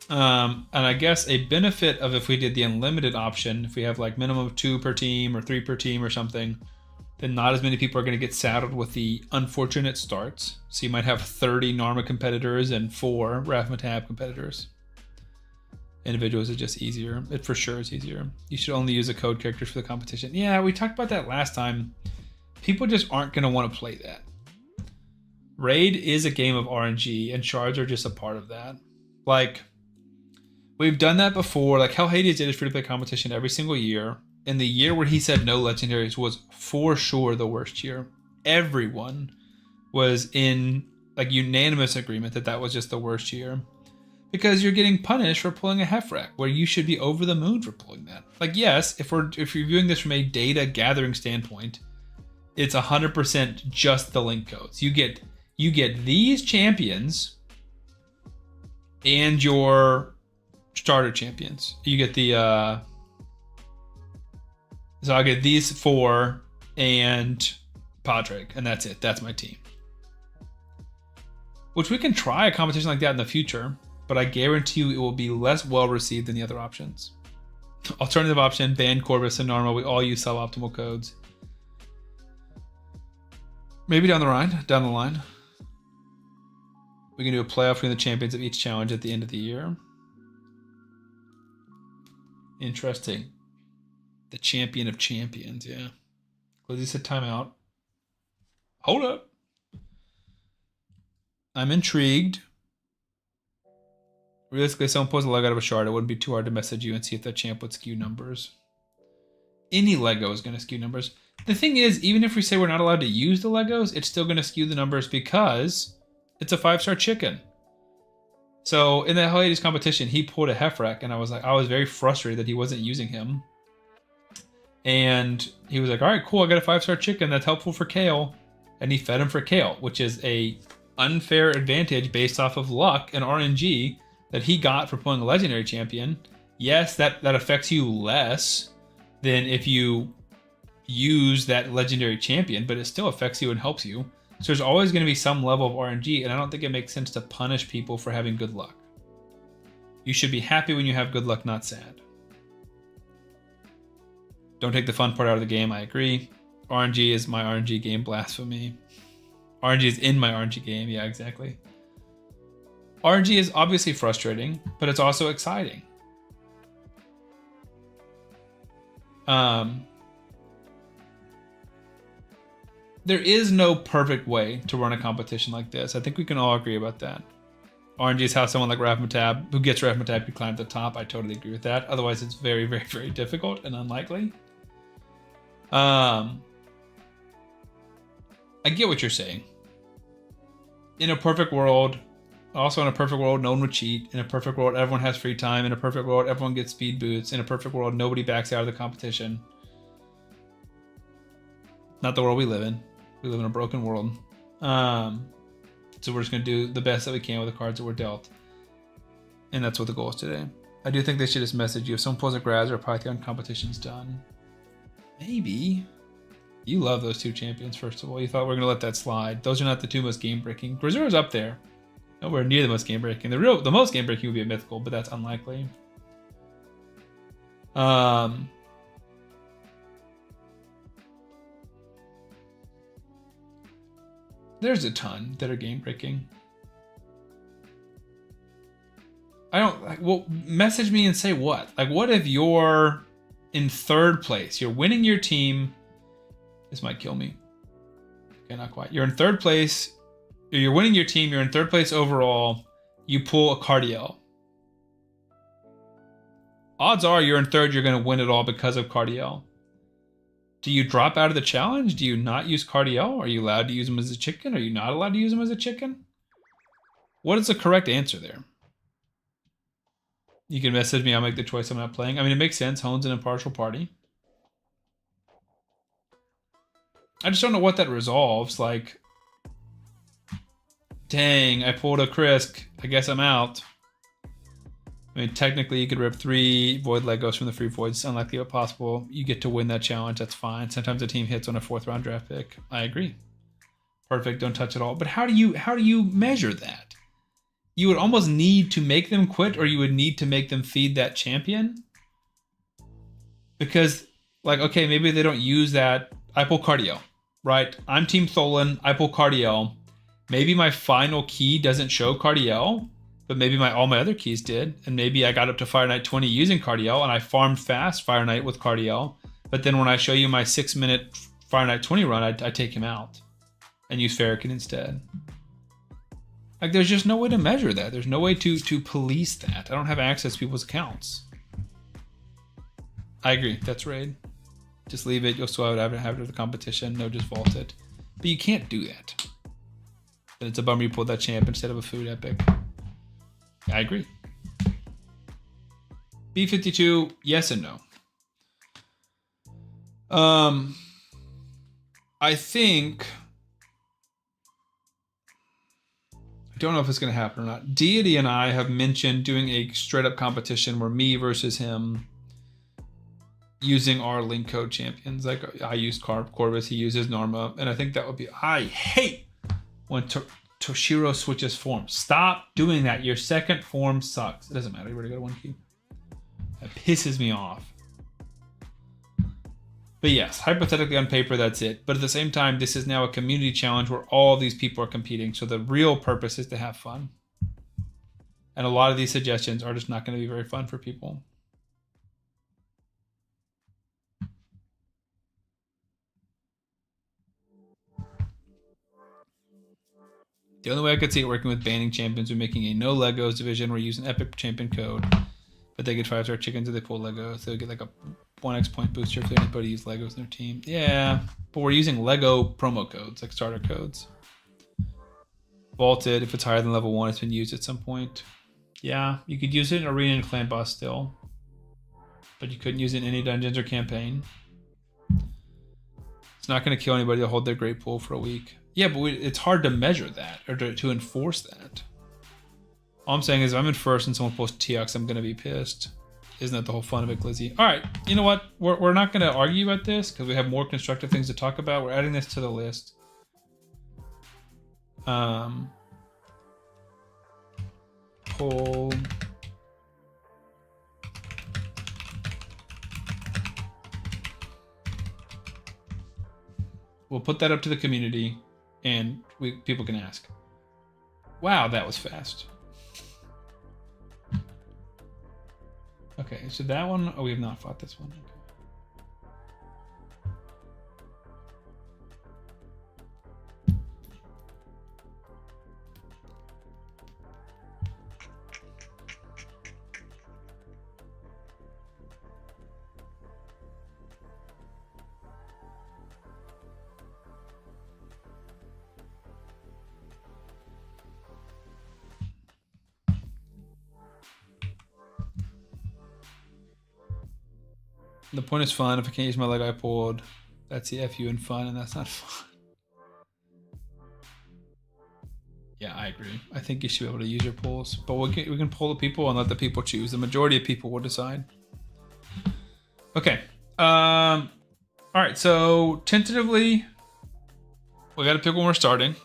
And I guess a benefit of if we did the unlimited option, if we have like minimum of 2 per team or 3 per team or something, then not as many people are going to get saddled with the unfortunate starts. So you might have 30 Narma competitors and 4 Wrath Matap competitors. Individuals are just easier. It for sure is easier. You should only use the code characters for the competition. Yeah, we talked about that last time. People just aren't going to want to play that. Raid is a game of RNG, and shards are just a part of that. Like, we've done that before. Like, how Hades did his free-to-play competition every single year. And the year where he said no legendaries was for sure the worst year. Everyone was in like unanimous agreement that that was just the worst year. Because you're getting punished for pulling a Heffrack, where you should be over the moon for pulling that. Like, yes, if you're viewing this from a data gathering standpoint, it's 100% just the link codes. You get these champions and your starter champions. You get the so I'll get these 4 and Patrick, and that's it. That's my team. Which we can try a competition like that in the future, but I guarantee you it will be less well received than the other options. Alternative option, ban Corvis and Norma. We all use suboptimal codes. Maybe down the line. We can do a playoff between the champions of each challenge at the end of the year. Interesting. The champion of champions, yeah. Glizzy said timeout. Hold up. I'm intrigued. Realistically, if someone pulls a Lego out of a shard, it wouldn't be too hard to message you and see if that champ would skew numbers. Any Lego is going to skew numbers. The thing is, even if we say we're not allowed to use the Legos, it's still going to skew the numbers because it's a 5-star chicken. So in that Hades competition, he pulled a Heffrack, and I was very frustrated that he wasn't using him. And he was like, all right, cool, I got a 5-star chicken. That's helpful for Kale. And he fed him for Kale, which is a unfair advantage based off of luck and RNG that he got for pulling a legendary champion. Yes, that affects you less than if you use that legendary champion, but it still affects you and helps you. So there's always going to be some level of RNG, and I don't think it makes sense to punish people for having good luck. You should be happy when you have good luck, not sad. Don't take the fun part out of the game, I agree. RNG is my RNG game, blasphemy. RNG is in my RNG game, yeah, exactly. RNG is obviously frustrating, but it's also exciting. There is no perfect way to run a competition like this. I think we can all agree about that. RNG is how someone like Ravmatab, who gets Ravmatab, could climb to the top. I totally agree with that. Otherwise, it's very, very, very difficult and unlikely. I get what you're saying. In a perfect world, also in a perfect world, no one would cheat. In a perfect world, everyone has free time. In a perfect world, everyone gets speed boots. In a perfect world, nobody backs out of the competition. Not the world we live in. We live in a broken world. So we're just going to do the best that we can with the cards that we're dealt. And that's what the goal is today. I do think they should just message you. If someone pulls a Graz or a Python, competition's done. Maybe. You love those 2 champions, first of all. You thought we were going to let that slide. Those are not the 2 most game-breaking. Grazura's up there. Nowhere near the most game-breaking. The most game-breaking would be a mythical, but that's unlikely. There's a ton that are game-breaking. I don't, like, well, message me and say what? Like, what if you're in 3rd place? You're winning your team. This might kill me. Okay, not quite. You're in 3rd place. You're winning your team. You're in 3rd place overall. You pull a Cardiel. Odds are you're in 3rd. You're going to win it all because of Cardiel. Do you drop out of the challenge? Do you not use Cardiel? Are you allowed to use him as a chicken? Are you not allowed to use him as a chicken? What is the correct answer there? You can message me. I'll make the choice. I'm not playing. I mean, it makes sense. Hone's an impartial party. I just don't know what that resolves. Like, dang, I pulled a Krisk. I guess I'm out. I mean, technically, you could rip 3 Void Legos from the free Voids. It's unlikely but possible. You get to win that challenge. That's fine. Sometimes a team hits on a 4th round draft pick. I agree. Perfect. Don't touch it all. But how do you measure that? You would almost need to make them quit, or you would need to make them feed that champion. Because, like, okay, maybe they don't use that. I pull Cardiel, right? I'm Team Tholen. I pull Cardiel. Maybe my final key doesn't show Cardiel, but maybe all my other keys did. And maybe I got up to Fire Knight 20 using Cardiel, and I farmed fast Fire Knight with Cardiel. But then when I show you my 6-minute Fire Knight 20 run, I take him out and use Fahrakin instead. Like, there's just no way to measure that. There's no way to police that. I don't have access to people's accounts. I agree. That's raid. Just leave it. You'll still have it after the competition. No, just vault it. But you can't do that. then it's a bummer you pulled that champ instead of a food epic. I agree. B52, yes and no. I think... I don't know if it's going to happen or not. Deity and I have mentioned doing a straight up competition where me versus him using our link code champions. Like I used Corvis, he uses Norma, and I think that would be... I hate when Toshiro switches form. Stop doing that. Your second form sucks. It doesn't matter. You already got 1 key. That pisses me off. But yes, hypothetically on paper, that's it. But at the same time, this is now a community challenge where all these people are competing. So the real purpose is to have fun. And a lot of these suggestions are just not going to be very fun for people. The only way I could see it working with banning champions would making a no Legos division where you use an epic champion code. But they get 5-star chickens if they pull Legos. They'll get like a 1x point booster if anybody uses Legos in their team. Yeah, but we're using Lego promo codes, like starter codes. Vaulted, if it's higher than level 1, it's been used at some point. Yeah, you could use it in Arena and Clan Boss still. But you couldn't use it in any dungeons or campaign. It's not going to kill anybody to hold their great pool for a week. Yeah, but it's hard to measure that, or to enforce that. All I'm saying is if I'm in first and someone pulls TX, I'm going to be pissed. Isn't that the whole fun of it, Glizzy? All right, you know what? We're not going to argue about this because we have more constructive things to talk about. We're adding this to the list. Pull. We'll put that up to the community, and people can ask. Wow, that was fast. Okay, so that one, oh, we have not fought this one. Okay. The point is fun. If I can't use my leg I pulled, that's the FU and fun, and that's not fun. Yeah, I agree. I think you should be able to use your pulls, but we can pull the people and let the people choose. The majority of people will decide. Okay. All right. So tentatively, we got to pick when we're starting.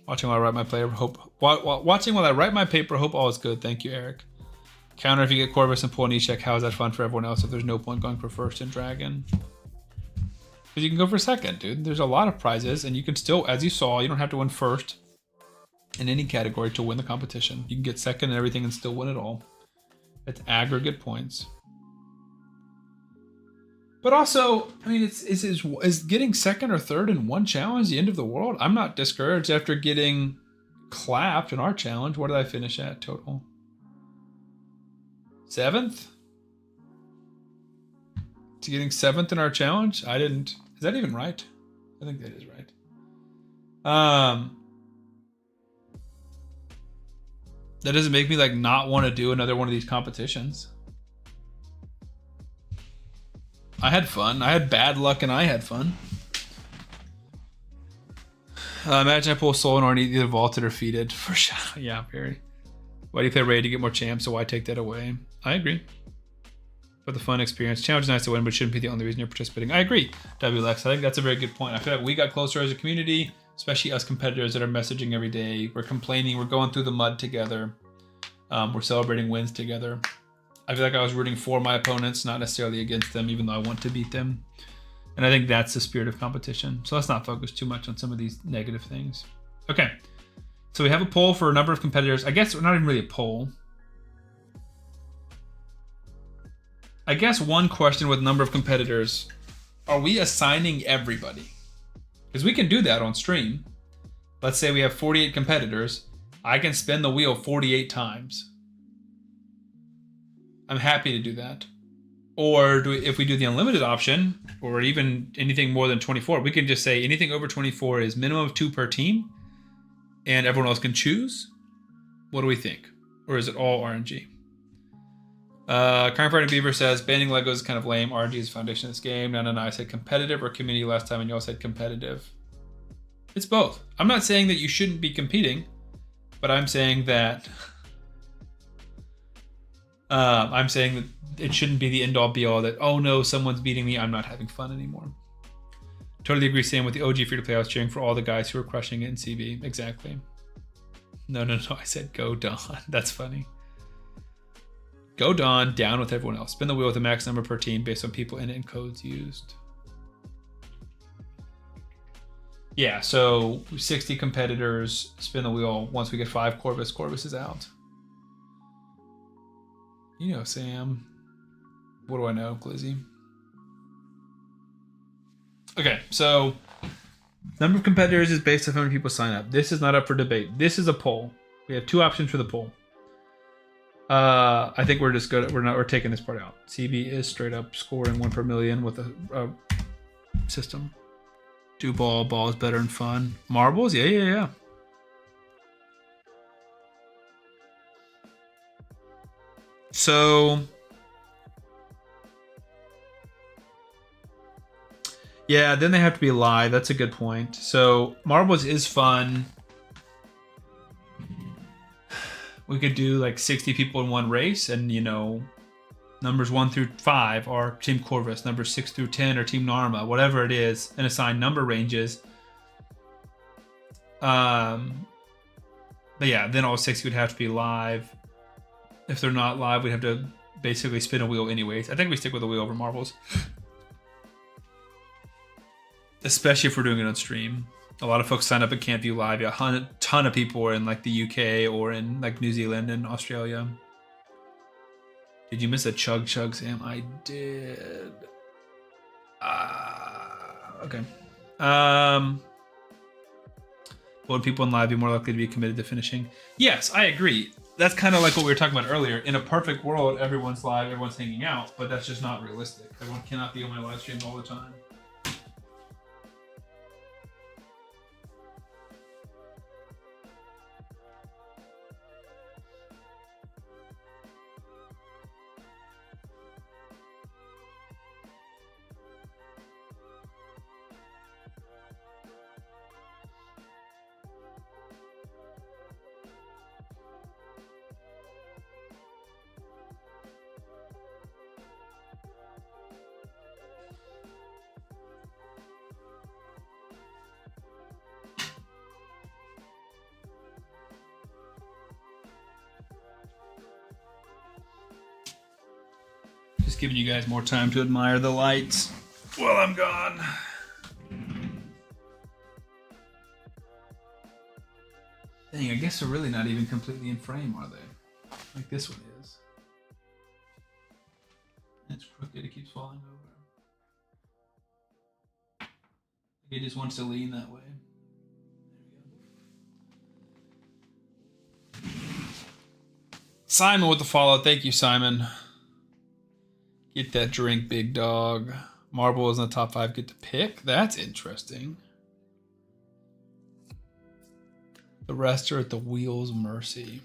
Watching while I write my paper. Watching while I write my paper. Hope all is good. Thank you, Eric. Counter if you get Corvus and pull an E-check. How is that fun for everyone else if there's no point going for first in Dragon? Because you can go for second, dude. There's a lot of prizes, and you can still, as you saw, you don't have to win first in any category to win the competition. You can get second and everything and still win it all. It's aggregate points. But also, I mean, is getting second or third in one challenge the end of the world? I'm not discouraged after getting clapped in our challenge. What did I finish at total? 7th? To getting 7th in our challenge? I didn't. Is that even right? I think that is right. That doesn't make me like not want to do another one of these competitions. I had fun. I had bad luck and I had fun. Imagine I pull Soul and Arnie either vaulted or feeded. For sure. Yeah, very. Why do you play Raid to get more champs? So why take that away? I agree. For the fun experience. Challenge is nice to win, but it shouldn't be the only reason you're participating. I agree, WLX. I think that's a very good point. I feel like we got closer as a community, especially us competitors that are messaging every day. We're complaining. We're going through the mud together. We're celebrating wins together. I feel like I was rooting for my opponents, not necessarily against them, even though I want to beat them. And I think that's the spirit of competition. So let's not focus too much on some of these negative things. Okay. So we have a poll for a number of competitors. I guess not even really a poll. I guess one question with number of competitors. Are we assigning everybody? Because we can do that on stream. Let's say we have 48 competitors. I can spin the wheel 48 times. I'm happy to do that. Or if we do the unlimited option, or even anything more than 24, we can just say anything over 24 is minimum of 2 per team. and everyone else can choose? What do we think? Or is it all RNG? Fighting Beaver says, banning Legos is kind of lame. RNG is the foundation of this game. No, I said competitive or community last time, and you all said competitive. It's both. I'm not saying that you shouldn't be competing, but I'm saying that it shouldn't be the end-all be-all that, oh no, someone's beating me, I'm not having fun anymore. Totally agree, Sam, with the OG free-to-play. I was cheering for all the guys who were crushing it in CB. Exactly. No, I said go Dawn. That's funny. Go Dawn, down with everyone else. Spin the wheel with a max number per team based on people in it and codes used. Yeah, so 60 competitors, spin the wheel. Once we get 5 Corvis, Corvis is out. You know, Sam. What do I know, Glizzy? Okay, so number of competitors is based on how many people sign up. This is not up for debate. This is a poll. We have 2 options for the poll. I think we're just good. We're taking this part out. CB is straight up scoring 1 per million with a system. Do ball is better and fun. Marbles, yeah. So yeah, then they have to be live. That's a good point. So marbles is fun. We could do like 60 people in one race, and you know, numbers 1 through 5 are Team Corvus, numbers 6 through 10 are Team Narma, whatever it is, and assign number ranges. But yeah, then all 60 would have to be live. If they're not live, we'd have to basically spin a wheel anyways. I think we stick with the wheel over marbles. Especially if we're doing it on stream. A lot of folks sign up and can't view live. Yeah, a ton of people are in like the UK or in like New Zealand and Australia. Did you miss a chug, Sam? I did. Okay. Would people in live be more likely to be committed to finishing? Yes, I agree. That's kind of like what we were talking about earlier. In a perfect world, everyone's live, everyone's hanging out, but that's just not realistic. Everyone cannot be on my live stream all the time. Just giving you guys more time to admire the lights while I'm gone. Dang, I guess they're really not even completely in frame, are they? Like this one is. It's crooked, it keeps falling over. It just wants to lean that way. There we go. Simon with the follow. Thank you, Simon. Get that drink, big dog. Marble is in the top 5. Get to pick. That's interesting. The rest are at the wheel's mercy.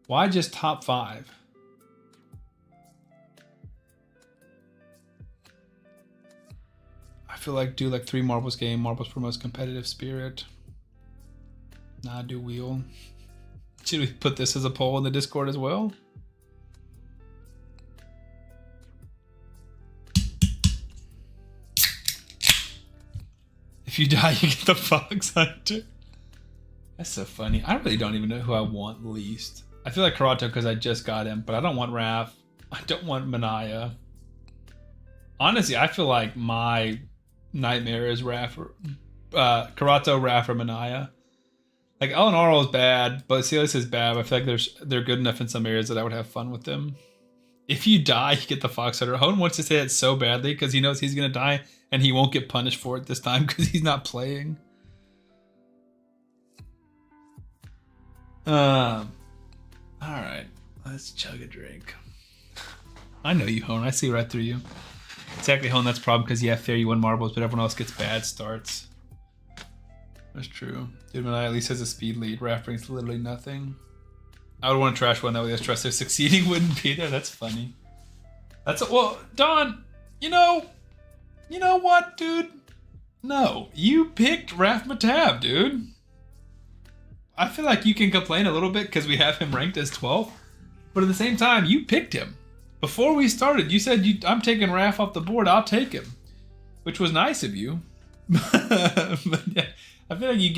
Why just top 5? I feel like do like 3 marbles game. Marbles promotes competitive spirit. Nah, do wheel. Should we put this as a poll in the Discord as well? If you die, you get the Fox Hunter. That's so funny. I really don't even know who I want least. I feel like Karato because I just got him, but I don't want Raph. I don't want Manaya. Honestly, I feel like my nightmare is Raph or, Karato, Raph, or Manaya. Like Elenaro is bad, but Celius is bad. But I feel like they're good enough in some areas that I would have fun with them. If you die, you get the Fox Hunter. Hoenn wants to say it so badly because he knows he's gonna die and he won't get punished for it this time because he's not playing. All right, let's chug a drink. I know you, Hoenn. I see right through you. Exactly, Hone. That's a problem because you have fair, you win marbles, but everyone else gets bad starts. That's true. Dude, when I at least has a speed lead, Raph brings literally nothing. I would want to trash one that way. The stress of succeeding wouldn't be there. That's funny. Well, Don. You know what, dude? No, you picked Raph Matab, dude. I feel like you can complain a little bit because we have him ranked as 12th, but at the same time, you picked him. Before we started, you said, I'm taking Raph off the board, I'll take him. Which was nice of you. But yeah, I feel like you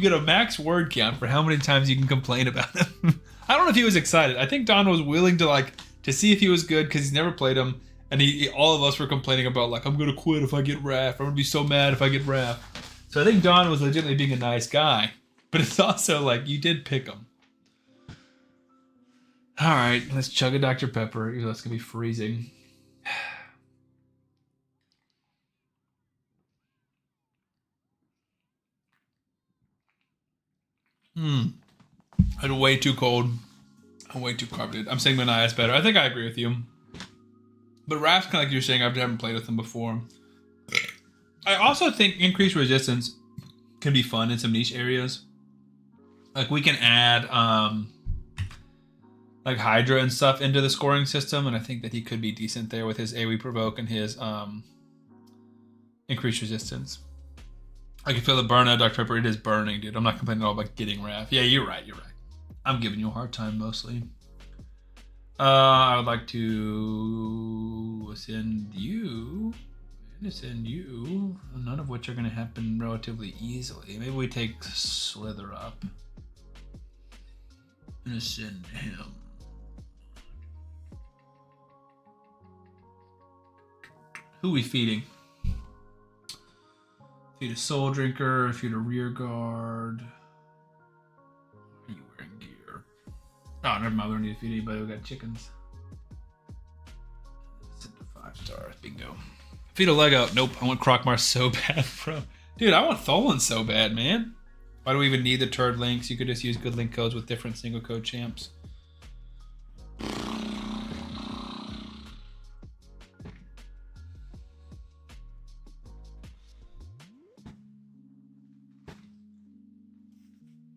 get a max word count for how many times you can complain about him. I don't know if he was excited. I think Don was willing to see if he was good because he's never played him. And all of us were complaining about, like, I'm going to quit if I get Raph. I'm going to be so mad if I get Raph. So I think Don was legitimately being a nice guy. But it's also like, you did pick him. All right, let's chug a Dr. Pepper. Even though it's going to be freezing. I'm way too cold. I'm way too carbonated. I'm saying Manaya is better. I think I agree with you. But Raph's kind of like you're saying, I haven't played with him before. I also think increased resistance can be fun in some niche areas. Like we can add like Hydra and stuff into the scoring system, and I think that he could be decent there with his AoE provoke and his increased resistance. I can feel the burn out, Dr. Pepper. It is burning, dude. I'm not complaining at all about getting Raph. Yeah, you're right. I'm giving you a hard time mostly. I would like to send you. None of which are going to happen relatively easily. Maybe we take Slither up. I'm going to send him. Who are we feeding? Feed a Soul Drinker, feed a Rear Guard. Are you wearing gear? Oh, never mind. We don't need to feed anybody. We got chickens. Send to 5 stars. Bingo. Feed a Lego. Nope. I want Krokmar so bad, bro. Dude, I want Tholen so bad, man. Why do we even need the turd links? You could just use good link codes with different single code champs.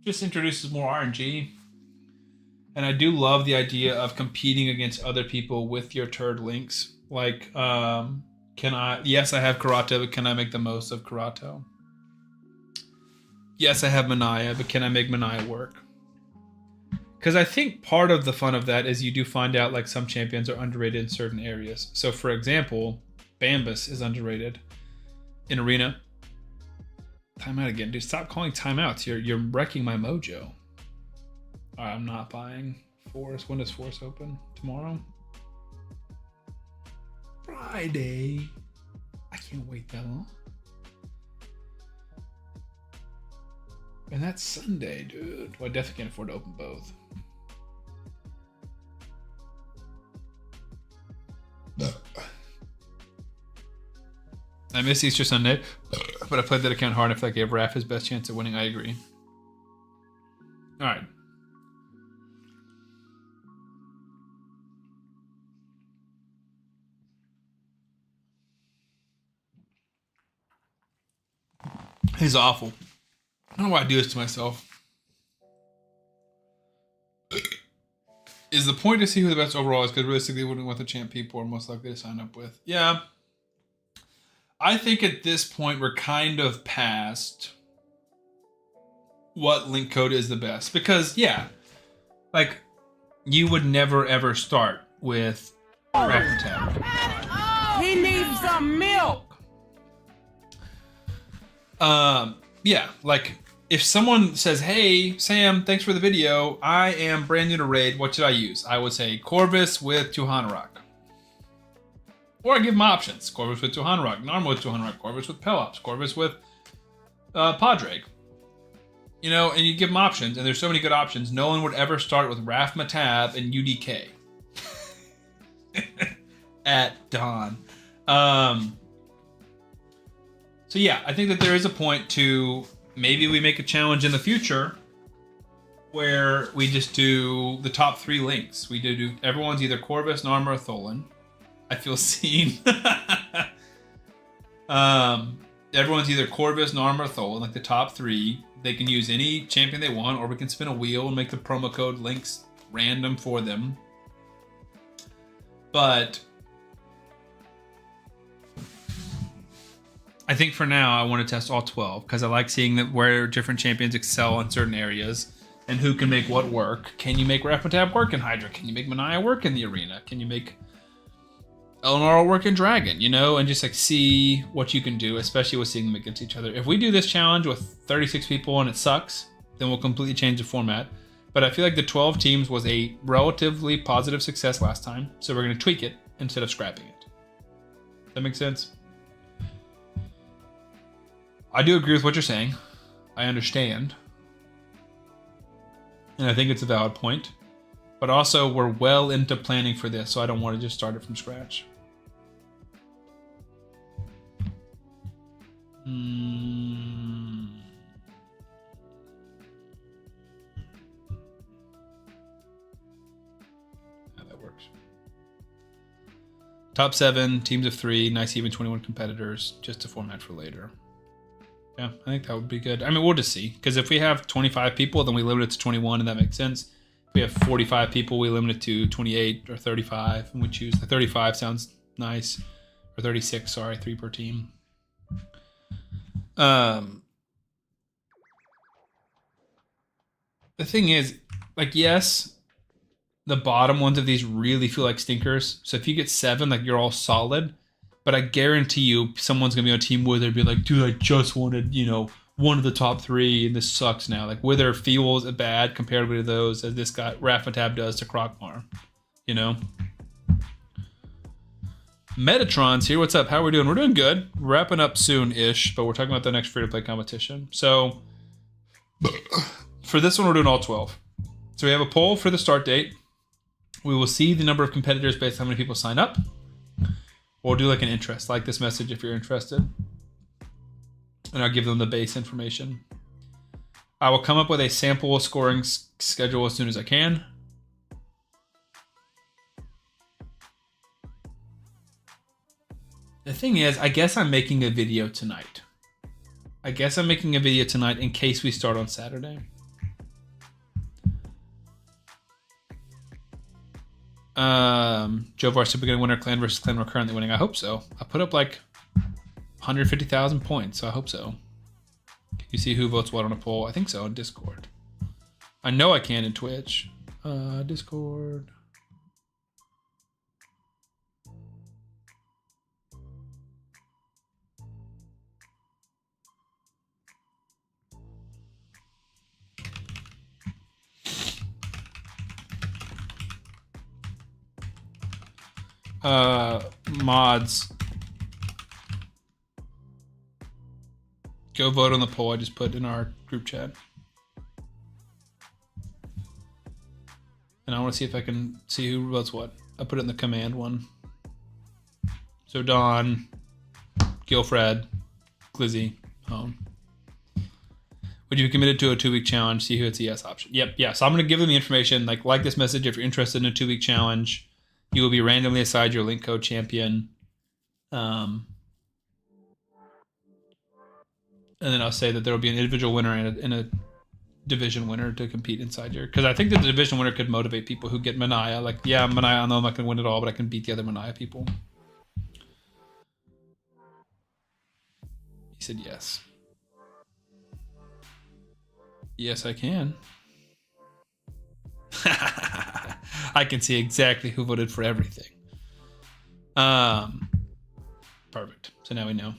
Just introduces more RNG. And I do love the idea of competing against other people with your turd links. Like, yes, I have Karato, but can I make the most of Karato? Yes, I have Manaya, but can I make Manaya work? Because I think part of the fun of that is you do find out like some champions are underrated in certain areas. So for example, Bambus is underrated in Arena. Timeout again. Dude, stop calling timeouts. You're wrecking my mojo. Alright, I'm not buying Force. When does Force open? Tomorrow? Friday. I can't wait that long. And that's Sunday, dude. Well, I definitely can't afford to open both. I miss Easter Sunday, but I played that account hard. I feel like I gave Raph his best chance at winning. I agree. All right. He's awful. I don't know why I do this to myself. Is the point to see who the best overall is? Because realistically, wouldn't want the champ people are most likely to sign up with. Yeah. I think at this point, we're kind of past what link code is the best. Because, yeah, like, you would never, ever start with Raffle. He needs some milk. Yeah, like, if someone says, hey, Sam, thanks for the video. I am brand new to Raid. What should I use? I would say Corvis with Tuhanarok. Or I give them options. Corvus with Tuhanarok, Narma with Tuhanarok, Corvus with Pelops, Corvus with Padraig. You know, and you give them options, and there's so many good options. No one would ever start with Raph Matab and UDK. At dawn. So yeah, I think that there is a point to maybe we make a challenge in the future where we just do the top 3 links. We do everyone's either Corvus, Narma, or Tholen. I feel seen. Everyone's either Corvis, Narm, or Thol, like the top 3. They can use any champion they want, or we can spin a wheel and make the promo code links random for them. But I think for now I want to test all 12 because I like seeing that where different champions excel in certain areas and who can make what work. Can you make Rafatab work in Hydra? Can you make Manaya work in the arena? Can you make Eleanor work in Dragon, you know, and just like see what you can do, especially with seeing them against each other. If we do this challenge with 36 people and it sucks, then we'll completely change the format. But I feel like the 12 teams was a relatively positive success last time, so we're going to tweak it instead of scrapping it. That makes sense? I do agree with what you're saying. I understand. And I think it's a valid point. But also, we're well into planning for this, so I don't want to just start it from scratch. How that works. Top 7, teams of 3, nice even 21 competitors, just a format for later. Yeah, I think that would be good. I mean, we'll just see. Because if we have 25 people, then we limit it to 21, and that makes sense. If we have 45 people, we limit it to 28 or 35, and we choose the 35 sounds nice. Or 36, sorry, 3 per team. The thing is, like, yes, the bottom ones of these really feel like stinkers. So if you get 7, like, you're all solid. But I guarantee you, someone's gonna be on a team where they'd be like, dude, I just wanted, you know, one of the top 3, and this sucks now. Like, Wither feels bad comparatively to those as this guy Rafatab does to Krokmar, you know. Metatron's here. What's up? How are we doing? We're doing good. Wrapping up soon-ish, but we're talking about the next free-to-play competition. So for this one, we're doing all 12. So we have a poll for the start date. We will see the number of competitors based on how many people sign up. We'll do like an interest, like this message if you're interested. And I'll give them the base information. I will come up with a sample scoring schedule as soon as I can. The thing is, I guess I'm making a video tonight. In case we start on Saturday. Jovar Super Good winner, clan versus clan we're currently winning. I hope so. I put up like 150,000 points, so I hope so. Can you see who votes what on a poll? I think so in Discord. I know I can in Twitch. Discord. Mods. Go vote on the poll I just put in our group chat. And I want to see if I can see who votes what. I put it in the command one. So Don, Gilfred, Glizzy, Hone. Would you be committed to a 2-week challenge? See who hits the yes option. Yep, yeah. So I'm going to give them the information. Like this message if you're interested in a 2-week challenge. You will be randomly assigned your link code champion. And then I'll say that there will be an individual winner and a division winner to compete inside your... Because I think that the division winner could motivate people who get Manaya. Like, yeah, Manaya, I know I'm not going to win it all, but I can beat the other Manaya people. He said yes. Yes, I can. I can see exactly who voted for everything. Perfect. So now we know.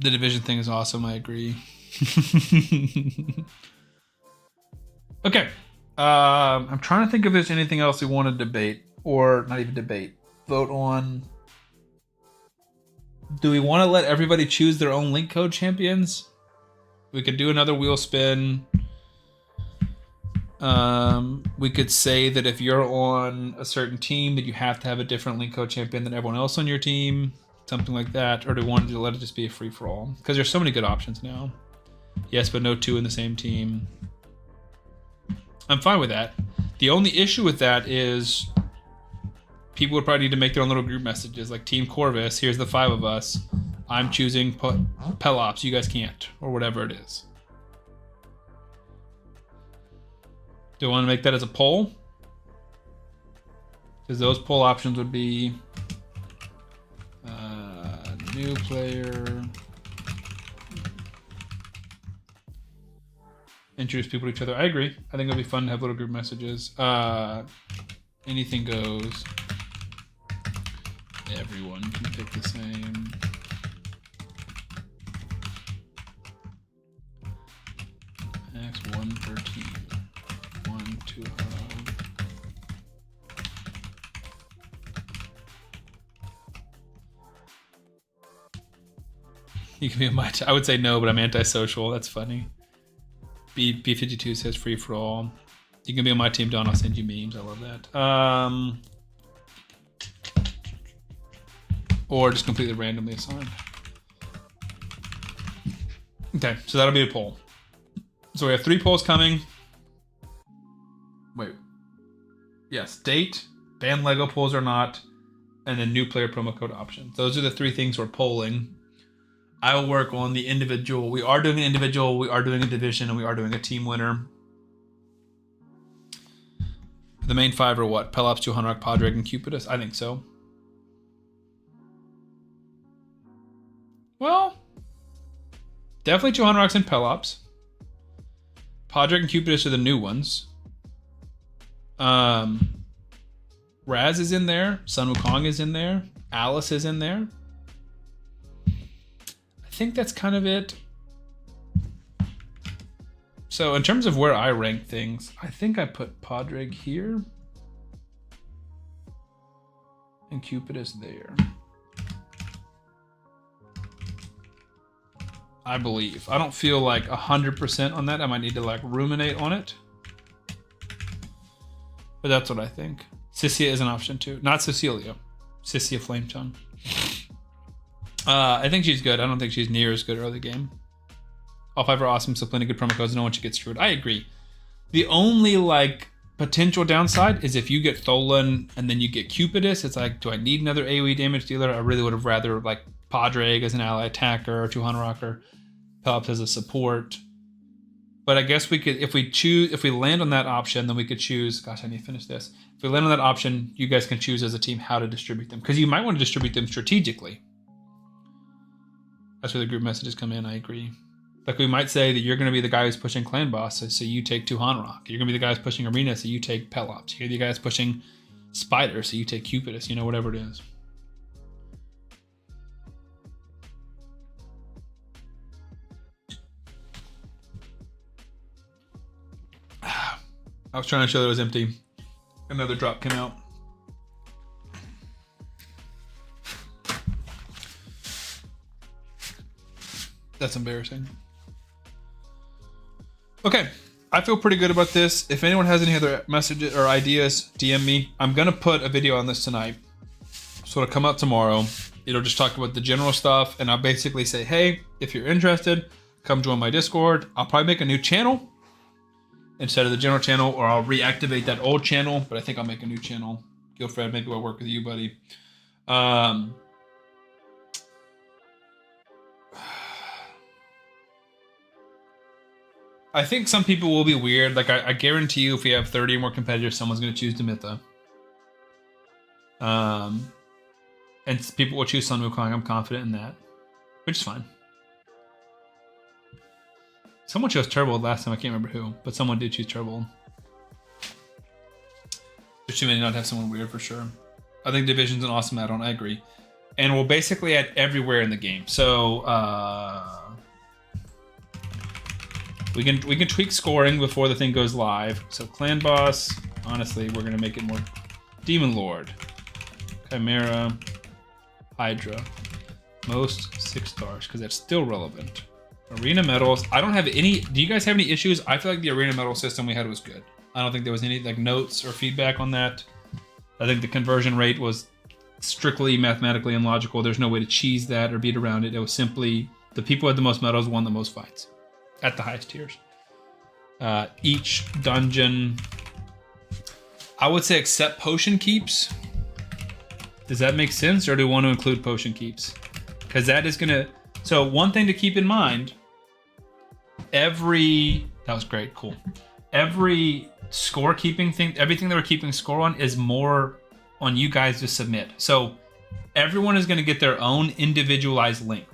The division thing is awesome. I agree. Okay. I'm trying to think if there's anything else we want to debate, or not even debate. Vote on. Do we want to let everybody choose their own link code champions? We could do another wheel spin. We could say that if you're on a certain team that you have to have a different link code champion than everyone else on your team, something like that. Or do we want to let it just be a free for all? Because there's so many good options now. Yes, but no 2 in the same team. I'm fine with that. The only issue with that is people would probably need to make their own little group messages, like Team Corvis, here's the 5 of us. I'm choosing Pelops, you guys can't, or whatever it is. Do I want to make that as a poll? Because those poll options would be new player, introduce people to each other. I agree. I think it'll be fun to have little group messages. Anything goes. Everyone can pick the same. Max 1 per team. 1 to hub. You can be I would say no, but I'm antisocial. That's funny. B52 says free for all. You can be on my team, Don. I'll send you memes. I love that. Or just completely randomly assigned. Okay, so that'll be a poll. So we have 3 polls coming. Wait. Yes, date, ban Lego polls or not, and then new player promo code option. Those are the 3 things we're polling. I will work on the individual. We are doing an individual, we are doing a division, and we are doing a team winner. The main 5 are what? Pelops, Johanrock, Padraig, and Cupidus? I think so. Well, definitely Johanrock's and Pelops. Padraig and Cupidus are the new ones. Raz is in there. Sun Wukong is in there. Alice is in there. I think that's kind of it. So in terms of where I rank things, I think I put Padraig here and Cupidus there. I believe. I don't feel like 100% on that. I might need to like ruminate on it. But that's what I think. Sissia is an option too. Not Cecilia. Sissia Flametongue. I think she's good. I don't think she's near as good early game. All 5 are awesome, so plenty of good promo codes. No one should get screwed. I agree. The only like potential downside is if you get Tholan and then you get Cupidus, it's like, do I need another AoE damage dealer? I really would have rather like Padraig as an ally attacker or Johanrock, Pelops as a support. But I guess we could, if we land on that option, then we could choose, gosh, I need to finish this. If we land on that option, you guys can choose as a team how to distribute them. Because you might want to distribute them strategically. That's where the group messages come in, I agree. Like we might say that you're going to be the guy who's pushing Clan Boss, so you take Johanrock. You're going to be the guy who's pushing Arena, so you take Pelops. You're the guy who's pushing Spider, so you take Cupidus, whatever it is. I was trying to show that it was empty. Another drop came out. That's embarrassing. Okay, I feel pretty good about this. If anyone has any other messages or ideas, DM me. I'm gonna put a video on this tonight. So it'll come out tomorrow. It'll just talk about the general stuff, and I'll basically say, hey, if you're interested, come join my Discord. I'll probably make a new channel instead of the general channel, or I'll reactivate that old channel, but I think I'll make a new channel. Gilfred, maybe I'll work with you, buddy. I think some people will be weird. Like, I guarantee you if we have 30 or more competitors, someone's going to choose Demitha. And people will choose Sun Wukong. I'm confident in that, which is fine. Someone chose Turbo last time. I can't remember who, but someone did choose Turbo. But she may not have someone weird for sure. I think Division's an awesome add-on. I agree. And we'll basically add everywhere in the game. So we can tweak scoring before the thing goes live. So Clan Boss, honestly, we're gonna make it more Demon Lord, Chimera, Hydra, most 6 stars because that's still relevant. Arena medals. I don't have any. Do you guys have any issues? I feel like the arena medal system we had was good. I don't think there was any like notes or feedback on that. I think the conversion rate was strictly mathematically illogical. There's no way to cheese that or beat around it. It was simply the people who had the most medals won the most fights at the highest tiers. Each dungeon, I would say except potion keeps, Does that make sense, or do we want to include potion keeps? Because that is gonna. So one thing to keep in mind. That was great, cool. Every scorekeeping thing, everything that we're keeping score on is more on you guys to submit. So everyone is going to get their own individualized link.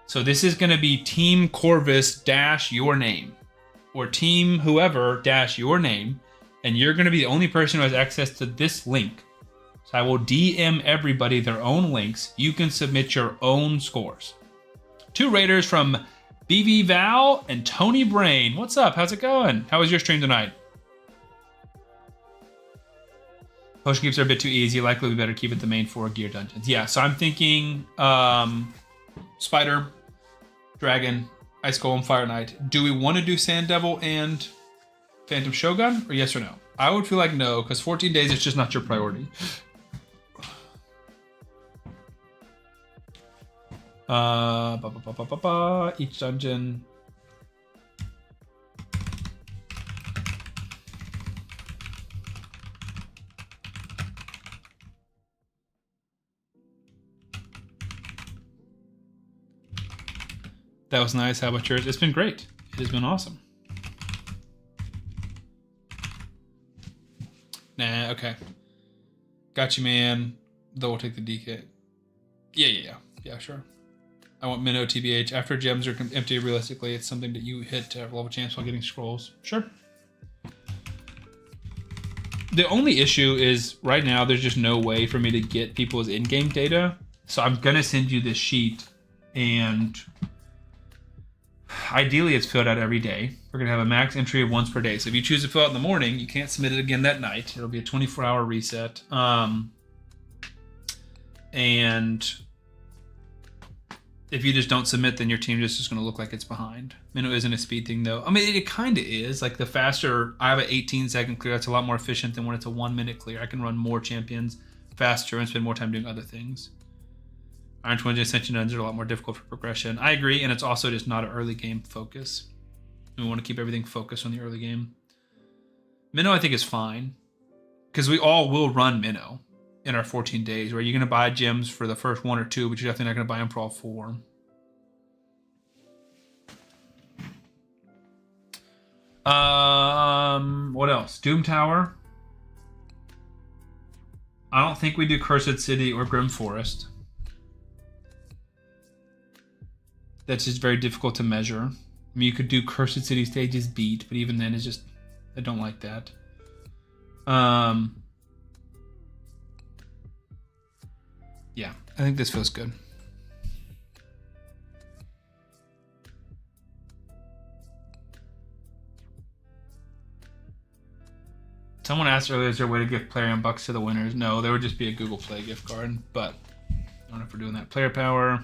So this is going to be Team Corvis - your name, or Team whoever - your name, and you're going to be the only person who has access to this link. So I will DM everybody their own links. You can submit your own scores. 2 raters from BV Val and Tony Brain. What's up? How's it going? How was your stream tonight? Potion keeps are a bit too easy. Likely we better keep it the main 4 gear dungeons. Yeah, so I'm thinking Spider, Dragon, Ice Golem, Fire Knight. Do we want to do Sand Devil and Phantom Shogun, or yes or no? I would feel like no, because 14 days is just not your priority. Each dungeon. That was nice. How about yours? It's been great. It has been awesome. Nah, okay. Got you, man. Though we'll take the DK. Yeah, sure. I want Minnow TBH. After gems are empty, realistically, it's something that you hit to have level chance while getting scrolls. Sure. The only issue is right now there's just no way for me to get people's in-game data. So I'm going to send you this sheet, and ideally it's filled out every day. We're going to have a max entry of once per day. So if you choose to fill out in the morning, you can't submit it again that night. It'll be a 24-hour reset. And if you just don't submit, then your team just is going to look like it's behind. Minnow isn't a speed thing, though. I mean, it kind of is. Like, the faster... I have an 18-second clear. That's a lot more efficient than when it's a 1-minute clear. I can run more champions faster and spend more time doing other things. Iron Twins and Ascension Dungeons are a lot more difficult for progression. I agree, and it's also just not an early game focus. We want to keep everything focused on the early game. Minnow, I think, is fine. Because we all will run Minnow in our 14 days, where you're going to buy gems for the first 1 or 2, but you're definitely not going to buy them for all 4. What else? Doom Tower. I don't think we do Cursed City or Grim Forest. That's just very difficult to measure. I mean, you could do Cursed City stages beat, but even then, it's just... I don't like that. Yeah, I think this feels good. Someone asked earlier, is there a way to give player and bucks to the winners? No, there would just be a Google Play gift card, but I don't know if we're doing that. Player power.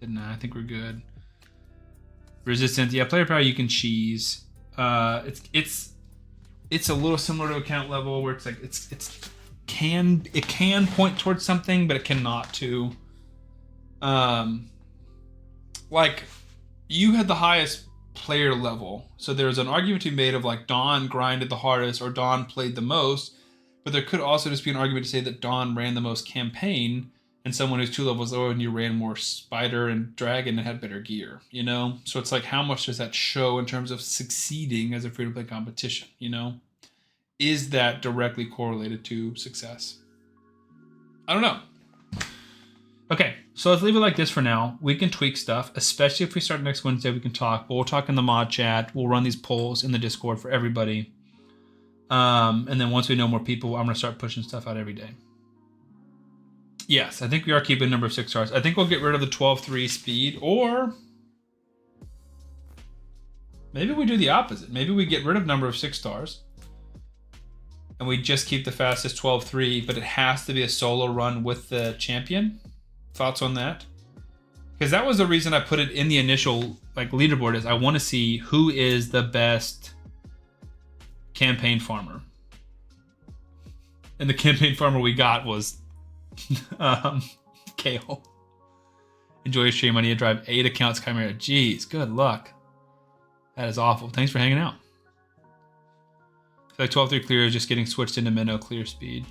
Nah, I think we're good. Resistance. Yeah, player power you can cheese. It's a little similar to account level where it's like it can point towards something, but it cannot too. Like, you had the highest player level, so there's an argument to be made of like Dawn grinded the hardest or Dawn played the most, but there could also just be an argument to say that Dawn ran the most campaign and someone who's 2 levels lower and you ran more Spider and Dragon and had better gear, you know? So it's like, how much does that show in terms of succeeding as a free-to-play competition, you know? Is that directly correlated to success? I don't know. Okay, so let's leave it like this for now. We can tweak stuff, especially if we start next Wednesday, we can talk. But we'll talk in the mod chat. We'll run these polls in the Discord for everybody. And then once we know more people, I'm going to start pushing stuff out every day. Yes, I think we are keeping number 6 stars. I think we'll get rid of the 12-3 speed, or maybe we do the opposite. Maybe we get rid of number of 6 stars. And we just keep the fastest 12-3, but it has to be a solo run with the champion. Thoughts on that? Because that was the reason I put it in the initial like leaderboard, is I want to see who is the best campaign farmer. And the campaign farmer we got was Kale. Enjoy your stream. I need to drive 8 accounts Chimera. Jeez, good luck. That is awful. Thanks for hanging out. I feel like 12-3 clear is just getting switched into Minnow clear speed.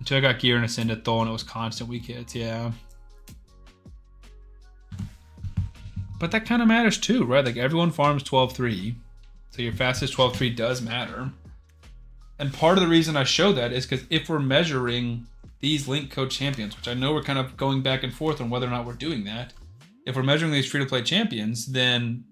Until I got gear and Ascended Thol and it was constant weak hits, yeah. But that kind of matters too, right? Like everyone farms 12-3. So your fastest 12-3 does matter. And part of the reason I show that is because if we're measuring these link code champions, which I know we're kind of going back and forth on whether or not we're doing that. If we're measuring these free-to-play champions, then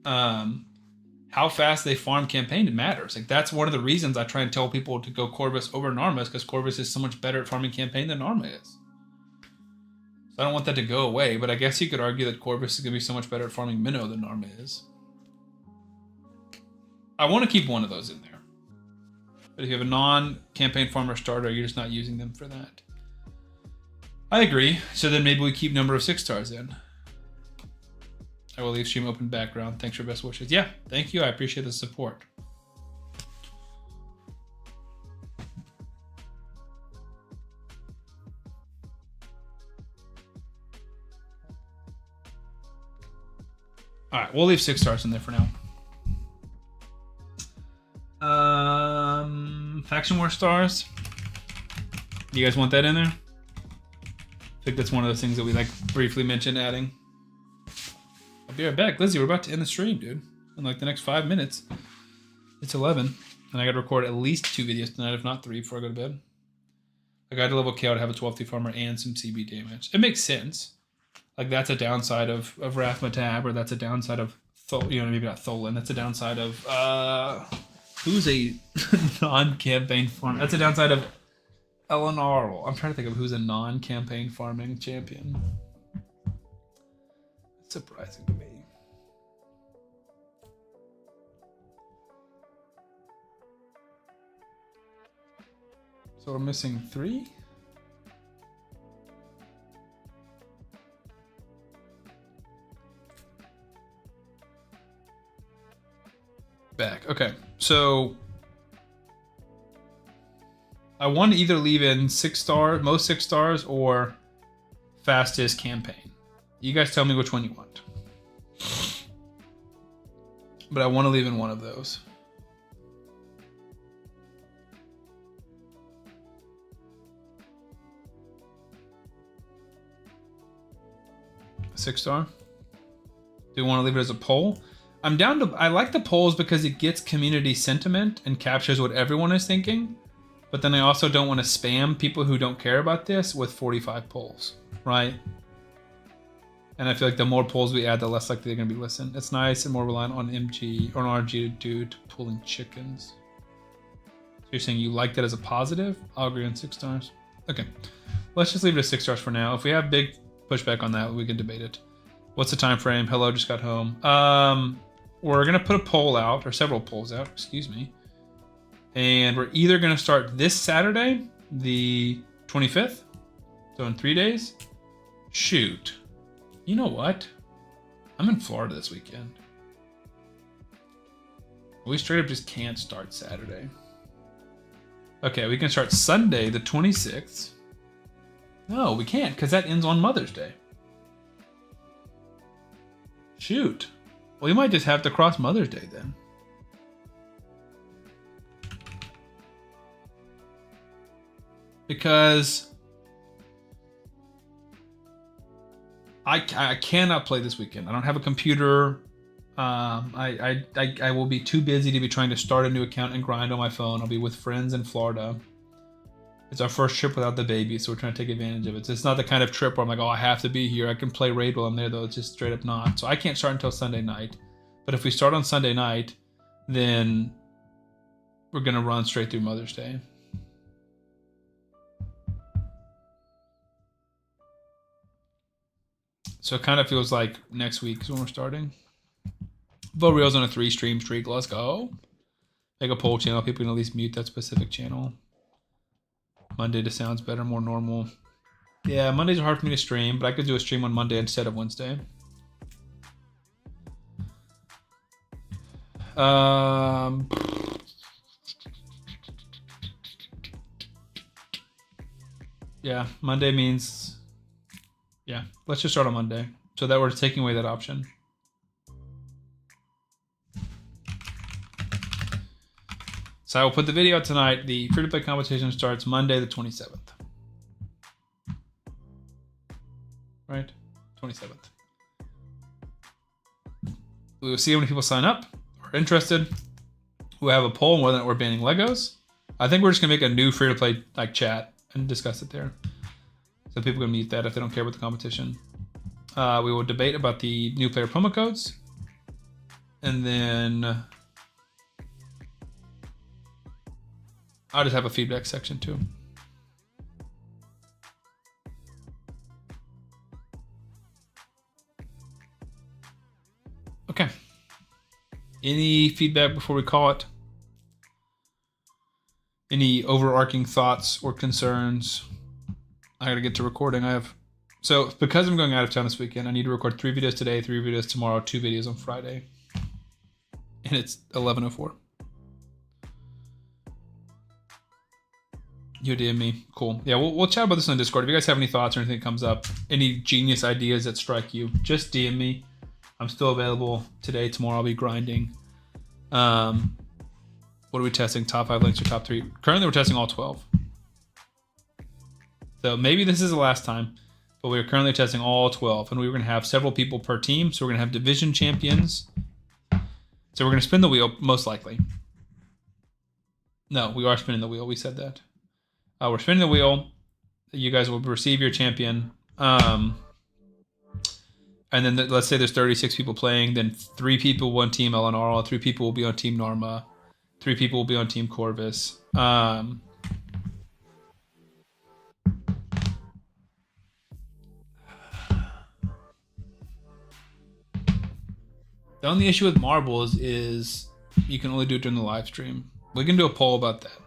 how fast they farm campaign matters. Like that's one of the reasons I try and tell people to go Corvus over Narma is because Corvus is so much better at farming campaign than Narma is. So I don't want that to go away, but I guess you could argue that Corvus is going to be so much better at farming Minnow than Narma is. I want to keep one of those in there. But if you have a non-campaign farmer starter, you're just not using them for that. I agree. So then maybe we keep number of 6 stars in. I will leave stream open background. Thanks for best wishes. Yeah, thank you. I appreciate the support. All right, we'll leave 6 stars in there for now. Faction War stars. You guys want that in there? I think that's one of those things that we like briefly mentioned adding. I'll be right back. Lizzie, we're about to end the stream, dude. In like the next 5 minutes. It's 11. And I got to record at least 2 videos tonight, if not 3, before I go to bed. I got to level KO to have a 12-3 farmer and some CB damage. It makes sense. Like that's a downside of Rathmatab, or that's a downside of maybe not Tholan. That's a downside of who's a non-campaign farmer. That's a downside of Eleanor. I'm trying to think of who's a non-campaign farming champion. It's surprising to me. So we're missing 3? Back. Okay, so I want to either leave in 6 stars, most 6 stars, or fastest campaign. You guys tell me which one you want. But I want to leave in one of those. A 6 star. Do you want to leave it as a poll? I'm down to, I like the polls because it gets community sentiment and captures what everyone is thinking. But then I also don't want to spam people who don't care about this with 45 polls, right? And I feel like the more polls we add, the less likely they're going to be listened. It's nice and more reliant on MG or on RG to do to pulling chickens. So you're saying you like that as a positive? I'll agree on 6 stars. Okay, let's just leave it at 6 stars for now. If we have big pushback on that, we can debate it. What's the time frame? Hello, just got home. We're going to put a poll out, or several polls out, excuse me. And we're either going to start this Saturday, the 25th, so in 3 days. Shoot. You know what? I'm in Florida this weekend. We straight up just can't start Saturday. Okay, we can start Sunday, the 26th. No, we can't, because that ends on Mother's Day. Shoot. Well, you might just have to cross Mother's Day then. Because I cannot play this weekend. I don't have a computer. I will be too busy to be trying to start a new account and grind on my phone. I'll be with friends in Florida. It's our first trip without the baby, so we're trying to take advantage of it. It's not the kind of trip where I'm like, oh, I have to be here. I can play Raid while I'm there, though. It's just straight up not. So I can't start until Sunday night. But if we start on Sunday night, then we're going to run straight through Mother's Day. So it kind of feels like next week is when we're starting. Vote Reel's on a 3-stream streak. Let's go. Make a poll channel. People can at least mute that specific channel. Monday just sounds better, more normal. Yeah, Mondays are hard for me to stream, but I could do a stream on Monday instead of Wednesday. Yeah, Monday means... Yeah, let's just start on Monday. So that we're taking away that option. So I will put the video out tonight. The free-to-play competition starts Monday the 27th. Right? 27th. We will see how many people sign up or are interested. We'll have a poll on whether or not we're banning Legos. I think we're just gonna make a new free-to-play like chat and discuss it there. So people can meet that if they don't care about the competition. We will debate about the new player promo codes. And then I'll just have a feedback section too. Okay. Any feedback before we call it? Any overarching thoughts or concerns? I gotta get to recording. So because I'm going out of town this weekend, I need to record 3 videos today, 3 videos tomorrow, 2 videos on Friday. And it's 11:04. You DM me. Cool. Yeah, we'll chat about this on Discord. If you guys have any thoughts or anything that comes up, any genius ideas that strike you, just DM me. I'm still available today, tomorrow. I'll be grinding. What are we testing? Top 5 links or top 3? Currently, we're testing all 12. So maybe this is the last time, but we're currently testing all 12, and we're going to have several people per team. So we're going to have division champions. So we're going to spin the wheel, most likely. No, we are spinning the wheel. We said that. We're spinning the wheel. You guys will receive your champion. And then let's say there's 36 people playing. Then 3 people will on Team Eleanor. 3 people will be on Team Narma. 3 people will be on Team Corvis. The only issue with marbles is you can only do it during the live stream. We can do a poll about that.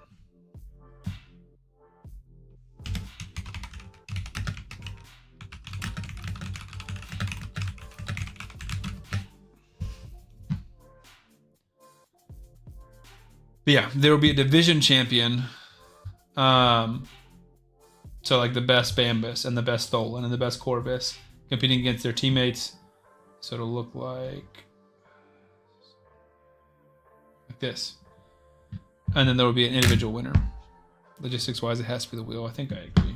But yeah, there will be a division champion. So like the best Bambus and the best Tholan and the best Corvus competing against their teammates. So it'll look like this. And then there will be an individual winner. Logistics wise, it has to be the wheel. I think I agree.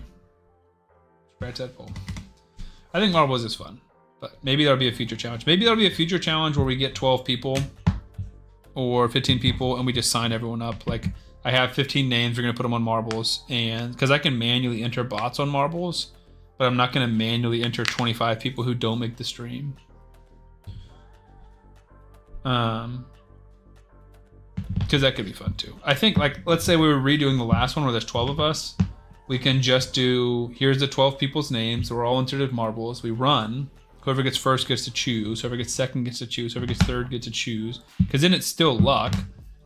Scratch that poll. I think marbles is fun, but maybe there'll be a future challenge. Maybe there'll be a future challenge where we get 12 people or 15 people and we just sign everyone up. Like I have 15 names, we're gonna put them on marbles, and because I can manually enter bots on marbles, but I'm not gonna manually enter 25 people who don't make the stream. Because that could be fun too. I think, like, let's say we were redoing the last one where there's 12 of us. We can just do, here's the 12 people's names. We're all entered as marbles. We run. Whoever gets first gets to choose. Whoever gets second gets to choose. Whoever gets third gets to choose. Because then it's still luck.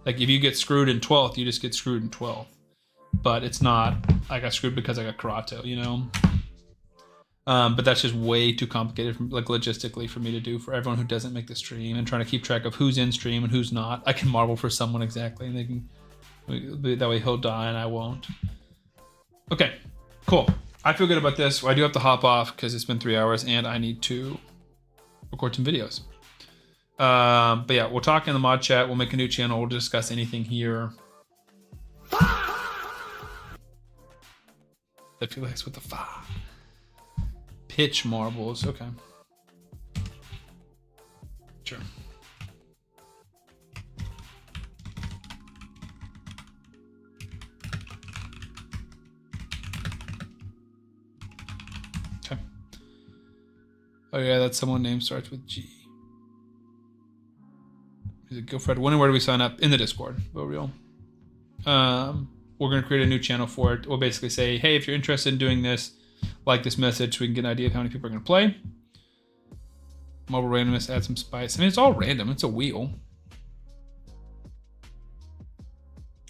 Like, if you get screwed in 12th, you just get screwed in 12th. But it's not, I got screwed because I got Karato, you know? But that's just way too complicated, like logistically, for me to do for everyone who doesn't make the stream, and trying to keep track of who's in stream and who's not. I can marble for someone exactly, and they can, that way he'll die and I won't. Okay, cool. I feel good about this. I do have to hop off because it's been 3 hours and I need to record some videos. But yeah, we'll talk in the mod chat. We'll make a new channel. We'll discuss anything here. That feels like with the fa. Pitch marbles, okay. Sure. Okay. Oh yeah, that's someone name starts with G. Is it Gilfred? When and where do we sign up? In the Discord, real. We're gonna create a new channel for it. We'll basically say, hey, if you're interested in doing this, like this message so we can get an idea of how many people are going to play. Mobile randomness, add some spice. I mean, it's all random. It's a wheel.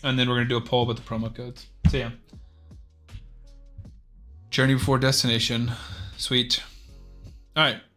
And then we're going to do a poll about the promo codes. So yeah. Journey before destination. Sweet. All right.